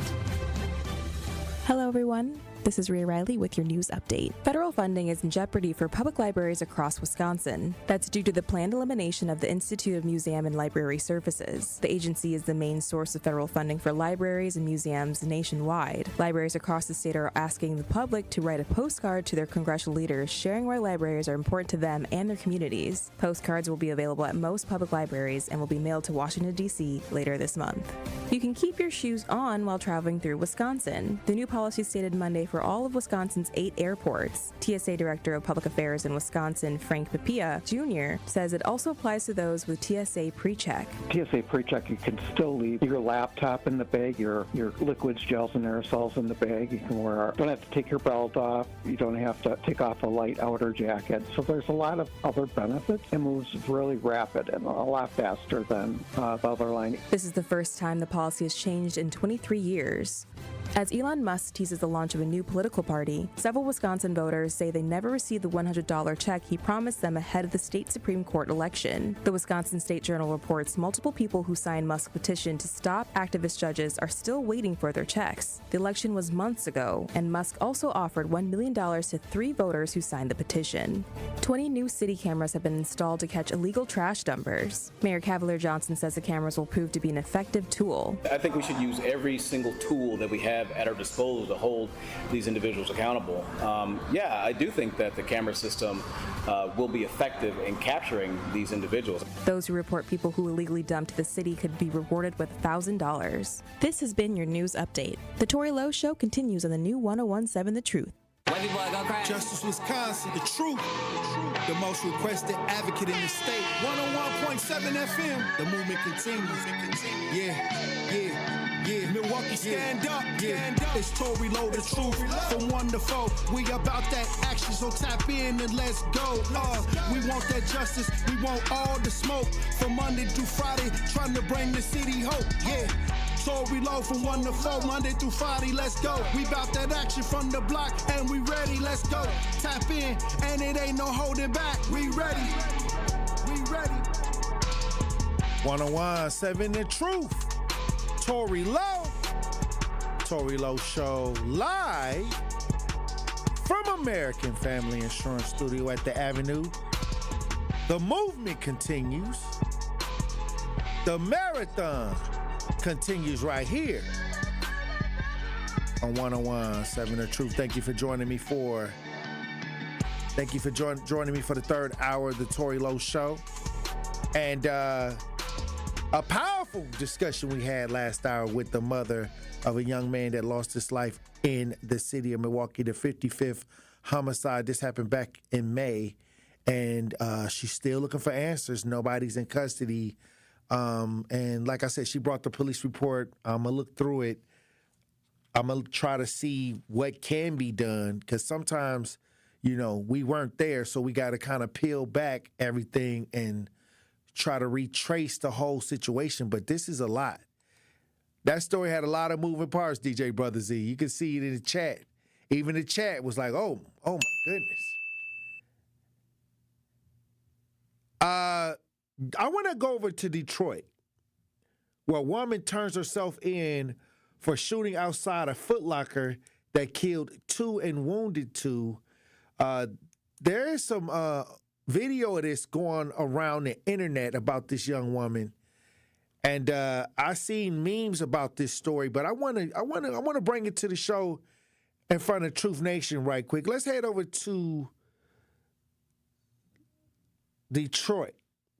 Hello, everyone. This is Rhea Riley with your news update. Federal funding is in jeopardy for public libraries across Wisconsin. That's due to the planned elimination of the Institute of Museum and Library Services. The agency is the main source of federal funding for libraries and museums nationwide. Libraries across the state are asking the public to write a postcard to their congressional leaders sharing why libraries are important to them and their communities. Postcards will be available at most public libraries and will be mailed to Washington, D.C. later this month. You can keep your shoes on while traveling through Wisconsin. The new policy stated Monday for all of Wisconsin's 8 airports. TSA Director of Public Affairs in Wisconsin, Frank Papia Jr., says it also applies to those with TSA PreCheck. TSA PreCheck, you can still leave your laptop in the bag, your liquids, gels, and aerosols in the bag. You can don't have to take your belt off. You don't have to take off a light outer jacket. So there's a lot of other benefits. It moves really rapid and a lot faster than the other line. This is the first time the policy has changed in 23 years. As Elon Musk teases the launch of a new political party, several Wisconsin voters say they never received the $100 check he promised them ahead of the state Supreme Court election. The Wisconsin State Journal reports multiple people who signed Musk's petition to stop activist judges are still waiting for their checks. The election was months ago, and Musk also offered $1 million to 3 voters who signed the petition. 20 new city cameras have been installed to catch illegal trash dumpers. Mayor Cavalier Johnson says the cameras will prove to be an effective tool. I think we should use every single tool that we have at our disposal to hold these individuals accountable. I do think that the camera system will be effective in capturing these individuals. Those who report people who illegally dumped the city could be rewarded with $1,000. This has been your news update. The Tory Lowe Show continues on the new 101.7 The Truth. Justice Wisconsin, the truth, the most requested advocate in the state. 101.7 FM, the movement continues. Yeah. Milwaukee, stand up. It's Tory Lowe, the truth. From 1 to 4, we about that action, so tap in and let's go. We want that justice, we want all the smoke. From Monday through Friday, trying to bring the city hope. Yeah. Tory Lowe from 1 to 4, Monday through Friday, let's go. We bout that action from the block, and we ready, let's go. Tap in, and it ain't no holding back. We ready, we ready. 101.7 The Truth. Tory Lowe. Tory Lowe Show live from American Family Insurance Studio at the Avenue. The movement continues. The marathon continues right here on 101.7 The Truth. Thank you for joining me for the third hour of the Tory Lowe Show. And a powerful discussion we had last hour with the mother of a young man that lost his life in the city of Milwaukee, the 55th homicide. This happened back in May, and she's still looking for answers. Nobody's in custody. And like I said, she brought the police report. I'm going to look through it. I'm going to try to see what can be done, because sometimes, we weren't there, so we got to kind of peel back everything and try to retrace the whole situation. But this is a lot. That story had a lot of moving parts, DJ Brother Z. You can see it in the chat. Even the chat was like, oh my goodness. I want to go over to Detroit, where a woman turns herself in for shooting outside a Foot Locker that killed 2 and wounded 2. There is some video of this going around the internet about this young woman, and I seen memes about this story. But I want to bring it to the show in front of Truth Nation right quick. Let's head over to Detroit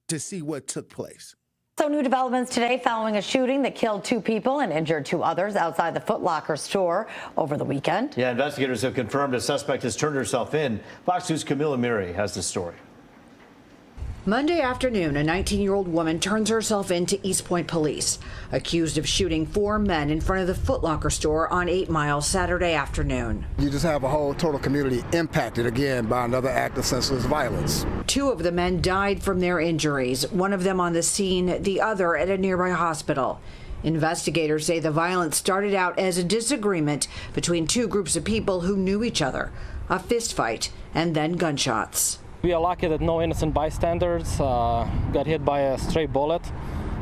to see what took place. So new developments today following a shooting that killed 2 people and injured 2 others outside the Foot Locker store over the weekend. Yeah, investigators have confirmed a suspect has turned herself in. Fox News' Camilla Miri has the story. Monday afternoon, a 19-year-old woman turns herself in to East Point police, accused of shooting 4 men in front of the Foot Locker store on 8 Mile Saturday afternoon. You just have a whole total community impacted again by another act of senseless violence. 2 of the men died from their injuries, one of them on the scene, the other at a nearby hospital. Investigators say the violence started out as a disagreement between 2 groups of people who knew each other, a fist fight, and then gunshots. We are lucky that no innocent bystanders got hit by a stray bullet.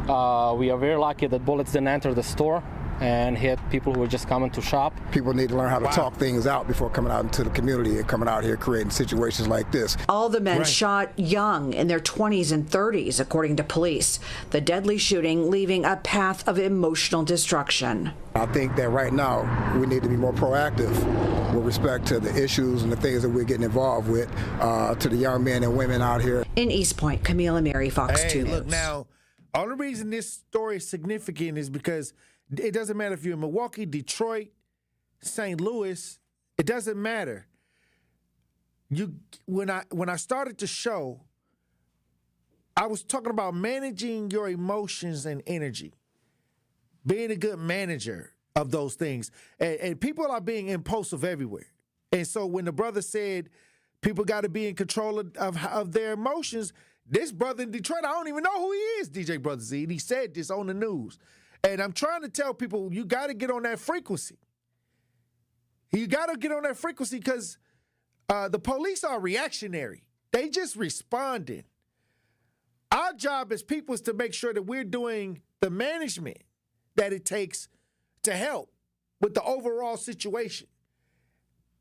We are very lucky that bullets didn't enter the store and hit people who were just coming to shop. People need to learn how to talk things out before coming out into the community and coming out here creating situations like this. All the men shot young, in their 20s and 30s, according to police. The deadly shooting leaving a path of emotional destruction. I think that right now we need to be more proactive with respect to the issues and the things that we're getting involved with to the young men and women out here. In East Point, Camila Mary, Fox 2 News. Look, now, only reason this story is significant is because it doesn't matter if you're in Milwaukee, Detroit, St. Louis, it doesn't matter. When I started the show, I was talking about managing your emotions and energy, being a good manager of those things. And people are being impulsive everywhere. And so when the brother said people got to be in control of their emotions, this brother in Detroit, I don't even know who he is, DJ Brother Z. And he said this on the news. And I'm trying to tell people, you got to get on that frequency. You got to get on that frequency because the police are reactionary. They just responding. Our job as people is to make sure that we're doing the management that it takes to help with the overall situation.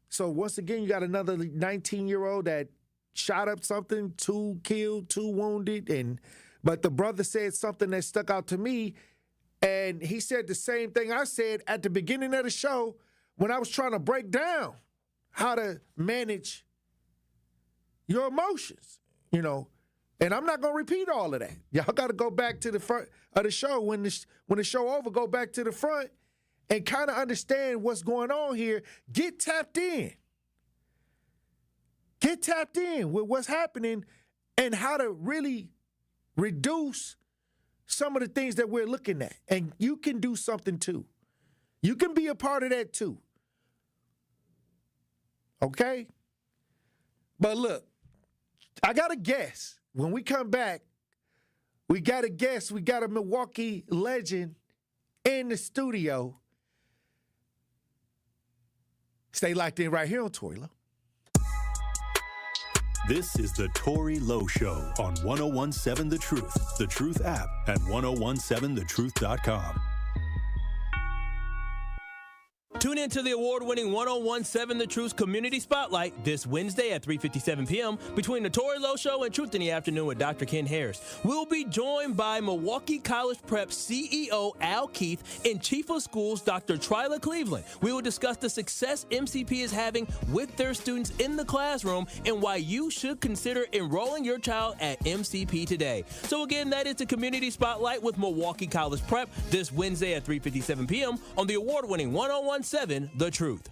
So once again, you got another 19-year-old that shot up something, 2 killed, 2 wounded, but the brother said something that stuck out to me. And he said the same thing I said at the beginning of the show when I was trying to break down how to manage your emotions, And I'm not going to repeat all of that. Y'all got to go back to the front of the show. When the show over, go back to the front and kind of understand what's going on here. Get tapped in. Get tapped in with what's happening and how to really reduce some of the things that we're looking at. And you can do something too. You can be a part of that too. Okay? But look, I got to guess. When we come back, we got to guess. We got a Milwaukee legend in the studio. Stay locked in right here on Tory Lowe. This is the Tory Lowe Show on 1017 The Truth app, and 1017thetruth.com. Tune in to the award-winning 1017 The Truth Community Spotlight this Wednesday at 3:57 p.m. between the Tory Lowe Show and Truth in the Afternoon with Dr. Ken Harris. We'll be joined by Milwaukee College Prep CEO Al Keith and Chief of Schools Dr. Tryla Cleveland. We will discuss the success MCP is having with their students in the classroom and why you should consider enrolling your child at MCP today. So again, that is the Community Spotlight with Milwaukee College Prep this Wednesday at 3:57 p.m. on the award-winning 1017 The Truth.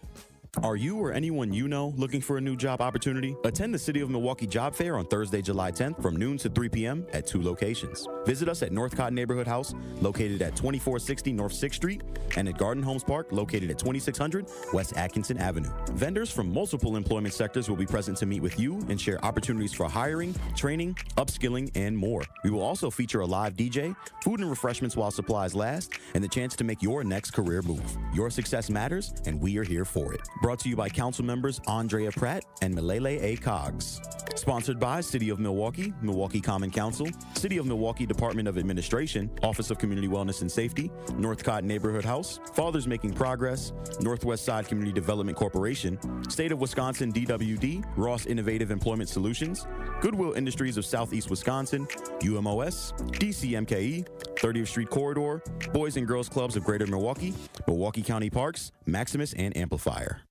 Are you or anyone you know looking for a new job opportunity? Attend the City of Milwaukee Job Fair on Thursday, July 10th from noon to 3 p.m. at 2 locations. Visit us at Northcott Neighborhood House, located at 2460 North 6th Street, and at Garden Homes Park, located at 2600 West Atkinson Avenue. Vendors from multiple employment sectors will be present to meet with you and share opportunities for hiring, training, upskilling, and more. We will also feature a live DJ, food and refreshments while supplies last, and the chance to make your next career move. Your success matters, and we are here for it. Brought to you by council members Andrea Pratt and Malele A. Coggs. Sponsored by City of Milwaukee, Milwaukee Common Council, City of Milwaukee Department of Administration, Office of Community Wellness and Safety, Northcott Neighborhood House, Fathers Making Progress, Northwest Side Community Development Corporation, State of Wisconsin DWD, Ross Innovative Employment Solutions, Goodwill Industries of Southeast Wisconsin, UMOS, DC MKE, 30th Street Corridor, Boys and Girls Clubs of Greater Milwaukee, Milwaukee County Parks, Maximus, and Amplifier.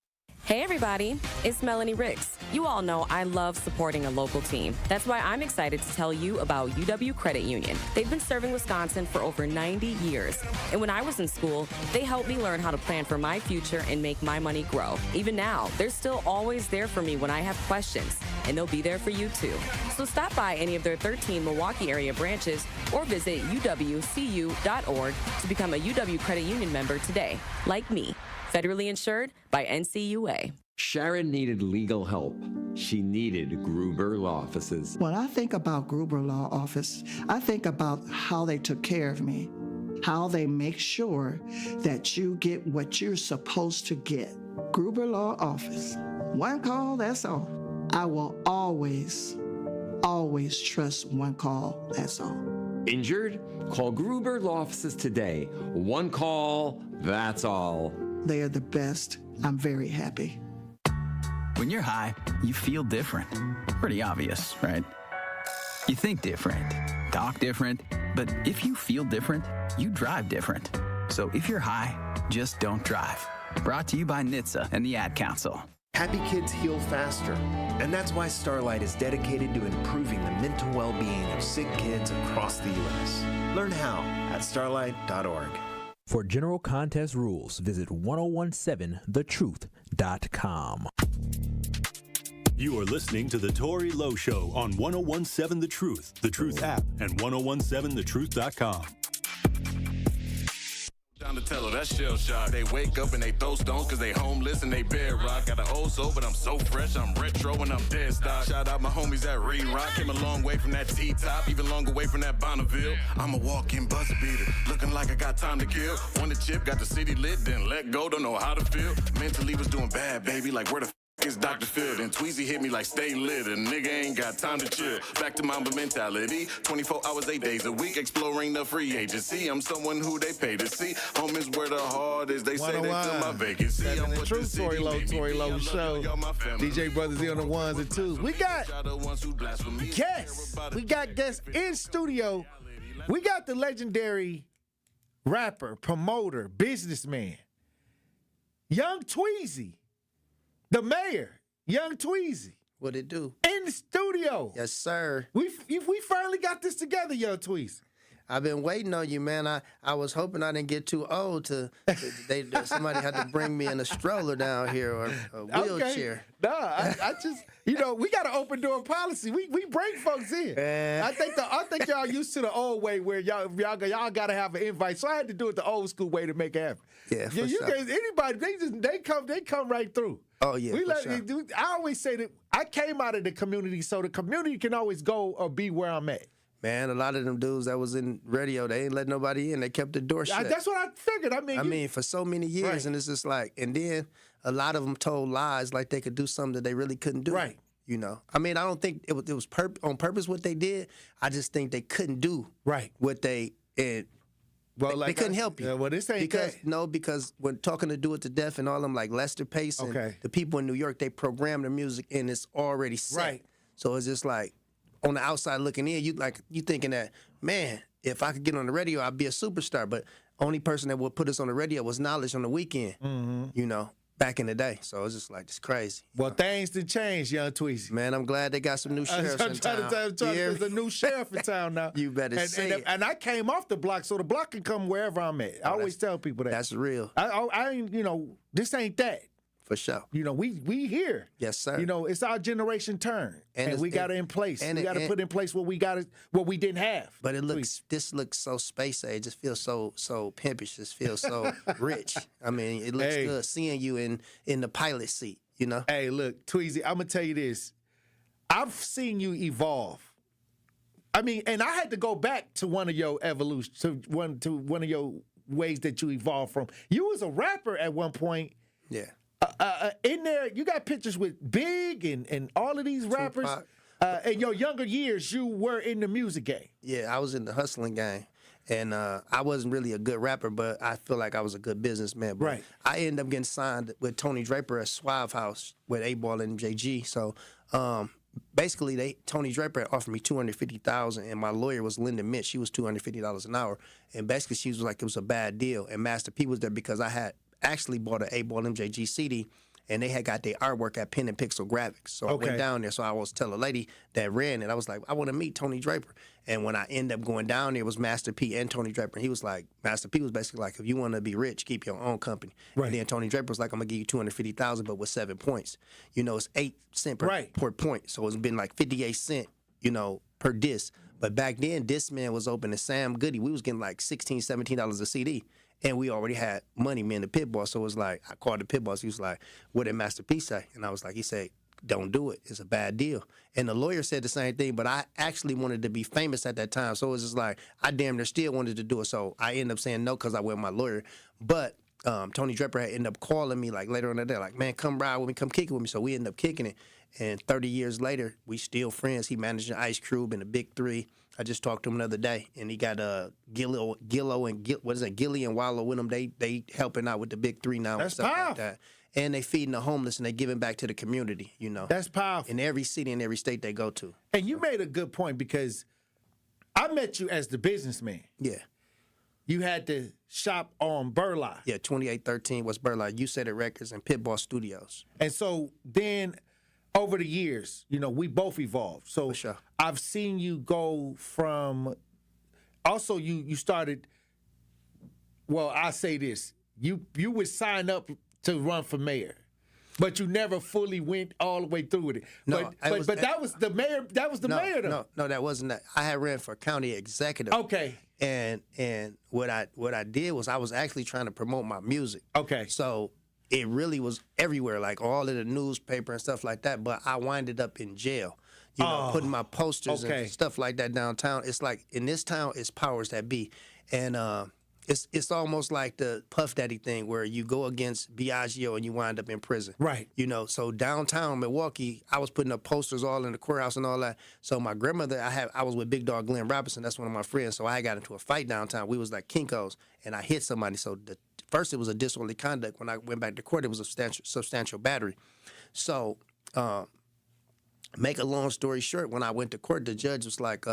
Hey everybody, it's Melanie Ricks. You all know I love supporting a local team. That's why I'm excited to tell you about UW Credit Union. They've been serving Wisconsin for over 90 years. And when I was in school, they helped me learn how to plan for my future and make my money grow. Even now, they're still always there for me when I have questions, and they'll be there for you too. So stop by any of their 13 Milwaukee area branches or visit uwcu.org to become a UW Credit Union member today, like me. Federally insured by NCUA. Sharon needed legal help. She needed Gruber Law Offices. When I think about Gruber Law Office, I think about how they took care of me, how they make sure that you get what you're supposed to get. Gruber Law Office. One call, that's all. I will always trust one call, that's all. Injured? Call Gruber Law Offices today. One call, that's all. They are the best. I'm very happy. When you're high, you feel different. Pretty obvious, right? You think different, talk different, but if you feel different, you drive different. So if you're high, just don't drive. Brought to you by NHTSA and the Ad Council. Happy kids heal faster, and that's why Starlight is dedicated to improving the mental well-being of sick kids across the U.S. Learn how at starlight.org. For general contest rules, visit 1017thetruth.com. You are listening to The Tory Lowe Show on 1017 The Truth app, and 1017thetruth.com. Down to tell her that's shell shock. They wake up and they throw stones cause they homeless and they bedrock. Got an old soul, but I'm so fresh, I'm retro and I'm dead stock. Shout out my homies at Re-Rock. Came a long way from that T-top, even longer way from that Bonneville. I'm a walk-in buzz beater, looking like I got time to kill. Won the chip, got the city lit, then let go, don't know how to feel. Mentally was doing bad, baby, like where the is Dr. Phil. Then Tweezy hit me like stay lit. A nigga ain't got time to chill. Back to Mamba mentality. 24 hours, 8 days a week. Exploring the free agency. I'm someone who they pay to see. Home is where the heart is. They say they fill my vacancy. I'm the truth, Tory Lowe Show. DJ Brothers here on the ones and twos. We got guests. We got guests in studio. We got the legendary rapper, promoter, businessman, Young Tweezy. The mayor, Young Tweezy. What it do? In the studio. Yes, sir. We finally got this together, Young Tweezy. I've been waiting on you, man. I was hoping I didn't get too old somebody had to bring me in a stroller down here or a wheelchair. Okay. Nah, I just, we got an open door policy. We bring folks in. I think y'all used to the old way where y'all got to have an invite. So I had to do it the old school way to make it happen. Yeah, for sure. Guys, anybody, they come right through. Oh yeah, I always say that I came out of the community, so the community can always go or be where I'm at. Man, a lot of them dudes that was in radio, they ain't let nobody in. They kept the door shut. That's what I figured. I mean, for so many years, right. And it's just like, and then a lot of them told lies like they could do something that they really couldn't do. Right. I mean, I don't think it was on purpose what they did. I just think they couldn't do what they and. Well, they couldn't help you. Yeah, well, this ain't because when talking to Do It to Death and all them like Lester Pace and the people in New York, they program the music and it's already set. Right. So it's just like on the outside looking in, you thinking that, man, if I could get on the radio, I'd be a superstar. But only person that would put us on the radio was Knowledge on the weekend. Back in the day. So it's just like, it's crazy. Well, things did change, Young Tweezy. Man, I'm glad they got some new sheriffs in town. There's a new sheriff in town now. You better say it. And I came off the block, so the block can come wherever I'm at. I always tell people that. That's real. I ain't, this ain't that. For sure. We here. Yes, sir. It's our generation turn, and we got it in place. We got to put in place what we didn't have. But this looks so space age. It feels so pimpish. It feels so rich. I mean, it looks good seeing you in the pilot seat. Hey, look, Tweezy, I'm gonna tell you this. I've seen you evolve. I mean, and I had to go back to one of your evolution, to one of your ways that you evolved from. You was a rapper at one point. Yeah. In there, you got pictures with Big and all of these rappers. In your younger years, you were in the music game. Yeah, I was in the hustling game. And I wasn't really a good rapper, but I feel like I was a good businessman. But right. I ended up getting signed with Tony Draper at Suave House with A-Ball and MJG. So basically, Tony Draper offered me $250,000, and my lawyer was Linda Mitch. She was $250 an hour. And basically, she was like, it was a bad deal. And Master P was there because I had actually bought an A-Ball MJG CD, and they had got their artwork at Pen and Pixel Graphics. So I went down there. So I was telling a lady that ran it. I was like, I want to meet Tony Draper. And when I ended up going down there, it was Master P and Tony Draper. And he was like, Master P was basically like, if you want to be rich, keep your own company. Right. And then Tony Draper was like, I'm going to give you $250,000, but with 7 points. It's 8 cents per point. So it's been like 58 cents, per disc. But back then, Discman was open to Sam Goody. We was getting like $16, $17 a CD. And we already had money, me and the pit boss. So it was like, I called the pit boss. He was like, what did Master P say? And I was like, he said, don't do it. It's a bad deal. And the lawyer said the same thing, but I actually wanted to be famous at that time. So it was just like, I damn near still wanted to do it. So I ended up saying no because I went with my lawyer. But Tony Draper had ended up calling me like later on the day, like, man, come ride with me, come kick it with me. So we ended up kicking it. And 30 years later, we still friends. He managed the Ice Cube and the Big Three. I just talked to him the other day, and he got Gilly and Wallow with him. They helping out with the Big Three now. That's and stuff powerful. Like that. And they feeding the homeless, and they giving back to the community, That's powerful. In every city and every state they go to. And you made a good point because I met you as the businessman. Yeah. You had to shop on Burleigh. Yeah, 2813 West Burleigh, You Said It Records, and Pitbull Studios. And so then over the years, we both evolved. So for sure. I've seen you go from, also you started, well, I say this, you would sign up to run for mayor, but you never fully went all the way through with it. No, but that was the mayor. That was the mayor, though. No, that wasn't that. I had ran for county executive. Okay. And what I did was I was actually trying to promote my music. Okay. So it really was everywhere, like all of the newspaper and stuff like that. But I winded up in jail, putting my posters and stuff like that downtown. It's like in this town, it's powers that be, and it's almost like the Puff Daddy thing where you go against Biagio and you wind up in prison. Right. So downtown Milwaukee, I was putting up posters all in the courthouse and all that. So my grandmother, I was with Big Dog Glenn Robinson. That's one of my friends. So I got into a fight downtown. We was like Kinko's, and I hit somebody. So first it was a disorderly conduct. When I went back to court, it was a substantial battery. So make a long story short, when I went to court, the judge was like,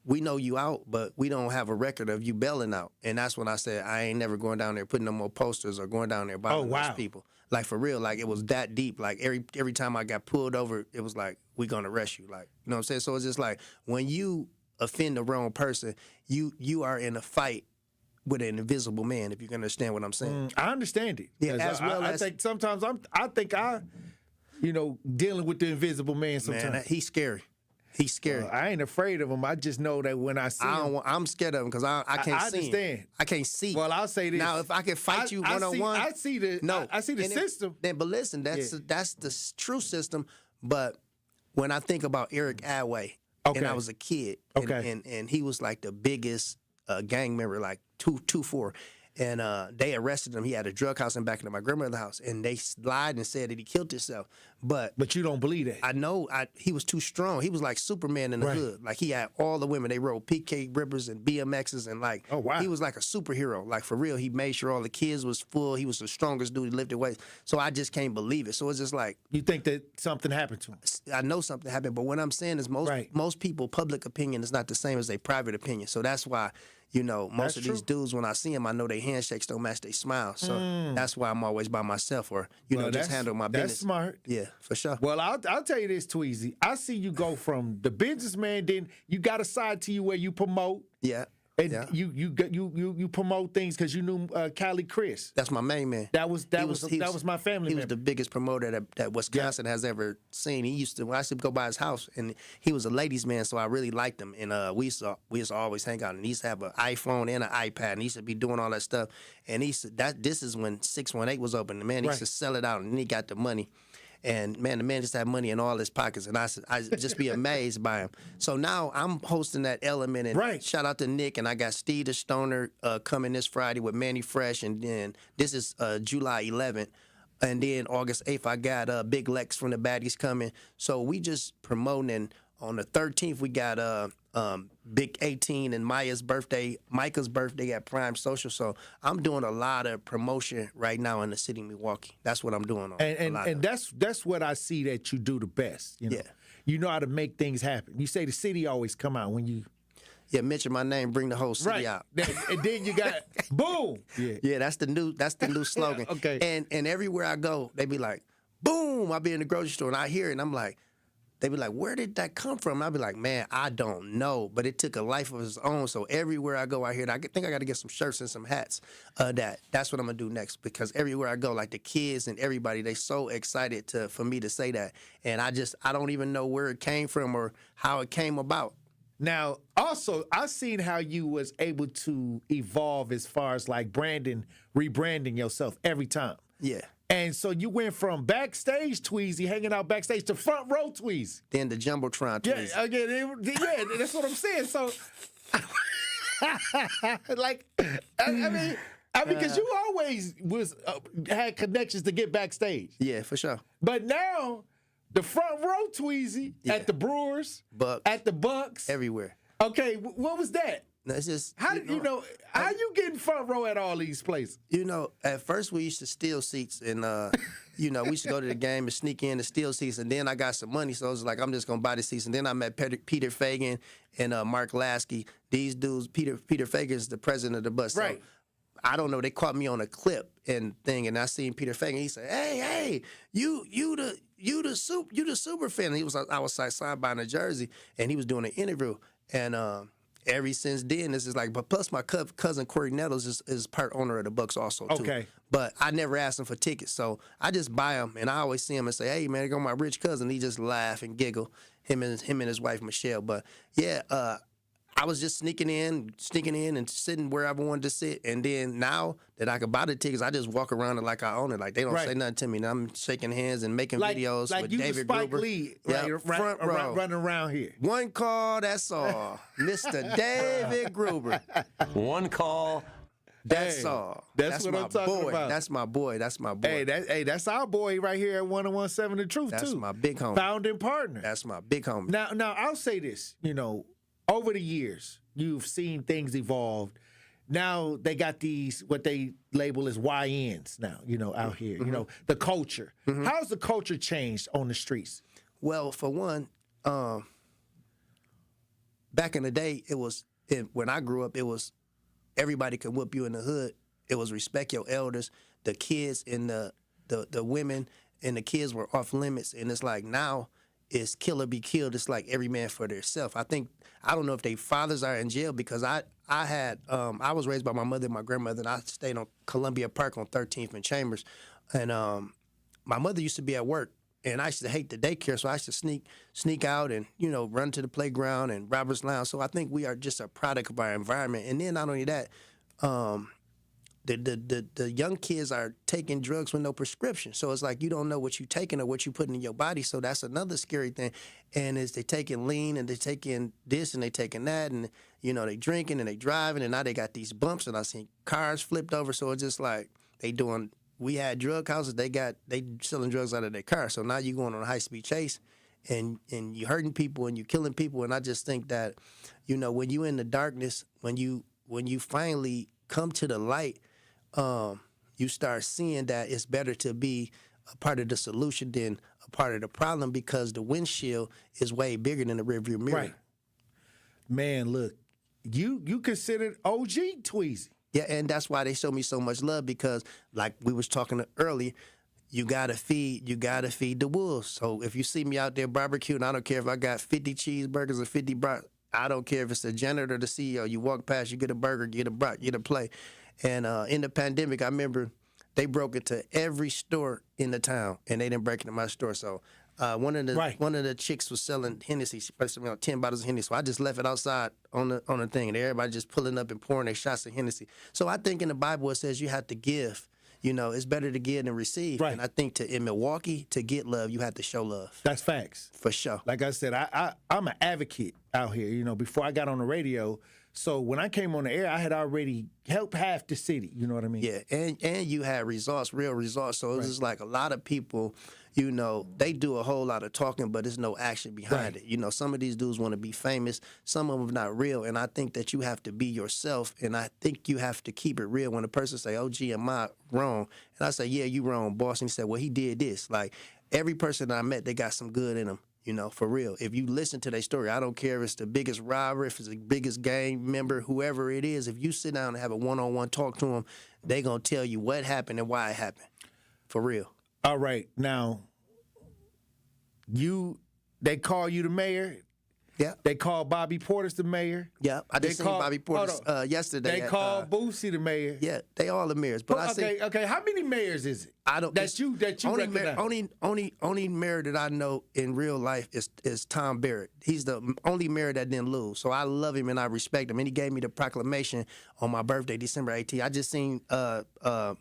we know you out, but we don't have a record of you bailing out. And that's when I said, I ain't never going down there putting no more posters or going down there bothering those people. Like, for real, like, it was that deep. Like, every time I got pulled over, it was like, we gonna arrest you. Like, you know what I'm saying? So it's just like, when you offend the wrong person, you are in a fight with an invisible man, if you can understand what I'm saying. I understand it. Yeah, as well I as think sometimes I dealing with the invisible man sometimes. Man, he's scary. He's scary. I ain't afraid of him. I just know that when I see him, I'm scared of him because I can't see understand. him. I can't see. Well, I'll say this. Now, if I can fight you one-on-one. I see the system. But listen, that's the true system. But when I think about Eric Adway, and I was a kid, and he was like the biggest gang member, like 2-4. And they arrested him. He had a drug house in back of my grandmother's house, and they lied and said that he killed himself. But you don't believe that. I know. He was too strong. He was like Superman in the hood. Like he had all the women. They rode PK Rippers and BMXs, and like he was like a superhero. Like for real, he made sure all the kids was full. He was the strongest dude. He lifted weights. So I just can't believe it. So it's just like, you think that something happened to him? I know something happened, but what I'm saying is most people public opinion is not the same as their private opinion. So that's why. Most of these dudes, when I see them, I know their handshakes don't match their smile. So that's why I'm always by myself or, just handle my business. That's smart. Yeah, for sure. Well, I'll tell you this, Tweezy. I see you go from the businessman, then you got a side to you where you promote. Yeah. And you promote things because you knew Cali Chris. That's my main man. That was my family. He was the biggest promoter that Wisconsin has ever seen. I used to go by his house, and he was a ladies' man, so I really liked him. And we used to always hang out. And he used to have an iPhone and an iPad, and he used to be doing all that stuff. And he said this is when 618 was open. The man he used to sell it out, and he got the money. And man, the man just had money in all his pockets, and I just be amazed by him. So now I'm hosting that element, and shout out to Nick, and I got Steve the Stoner coming this Friday with Manny Fresh, and then this is July 11th, and then August 8th I got Big Lex from the Baddies coming. So we just promoting, and on the 13th we got Big 18 and Micah's birthday at Prime Social. So I'm doing a lot of promotion right now in the city of Milwaukee. That's what I'm doing. And that's what I see that you do the best. You know how to make things happen. You say the city always come out when you. Yeah, mention my name, bring the whole city out. And then you got boom. Yeah, that's the new slogan. Okay. And everywhere I go, they be like, boom. I'll be in the grocery store and I hear it and I'm like, they be like, where did that come from? I'll be like, man, I don't know. But it took a life of its own. So everywhere I go, I hear it. I think I got to get some shirts and some hats. That's what I'm going to do next. Because everywhere I go, like the kids and everybody, they so excited for me to say that. And I don't even know where it came from or how it came about. Now, also, I seen how you was able to evolve as far as like rebranding yourself every time. Yeah. And so you went from backstage Tweezy, hanging out backstage, to front row Tweezy. Then the Jumbotron Tweezy. Yeah, that's what I'm saying. So, like, I mean, because you always had connections to get backstage. Yeah, for sure. But now, the front row Tweezy at the Brewers, at the Bucks, everywhere. Okay, what was that? No, it's just how you getting front row at all these places? At first we used to steal seats, and we used to go to the game and sneak in and steal seats, and then I got some money, so I was like, I'm just gonna buy the seats. And then I met Peter Fagan and Mark Lasky. These dudes, Peter Fagan is the president of the bus. Right. So I don't know. They caught me on a clip and I seen Peter Fagan. He said, "Hey, you the super fan." And I was signed by in a jersey, and he was doing an interview, and ever since then, this is like, but plus my cousin Corey Nettles is part owner of the Bucks also too. Okay. But I never asked him for tickets, so I just buy them, and I always see him and say, "Hey man, there go my rich cousin." He just laugh and giggle, him and his wife Michelle. But yeah, I was just sneaking in and sitting wherever I wanted to sit. And then now that I can buy the tickets, I just walk around it like I own it. Like they don't say nothing to me. And I'm shaking hands and making videos with David Spike Gruber. Lee, front row. running around here. One call, that's all. Mr. David Gruber. One call. That's all. That's what I'm talking about. That's my boy. That's my boy. That's our boy right here at 1017 The Truth, that's too. That's my big homie. Founding partner. That's my big homie. Now I'll say this, over the years, you've seen things evolve. Now they got these, what they label as YNs now, out here, the culture. Mm-hmm. How's the culture changed on the streets? Well, for one, back in the day, when I grew up, it was everybody could whoop you in the hood. It was respect your elders. The kids and the women and the kids were off limits. And it's like now is kill or be killed. It's like every man for theirself. I don't know if their fathers are in jail because I was raised by my mother and my grandmother, and I stayed on Columbia Park on 13th and Chambers. And my mother used to be at work, and I used to hate the daycare, so I used to sneak out and, run to the playground and Robert's Lounge. So I think we are just a product of our environment. And then not only that, the young kids are taking drugs with no prescription. So it's like you don't know what you're taking or what you're putting in your body. So that's another scary thing. And is they taking lean and they taking this and they taking that and, they drinking and they driving and now they got these bumps and I seen cars flipped over. So it's just like we had drug houses, they selling drugs out of their car. So now you're going on a high-speed chase and you're hurting people and you're killing people. And I just think that, when you in the darkness, when you finally come to the light, you start seeing that it's better to be a part of the solution than a part of the problem because the windshield is way bigger than the rearview mirror. Right. Man, look, you considered OG Tweezy. Yeah, and that's why they show me so much love because, like we was talking earlier, you gotta feed the wolves. So if you see me out there barbecuing, I don't care if I got 50 cheeseburgers or 50 brats. I don't care if it's the janitor or the CEO. You walk past, you get a burger, get a brat, get a plate. And in the pandemic, I remember they broke into every store in the town, and they didn't break into my store. So one of the chicks was selling Hennessy. She put 10 bottles of Hennessy. So I just left it outside on the thing, and everybody just pulling up and pouring their shots of Hennessy. So I think in the Bible it says you have to give. It's better to give than receive. Right. And I think in Milwaukee, to get love, you have to show love. That's facts. For sure. Like I said, I'm an advocate out here, before I got on the radio. So when I came on the air, I had already helped half the city. You know what I mean? Yeah, and you had results, real results. So it's just like a lot of people, they do a whole lot of talking, but there's no action behind it. Some of these dudes want to be famous. Some of them not real. And I think that you have to be yourself. And I think you have to keep it real. When a person say, oh, gee, am I wrong? And I say, yeah, you wrong, boss. And he said, well, he did this. Like every person that I met, they got some good in them. For real. If you listen to their story, I don't care if it's the biggest robber, if it's the biggest gang member, whoever it is, if you sit down and have a one-on-one talk to them, they going to tell you what happened and why it happened. For real. All right. Now, they call you the mayor. Yeah. They call Bobby Portis the mayor. Yeah. I just seen Bobby Portis yesterday. They call Boosie the mayor. Yeah. They all the mayors. But okay. How many mayors is it? I don't. That you recognize? Only mayor that I know in real life is Tom Barrett. He's the only mayor that didn't lose. So I love him and I respect him. And he gave me the proclamation on my birthday, December 18th. I just seen Bobby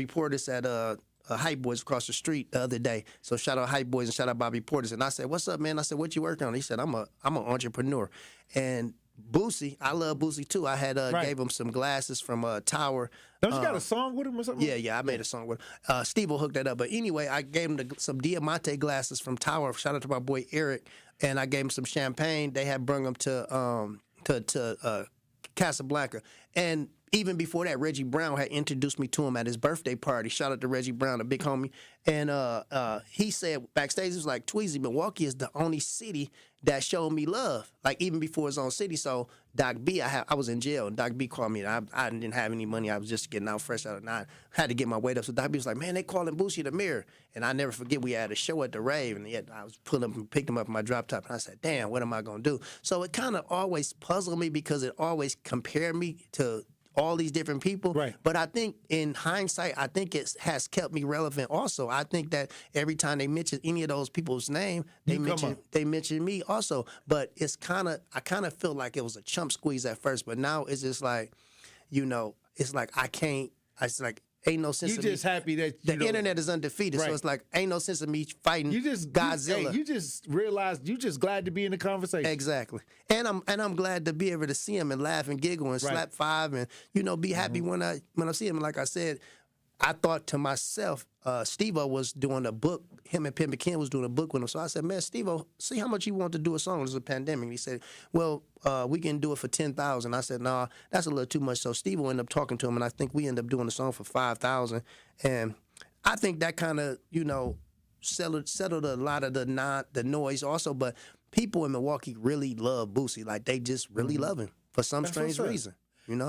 Portis at Hype Boys across the street the other day. So shout out Hype Boys and shout out Bobby Portis. And I said, what's up, man? I said, what you working on? He said, I'm an entrepreneur. And Boosie, I love Boosie too. I had gave him some glasses from Tower. Don't you got a song with him or something? Yeah, I made a song with him. Steve will hook that up. But anyway, I gave him some Diamante glasses from Tower. Shout out to my boy Eric. And I gave him some champagne. They had brung him to Casablanca. And even before that, Reggie Brown had introduced me to him at his birthday party. Shout out to Reggie Brown, a big homie. And he said backstage, he was like, Tweezy, Milwaukee is the only city that showed me love, like even before his own city. So Doc B, I was in jail, and Doc B called me, and I didn't have any money. I was just getting out fresh out of 9. Had to get my weight up. So Doc B was like, man, they calling Boosie the mayor. And I never forget, we had a show at the rave, and I was pulling up and picked him up in my drop top, and I said, damn, what am I going to do? So it kind of always puzzled me because it always compared me to all these different people. Right. But I think in hindsight, I think it has kept me relevant also. I think that every time they mention any of those people's name, they mention me also. But I kind of feel like it was a chump squeeze at first, but now it's just like, it's like ain't no sense you of me. You just happy that the internet is undefeated, so it's like ain't no sense of me fighting Godzilla. You just realized you just glad to be in the conversation. Exactly, and I'm glad to be able to see him and laugh and giggle and slap five and be happy when I see him. And like I said, I thought to myself, Steve-O was doing a book. Him and Pim McKen was doing a book with him. So I said, man, Steve-O, see how much you want to do a song. There's a pandemic. And he said, well, we can do it for $10,000. I said, nah, that's a little too much. So Steve-O ended up talking to him, and I think we ended up doing the song for $5,000. And I think that kind of, settled a lot of the noise also. But people in Milwaukee really love Boosie. Like, they just really love him for some strange reason,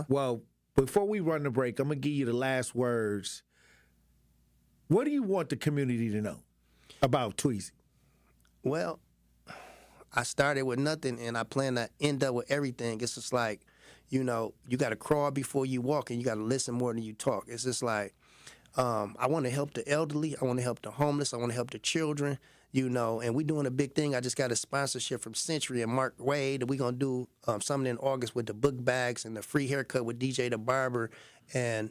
Well, before we run the break, I'm going to give you the last words. What do you want the community to know about Tweezy? Well, I started with nothing, and I plan to end up with everything. It's just like, you got to crawl before you walk, and you got to listen more than you talk. It's just like, I want to help the elderly. I want to help the homeless. I want to help the children, and we're doing a big thing. I just got a sponsorship from Century and Mark Wade. We're going to do something in August with the book bags and the free haircut with DJ the Barber. And,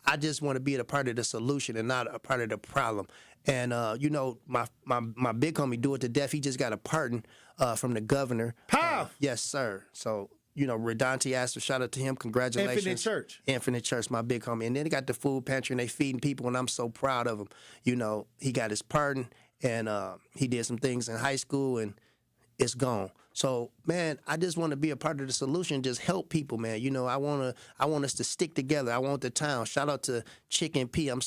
I just want to be a part of the solution and not a part of the problem. And, my big homie, Do It to Death, he just got a pardon from the governor. Yes, sir. So, Redante Astor, shout out to him. Congratulations. Infinite Church, my big homie. And then they got the food pantry, and they feeding people, and I'm so proud of him. He got his pardon, and he did some things in high school, and it's gone. So, man, I just want to be a part of the solution, just help people, man. I want us to stick together. I want the town. Shout out to Chicken P. I'm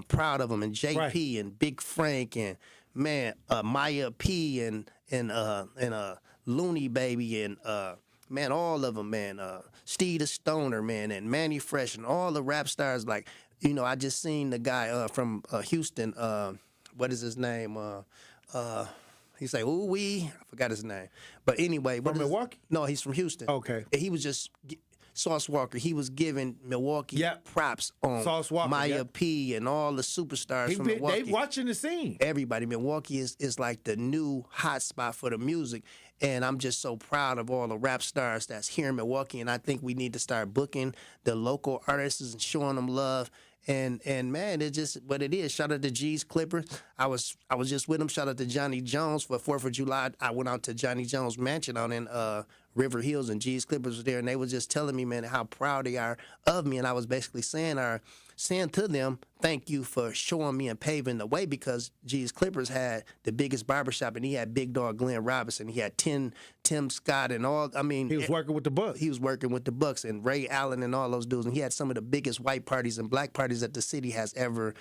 proud of him, and JP and Big Frank and, man, Maya P and Looney Baby and man, all of them, man. Steve the Stoner, man, and Manny Fresh and all the rap stars. Like, I just seen the guy from Houston. What is his name? He say, ooh wee. I forgot his name. But anyway. From Milwaukee? No, he's from Houston. Okay. And he was just, Sauce Walker, he was giving Milwaukee props on Sauce Walker, Maya P and all the superstars from Milwaukee. They watching the scene. Everybody. Milwaukee is like the new hot spot for the music. And I'm just so proud of all the rap stars that's here in Milwaukee. And I think we need to start booking the local artists and showing them love. And man, it's just what it is. Shout out to G's Clippers. I was just with him. Shout out to Johnny Jones for 4th of July. I went out to Johnny Jones' mansion out in River Hills, and G's Clippers was there, and they was just telling me, man, how proud they are of me. And I was basically saying to them, thank you for showing me and paving the way, because G's Clippers had the biggest barbershop, and he had Big Dog Glenn Robinson. He had Tim Scott and all. I mean, he was working with the Bucks. He was working with the Bucks and Ray Allen and all those dudes. And he had some of the biggest white parties and black parties that the city has ever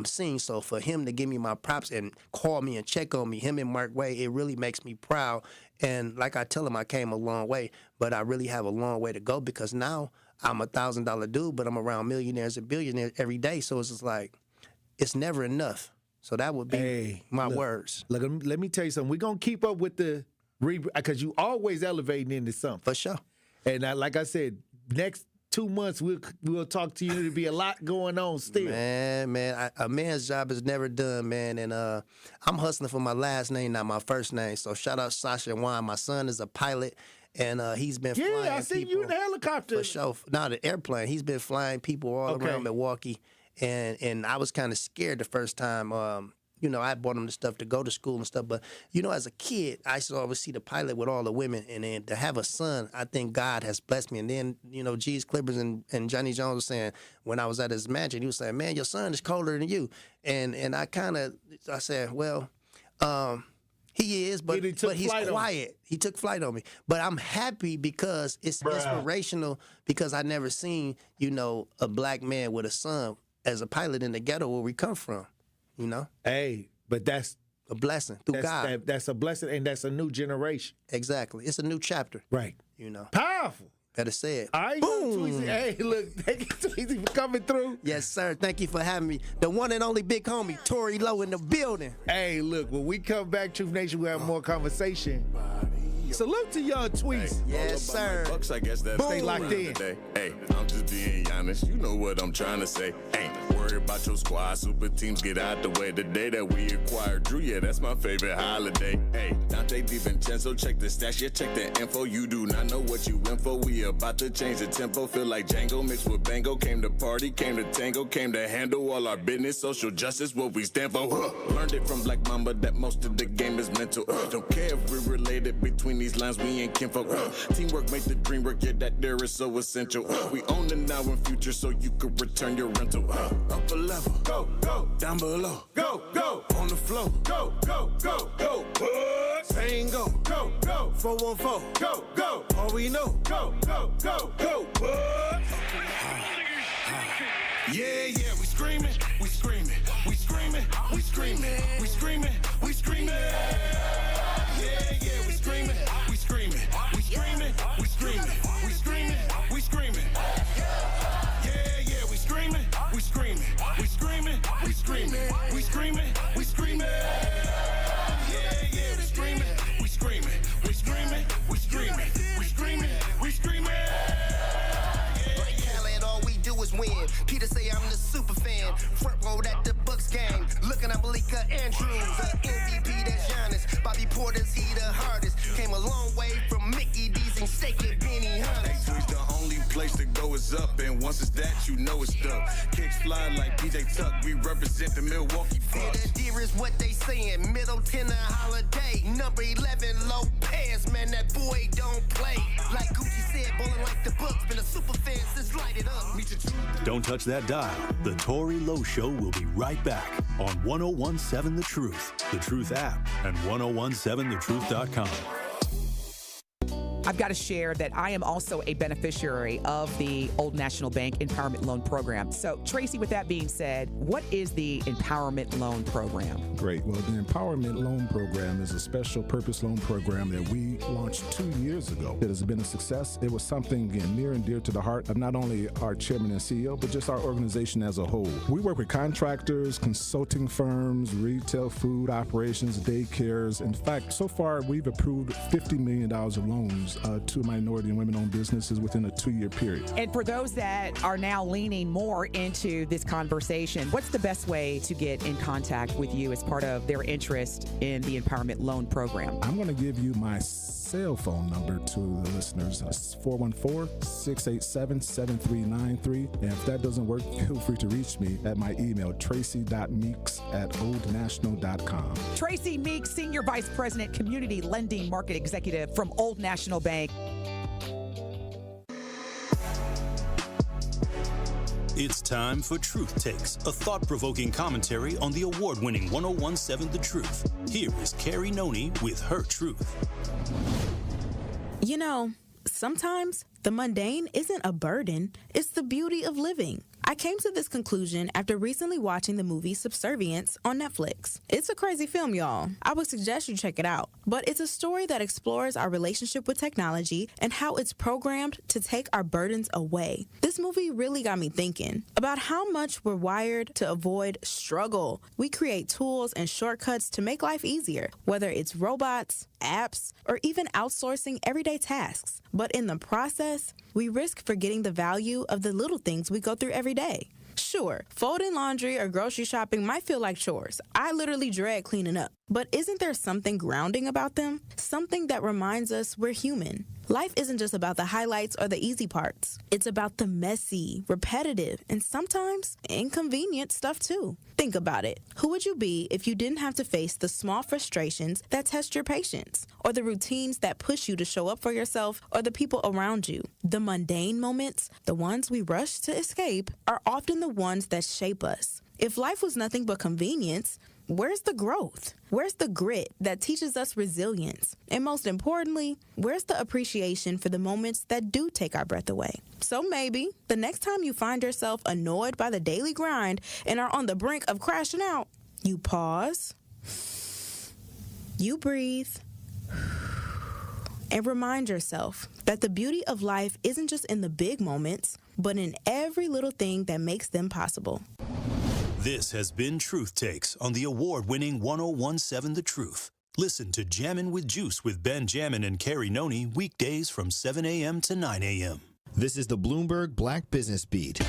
seen. So for him to give me my props and call me and check on me, him and Mark Wade, it really makes me proud. And like I tell him, I came a long way, but I really have a long way to go, because now I'm $1,000 dude, but I'm around millionaires and billionaires every day. So it's just like, it's never enough. So that would be my words. Look, let me tell you something. We're going to keep up with the because you always elevating into something. For sure. And like I said, next 2 months, we'll talk to you. There'll be a lot going on still. Man, a man's job is never done, man. And I'm hustling for my last name, not my first name. So shout out Sasha Wan. My son is a pilot, and he's been flying people. Yeah, I see you in the helicopter. For sure. Not the airplane. He's been flying people all around Milwaukee. And I was kind of scared the first time. I bought him the stuff to go to school and stuff. But, as a kid, I used to always see the pilot with all the women. And then to have a son, I think God has blessed me. And then, G's Clippers and Johnny Jones was saying, when I was at his mansion, he was saying, man, your son is colder than you. And I said, well, he is, but he's quiet. He took flight on me. But I'm happy because it's inspirational, because I never seen, a black man with a son as a pilot in the ghetto where we come from. Hey, but that's a blessing through God. That's a blessing, and that's a new generation. Exactly. It's a new chapter. Right. Powerful. Better say it. All right, Tweezy. Hey, look, thank you, Tweezy, for coming through. Yes, sir. Thank you for having me. The one and only big homie, Tory Lowe, in the building. Hey, look, when we come back, Truth Nation, we'll have more conversation. Salute to Young Tweezy. Yes, sir. Bucks, I guess that's stay locked in. Hey, I'm just being honest. You know what I'm trying to say. Ain't worried about your squad. Super teams get out the way. The day that we acquired Drew, yeah, that's my favorite holiday. Hey, Dante DiVincenzo, check the stash, yeah, check the info. You do not know what you in for. We about to change the tempo. Feel like Django mixed with Bango. Came to party, came to tango, came to handle all our business. Social justice, what we stand for. Learned it from Black Mamba that most of the game is mental. Don't care if we're related between these lines, we ain't kinfolk. Teamwork make the dream work, yeah, that there is so essential. We own the now and future, so you could return your rental. Up a level, go, go. Down below, go, go. On the floor, go, go, go, go. Tango, go, go. 414, go, go. All we know, go, go, go, go. Yeah, yeah, we screaming, we screaming, we screaming, we screaming, we screaming, we screaming. Yeah, yeah, we screaming, we screaming, we screaming, we screaming, we screaming, we screaming. Yeah, yeah, we screaming, we screaming, we screaming, we screaming, we screaming, we screaming. Yeah. nigga Andrews, MVP that's Giannis. Bobby Porter's he the hardest. Came a long way from Mickey D's and steak it Benny Hunters. Hey, the only place to go is up, and once it's that, you know it's up. Kicks fly like PJ Tuck, we represent the Milwaukee Bucks. The deer is what they saying, Middleton and Holiday. Number 11, Lopez, man, that boy don't play. Like Gucci said, ballin' like the Bucks, been a super fan since Light It Up. Don't touch that dial. The Tory Lowe Show will be right back on 1017 The Truth, The Truth app, and 1017thetruth.com. I've got to share that I am also a beneficiary of the Old National Bank Empowerment Loan Program. So, Tracy, with that being said, what is the Empowerment Loan Program? Great. Well, the Empowerment Loan Program is a special purpose loan program that we launched 2 years ago. It has been a success. It was something near and dear to the heart of not only our chairman and CEO, but just our organization as a whole. We work with contractors, consulting firms, retail food operations, daycares. In fact, so far, we've approved $50 million of loans to minority and women-owned businesses within a 2-year period. And for those that are now leaning more into this conversation, what's the best way to get in contact with you as part of their interest in the Empowerment Loan Program? I'm going to give you my cell phone number to the listeners. It's 414-687-7393. And if that doesn't work, feel free to reach me at my email, tracy.meeks@oldnational.com. Tracy Meeks, Senior Vice President, Community Lending Market Executive from Old National Bank. It's time for Truth Takes, a thought-provoking commentary on the award-winning 1017 The Truth. Here is Carrie Noni with her truth. You know, sometimes the mundane isn't a burden, it's the beauty of living. I came to this conclusion after recently watching the movie Subservience on Netflix. It's a crazy film, y'all. I would suggest you check it out. But it's a story that explores our relationship with technology and how it's programmed to take our burdens away. This movie really got me thinking about how much we're wired to avoid struggle. We create tools and shortcuts to make life easier, whether it's robots, apps, or even outsourcing everyday tasks. But in the process, we risk forgetting the value of the little things we go through every day. Sure, folding laundry or grocery shopping might feel like chores. I literally dread cleaning up. But isn't there something grounding about them? Something that reminds us we're human. Life isn't just about the highlights or the easy parts. It's about the messy, repetitive, and sometimes inconvenient stuff too. Think about it. Who would you be if you didn't have to face the small frustrations that test your patience, or the routines that push you to show up for yourself or the people around you? The mundane moments, the ones we rush to escape, are often the ones that shape us. If life was nothing but convenience, where's the growth? Where's the grit that teaches us resilience? And most importantly, where's the appreciation for the moments that do take our breath away? So maybe the next time you find yourself annoyed by the daily grind and are on the brink of crashing out, you pause, you breathe, and remind yourself that the beauty of life isn't just in the big moments, but in every little thing that makes them possible. This has been Truth Takes on the award-winning 1017 The Truth. Listen to Jammin' with Juice with Ben Jammin and Carrie Noni weekdays from 7 a.m. to 9 a.m. This is the Bloomberg Black Business Beat.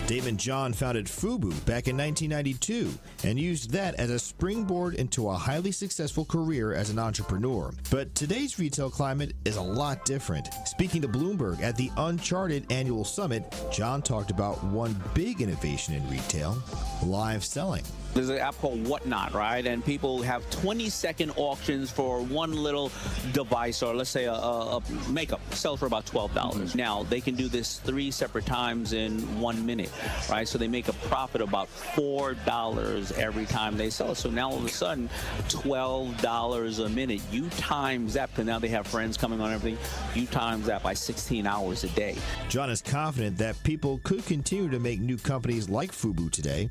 Damon John founded FUBU back in 1992 and used that as a springboard into a highly successful career as an entrepreneur. But today's retail climate is a lot different. Speaking to Bloomberg at the Uncharted Annual Summit, John talked about one big innovation in retail: live selling. There's an app called Whatnot, right? And people have 20-second auctions for one little device, or let's say a makeup, sells for about $12. Now, they can do this 3 separate times in 1 minute, right? So they make a profit of about $4 every time they sell it. So now all of a sudden, $12 a minute. You times that, because now they have friends coming on everything, you times that by 16 hours a day. John is confident that people could continue to make new companies like FUBU today,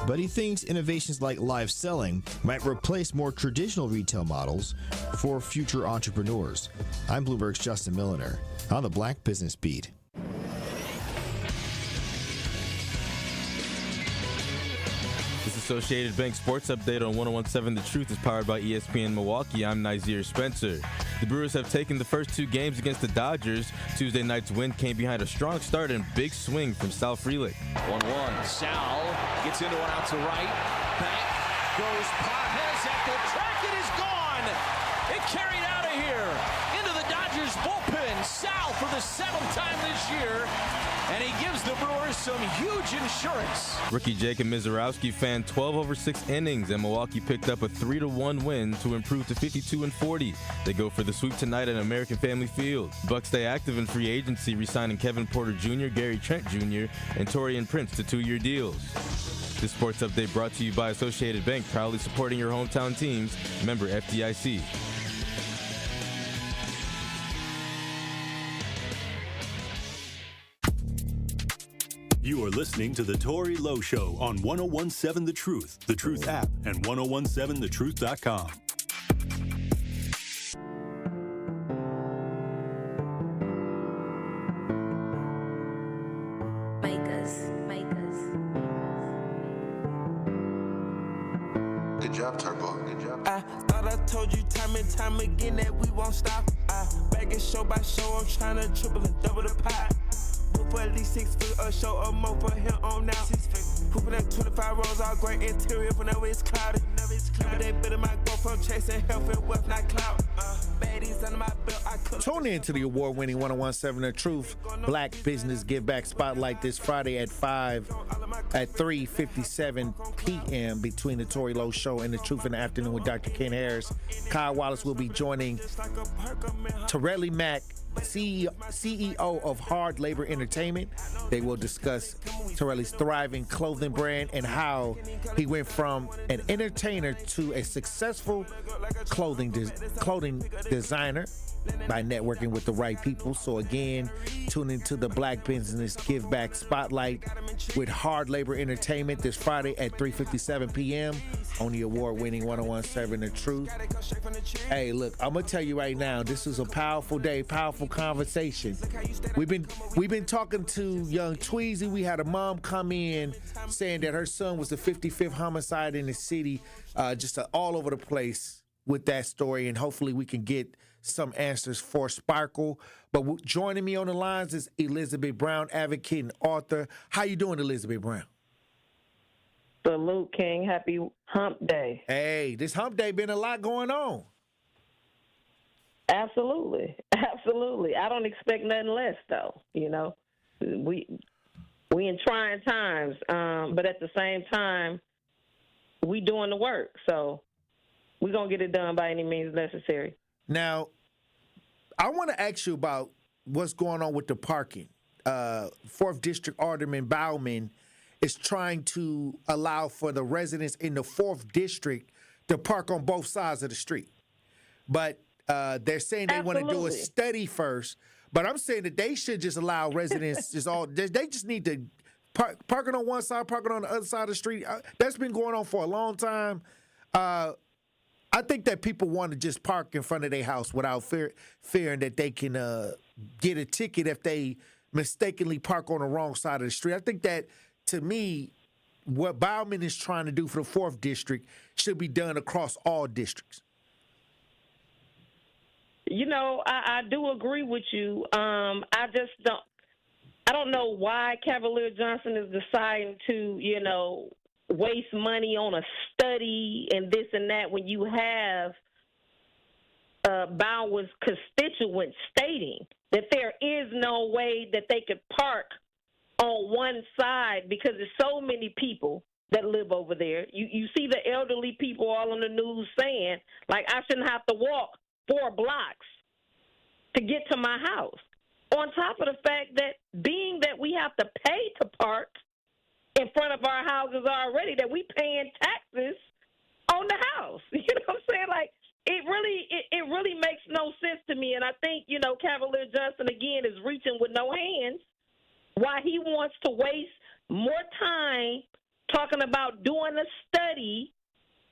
but he thinks innovations like live selling might replace more traditional retail models for future entrepreneurs. I'm Bloomberg's Justin Milliner on the Black Business Beat. This Associated Bank Sports Update on 1017 The Truth is powered by ESPN Milwaukee. I'm Nazir Spencer. The Brewers have taken the first 2 games against the Dodgers. Tuesday night's win came behind a strong start and big swing from Sal Frelick. 1-1. Sal gets into one out to right. Back. goes Pages at the track. It is gone. It carried out of here into the Dodgers bullpen. Sal for the 7th time this year. And he gives the Brewers some huge insurance. Rookie Jacob Mizorowski fanned 12 over 6 innings, and Milwaukee picked up a 3-1 win to improve to 52-40. They go for the sweep tonight at American Family Field. Bucks stay active in free agency, re-signing Kevin Porter Jr., Gary Trent Jr., and Torian Prince to 2-year deals. This sports update brought to you by Associated Bank, proudly supporting your hometown teams. Member FDIC. You are listening to The Tory Lowe Show on 1017 The Truth app, and 1017thetruth.com. Good job, Turbo. Good job. I thought I told you time and time again that we won't stop. Back it show by show, I'm trying to triple and double the pot. Put for at least 6 foot a show or more for him on now. Pooping at 25 rows, all great interior whenever it's cloudy. Every day better my go from chasing health and wealth, not clout. Baddies under my belt, I could. Tune in to the award-winning 1017 The Truth Black Business Give Back Spotlight this Friday at 3:57 p.m. between the Tory Lowe Show and The Truth in the Afternoon with Dr. Ken Harris. Kyle Wallace will be joining Torelli Mack, CEO of Hard Labor Entertainment. They will discuss Torelli's thriving clothing brand and how he went from an entertainer to a successful clothing designer by networking with the right people. So again, tune into the Black Business Give Back Spotlight with Hard Labor Entertainment this Friday at 3:57 p.m. on the award-winning 1017 The Truth. Hey, look, I'm gonna tell you right now, this is a powerful day, powerful conversation. We've been talking to Young Tweezy. We had a mom come in saying that her son was the 55th homicide in the city, just all over the place with that story, and hopefully we can get some answers for Sparkle. But joining me on the lines is Elizabeth Brown, advocate and author. How you doing, Elizabeth Brown? Salute, King. Happy Hump Day. Hey, this Hump Day been a lot going on. Absolutely. Absolutely. I don't expect nothing less, though. You know, we in trying times, but at the same time, we doing the work. So we're going to get it done by any means necessary. Now, I want to ask you about what's going on with the parking. 4th District Alderman Bauman is trying to allow for the residents in the 4th District to park on both sides of the street. But they're saying they want to do a study first. But I'm saying that they should just allow residents they just need to parking on one side, parking on the other side of the street. That's been going on for a long time. I think that people want to just park in front of their house without fearing that they can get a ticket if they mistakenly park on the wrong side of the street. I think that, to me, what Bauman is trying to do for the 4th District should be done across all districts. You know, I do agree with you. I don't know why Cavalier Johnson is deciding to, waste money on a study and this and that when you have Bauer's constituents stating that there is no way that they could park on one side because there's so many people that live over there. You see the elderly people all on the news saying, like, I shouldn't have to walk 4 blocks to get to my house. On top of the fact that being that we have to pay to park in front of our houses already, that we paying taxes on the house. You know what I'm saying? Like, it really makes no sense to me. And I think, Cavalier Johnson, again, is reaching with no hands. Why he wants to waste more time talking about doing a study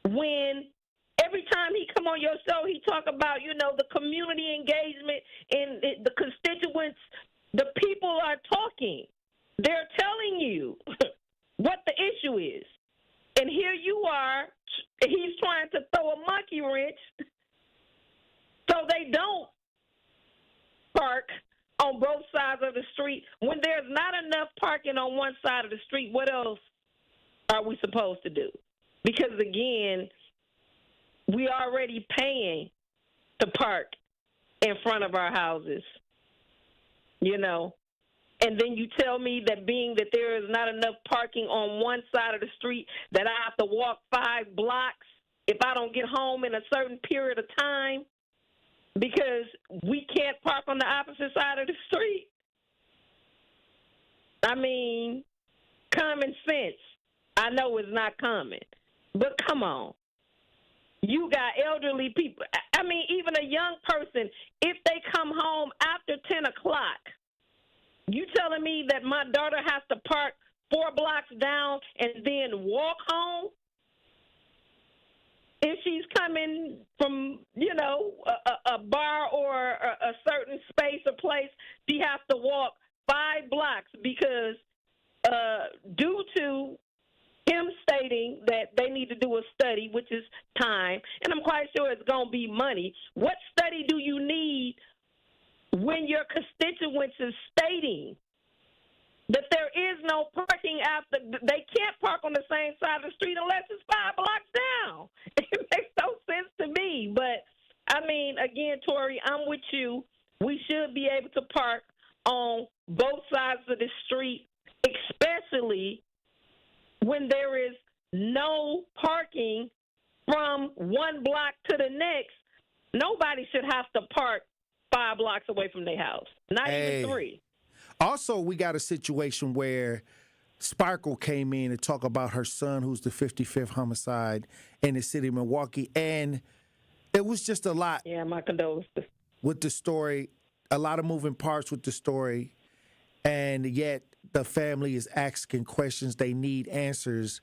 when every time he come on your show, he talk about, the community engagement and the constituents, the people are talking. They're telling you what the issue is. And here you are, he's trying to throw a monkey wrench so they don't park on both sides of the street. When there's not enough parking on one side of the street, what else are we supposed to do? Because, again, we already paying to park in front of our houses, you know. And then you tell me that being that there is not enough parking on one side of the street, that I have to walk 5 blocks if I don't get home in a certain period of time because we can't park on the opposite side of the street. I mean, common sense. I know it's not common, but come on. You got elderly people. I mean, even a young person, if they come home after 10 o'clock, you telling me that my daughter has to park 4 blocks down and then walk home? If she's coming from, you know, a bar or a certain space or place, she has to walk 5 blocks because due to him stating that they need to do a study, which is time, and I'm quite sure it's going to be money. What study do you need when your constituents is stating that there is no parking after, they can't park on the same side of the street unless it's 5 blocks down? It makes no sense to me. But, I mean, again, Tory, I'm with you. We should be able to park on both sides of the street, especially when there is no parking from one block to the next. Nobody should have to park 5 blocks away from their house, not even 3. Also, we got a situation where Sparkle came in to talk about her son, who's the 55th homicide in the city of Milwaukee, and it was just a lot. Yeah, my condolences. With the story, a lot of moving parts with the story, and yet the family is asking questions. They need answers.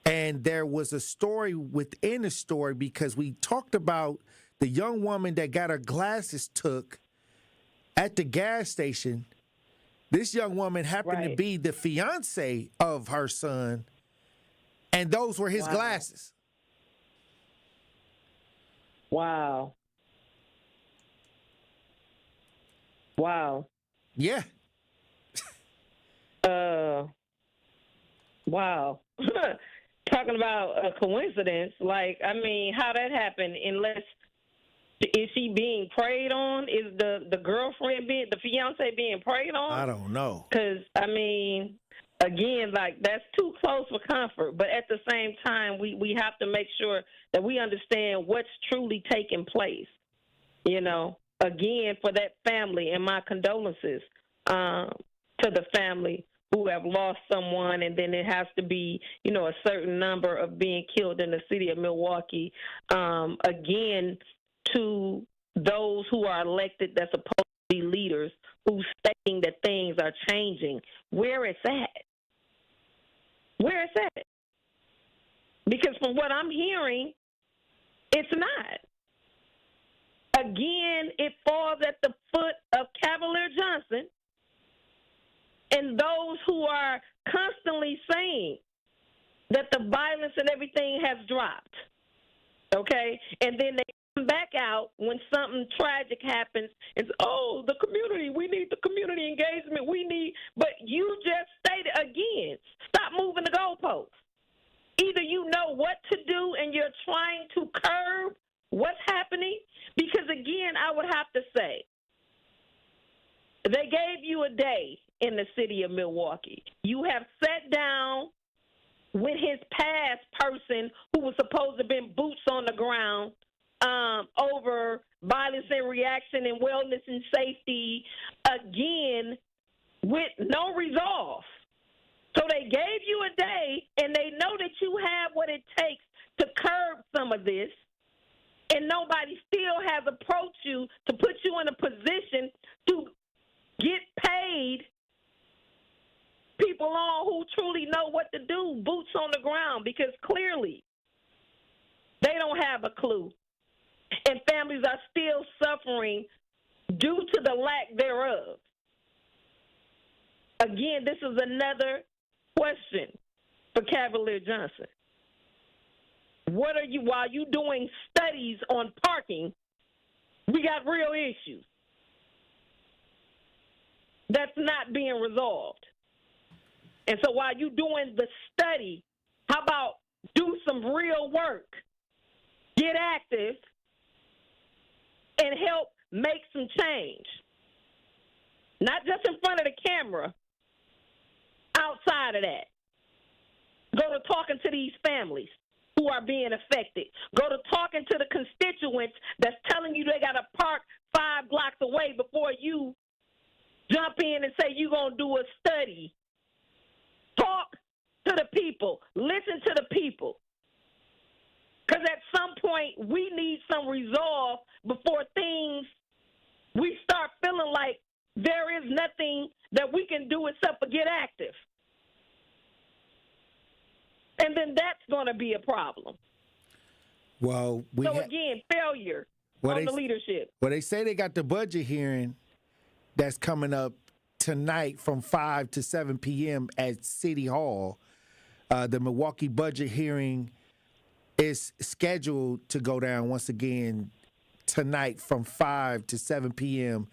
And there was a story within the story because we talked about the young woman that got her glasses took at the gas station. This young woman happened to be the fiance of her son, and those were his glasses. Wow. Wow. Yeah. Wow. Talking about a coincidence, like, I mean, how that happened, unless, is she being preyed on? Is the girlfriend the fiance being preyed on? I don't know. Because, I mean, again, like, that's too close for comfort. But at the same time, we have to make sure that we understand what's truly taking place. You know, again, for that family, and my condolences to the family who have lost someone, and then it has to be, you know, a certain number of being killed in the city of Milwaukee. Again, to those who are elected that's supposed to be leaders who's stating that things are changing, where it's at. Where it's at. Because from what I'm hearing, it's not. Again, it falls at the foot of Cavalier Johnson and those who are constantly saying that the violence and everything has dropped, okay? And then they come back out when something tragic happens and say, oh, the community, we need the community engagement, but you just stated again, stop moving the goalposts. Either you know what to do and you're trying to curb what's happening, because, again, I would have to say, they gave you a day in the city of Milwaukee. You have sat down with his past person who was supposed to have been boots on the ground over violence and reaction and wellness and safety, again, with no resolve. So they gave you a day, and they know that you have what it takes to curb some of this, and nobody still has approached you to put you in a position to get paid people on who truly know what to do, boots on the ground, because clearly they don't have a clue. And families are still suffering due to the lack thereof. Again, this is another question for Cavalier Johnson. What are you, while you doing studies on parking, we got real issues that's not being resolved. And so while you doing the study, how about do some real work, get active, and help make some change. Not just in front of the camera, outside of that. Go to talking to these families who are being affected. Go to talking to the constituents that's telling you they got to park 5 blocks away before you jump in and say you're going to do a study. Talk to the people. Listen to the people. Because at some point, we need some resolve before we start feeling like there is nothing that we can do except for get active. And then that's going to be a problem. Well, again, failure on the leadership. Well, they say they got the budget hearing that's coming up tonight from 5 to 7 p.m. at City Hall. The Milwaukee budget hearing is scheduled to go down once again tonight from 5 to 7 p.m.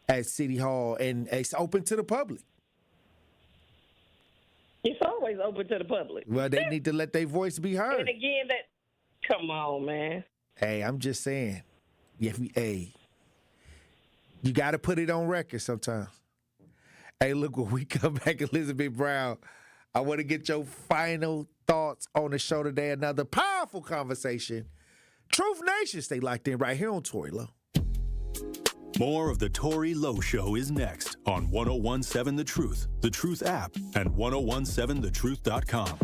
at City Hall, and it's open to the public. It's always open to the public. Well, they need to let their voice be heard. And again, come on, man. Hey, I'm just saying. Hey, you got to put it on record sometimes. Hey, look, when we come back, Elizabeth Brown, I want to get your final thoughts on the show today. Another powerful conversation. Truth Nation, stay locked in right here on Tory Lowe. More of the Tory Lowe Show is next on 1017 The Truth app, and 1017thetruth.com.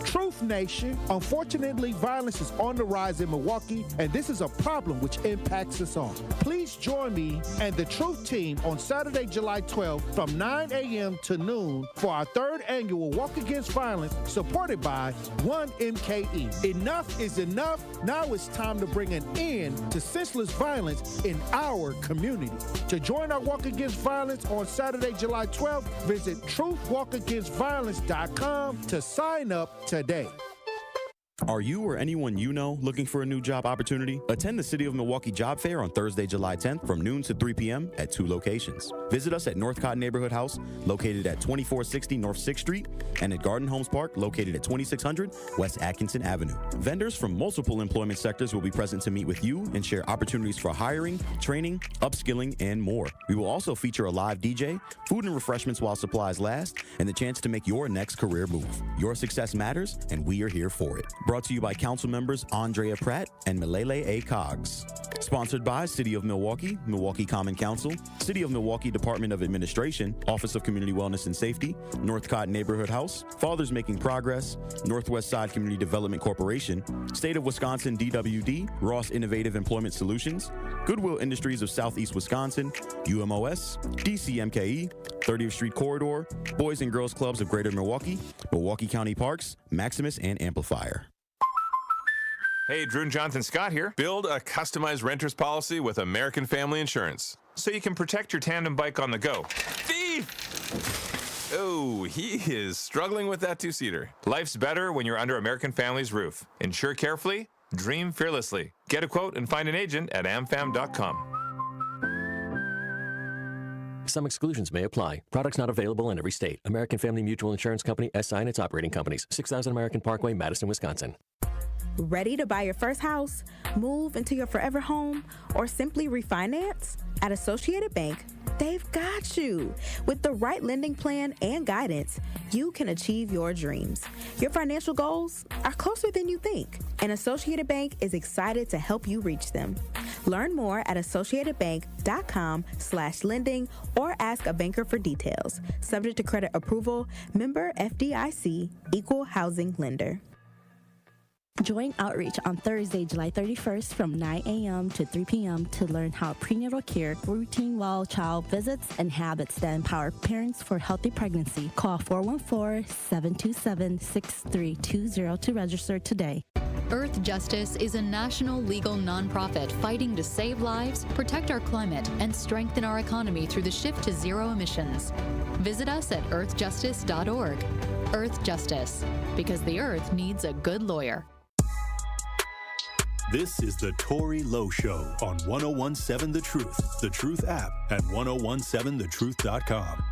Truth Nation, unfortunately, violence is on the rise in Milwaukee, and this is a problem which impacts us all. Please join me and the Truth team on Saturday, July 12th from 9 a.m. to noon for our 3rd annual Walk Against Violence, supported by One MKE. Enough is enough. Now it's time to bring an end to senseless violence in our community. To join our Walk Against Violence on Saturday, July 12th, visit truthwalkagainstviolence.com to sign up today. Are you or anyone you know looking for a new job opportunity? Attend the City of Milwaukee Job Fair on Thursday, July 10th from noon to 3 p.m. at 2 locations. Visit us at Northcott Neighborhood House, located at 2460 North 6th Street, and at Garden Homes Park, located at 2600 West Atkinson Avenue. Vendors from multiple employment sectors will be present to meet with you and share opportunities for hiring, training, upskilling, and more. We will also feature a live DJ, food and refreshments while supplies last, and the chance to make your next career move. Your success matters, and we are here for it. Brought to you by Council members Andrea Pratt and Milele A. Coggs. Sponsored by City of Milwaukee, Milwaukee Common Council, City of Milwaukee Department of Administration, Office of Community Wellness and Safety, Northcott Neighborhood House, Fathers Making Progress, Northwest Side Community Development Corporation, State of Wisconsin DWD, Ross Innovative Employment Solutions, Goodwill Industries of Southeast Wisconsin, UMOS, DC MKE, 30th Street Corridor, Boys and Girls Clubs of Greater Milwaukee, Milwaukee County Parks, Maximus, and Amplifier. Hey, Drew and Jonathan Scott here. Build a customized renter's policy with American Family Insurance so you can protect your tandem bike on the go. Thief! Oh, he is struggling with that two-seater. Life's better when you're under American Family's roof. Insure carefully, dream fearlessly. Get a quote and find an agent at amfam.com. Some exclusions may apply. Products not available in every state. American Family Mutual Insurance Company, SI and its operating companies. 6000 American Parkway, Madison, Wisconsin. Ready to buy your first house, move into your forever home, or simply refinance? At Associated Bank, they've got you. With the right lending plan and guidance, you can achieve your dreams. Your financial goals are closer than you think, and Associated Bank is excited to help you reach them. Learn more at associatedbank.com/lending or ask a banker for details. Subject to credit approval, member FDIC, equal housing lender. Join Outreach on Thursday, July 31st from 9 a.m. to 3 p.m. to learn how prenatal care, routine well child visits, and habits that empower parents for healthy pregnancy. Call 414-727-6320 to register today. Earth Justice is a national legal nonprofit fighting to save lives, protect our climate, and strengthen our economy through the shift to zero emissions. Visit us at earthjustice.org. Earth Justice, because the earth needs a good lawyer. This is the Tory Lowe Show on 1017 The Truth app, and 1017thetruth.com.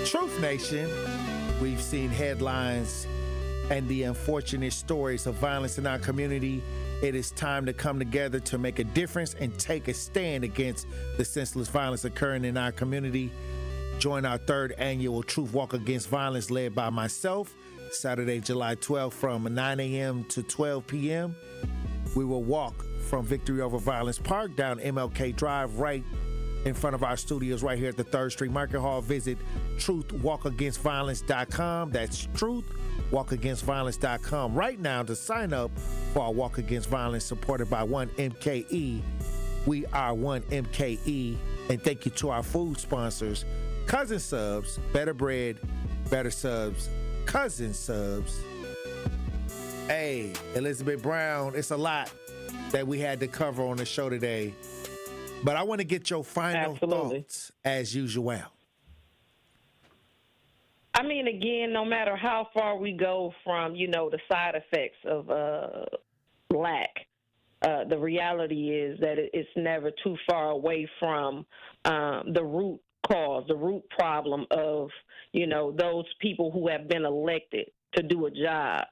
Truth Nation, we've seen headlines and the unfortunate stories of violence in our community. It is time to come together to make a difference and take a stand against the senseless violence occurring in our community. Join our third annual Truth Walk Against Violence led by myself, Saturday, July 12th from 9 a.m. to 12 p.m. We will walk from Victory Over Violence Park down MLK Drive right in front of our studios right here at the 3rd Street Market Hall. Visit truthwalkagainstviolence.com. That's truthwalkagainstviolence.com right now to sign up for our Walk Against Violence supported by 1MKE. We are 1MKE. And thank you to our food sponsors, Cousin Subs, Better Bread, Better Subs, Cousin Subs. Hey, Elizabeth Brown, it's a lot that we had to cover on the show today. But I want to get your final thoughts as usual. I mean, again, no matter how far we go from, the side effects of lack, the reality is that it's never too far away from the root cause, the root problem of, those people who have been elected to do a job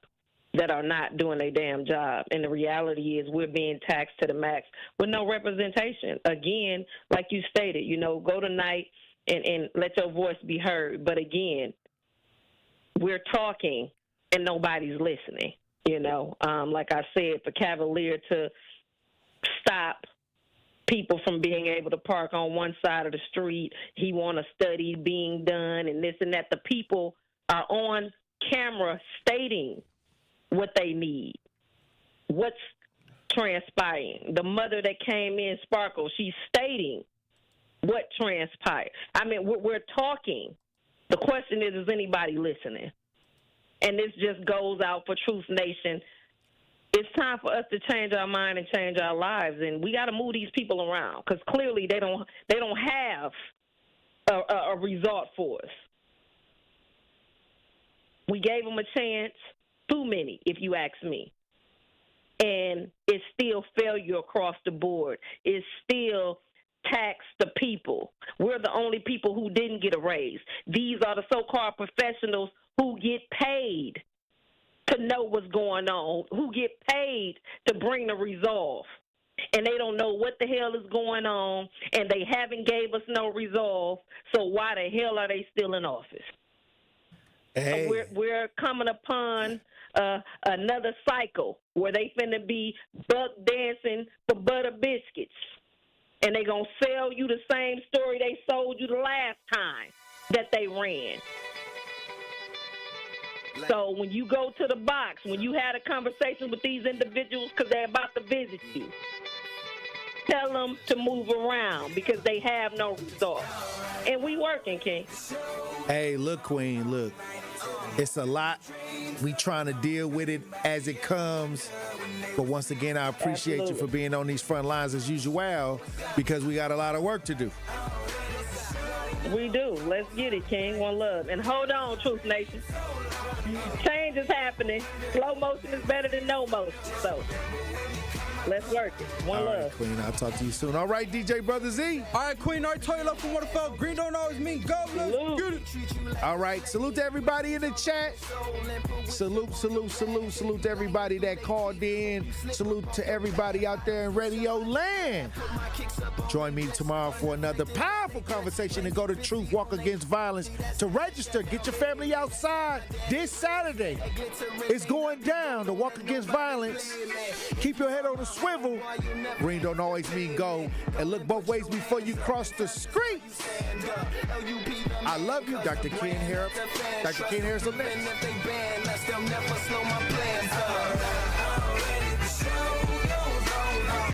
that are not doing a damn job. And the reality is we're being taxed to the max with no representation. Again, like you stated, go tonight and let your voice be heard. But again, we're talking and nobody's listening, Like I said, for Cavalier to stop people from being able to park on one side of the street, he want a study being done and this and that. The people are on camera stating what they need, what's transpiring. The mother that came in, Sparkle, she's stating what transpired. I mean, we're talking. The question is anybody listening? And this just goes out for Truth Nation. It's time for us to change our mind and change our lives, and we got to move these people around because clearly they don't have a result for us. We gave them a chance. Too many, if you ask me. And it's still failure across the board. It's still tax the people. We're the only people who didn't get a raise. These are the so-called professionals who get paid to know what's going on, who get paid to bring the resolve. And they don't know what the hell is going on, and they haven't gave us no resolve, so why the hell are they still in office? Hey. We're coming upon another cycle where they finna be buck dancing for butter biscuits. And they gonna sell you the same story they sold you the last time that they ran. So when you go to the box, when you had a conversation with these individuals because they're about to visit you, tell them to move around because they have no results. And we working, King. Hey, look, Queen, look. It's a lot. We trying to deal with it as it comes. But once again, I appreciate you for being on these front lines as usual because we got a lot of work to do. We do. Let's get it, King. One love. And hold on, Truth Nation. Change is happening. Slow motion is better than no motion. So let's work it. One love. All right, Queen. I'll talk to you soon. All right, DJ Brother Z. All right, Queen. All right, Tory Lowe from Waterfall. Green don't always mean go. Let's get it. All right. Salute to everybody in the chat. Salute to everybody that called in. Salute to everybody out there in Radio Land. Join me tomorrow for another powerful conversation and go to Truth Walk Against Violence to register. Get your family outside this Saturday. It's going down to Walk Against Violence. Keep your head on the swivel. Green don't always mean go. And look both ways before you cross the street. I love you, Dr. Ken Harris. Dr. Ken Harris on next.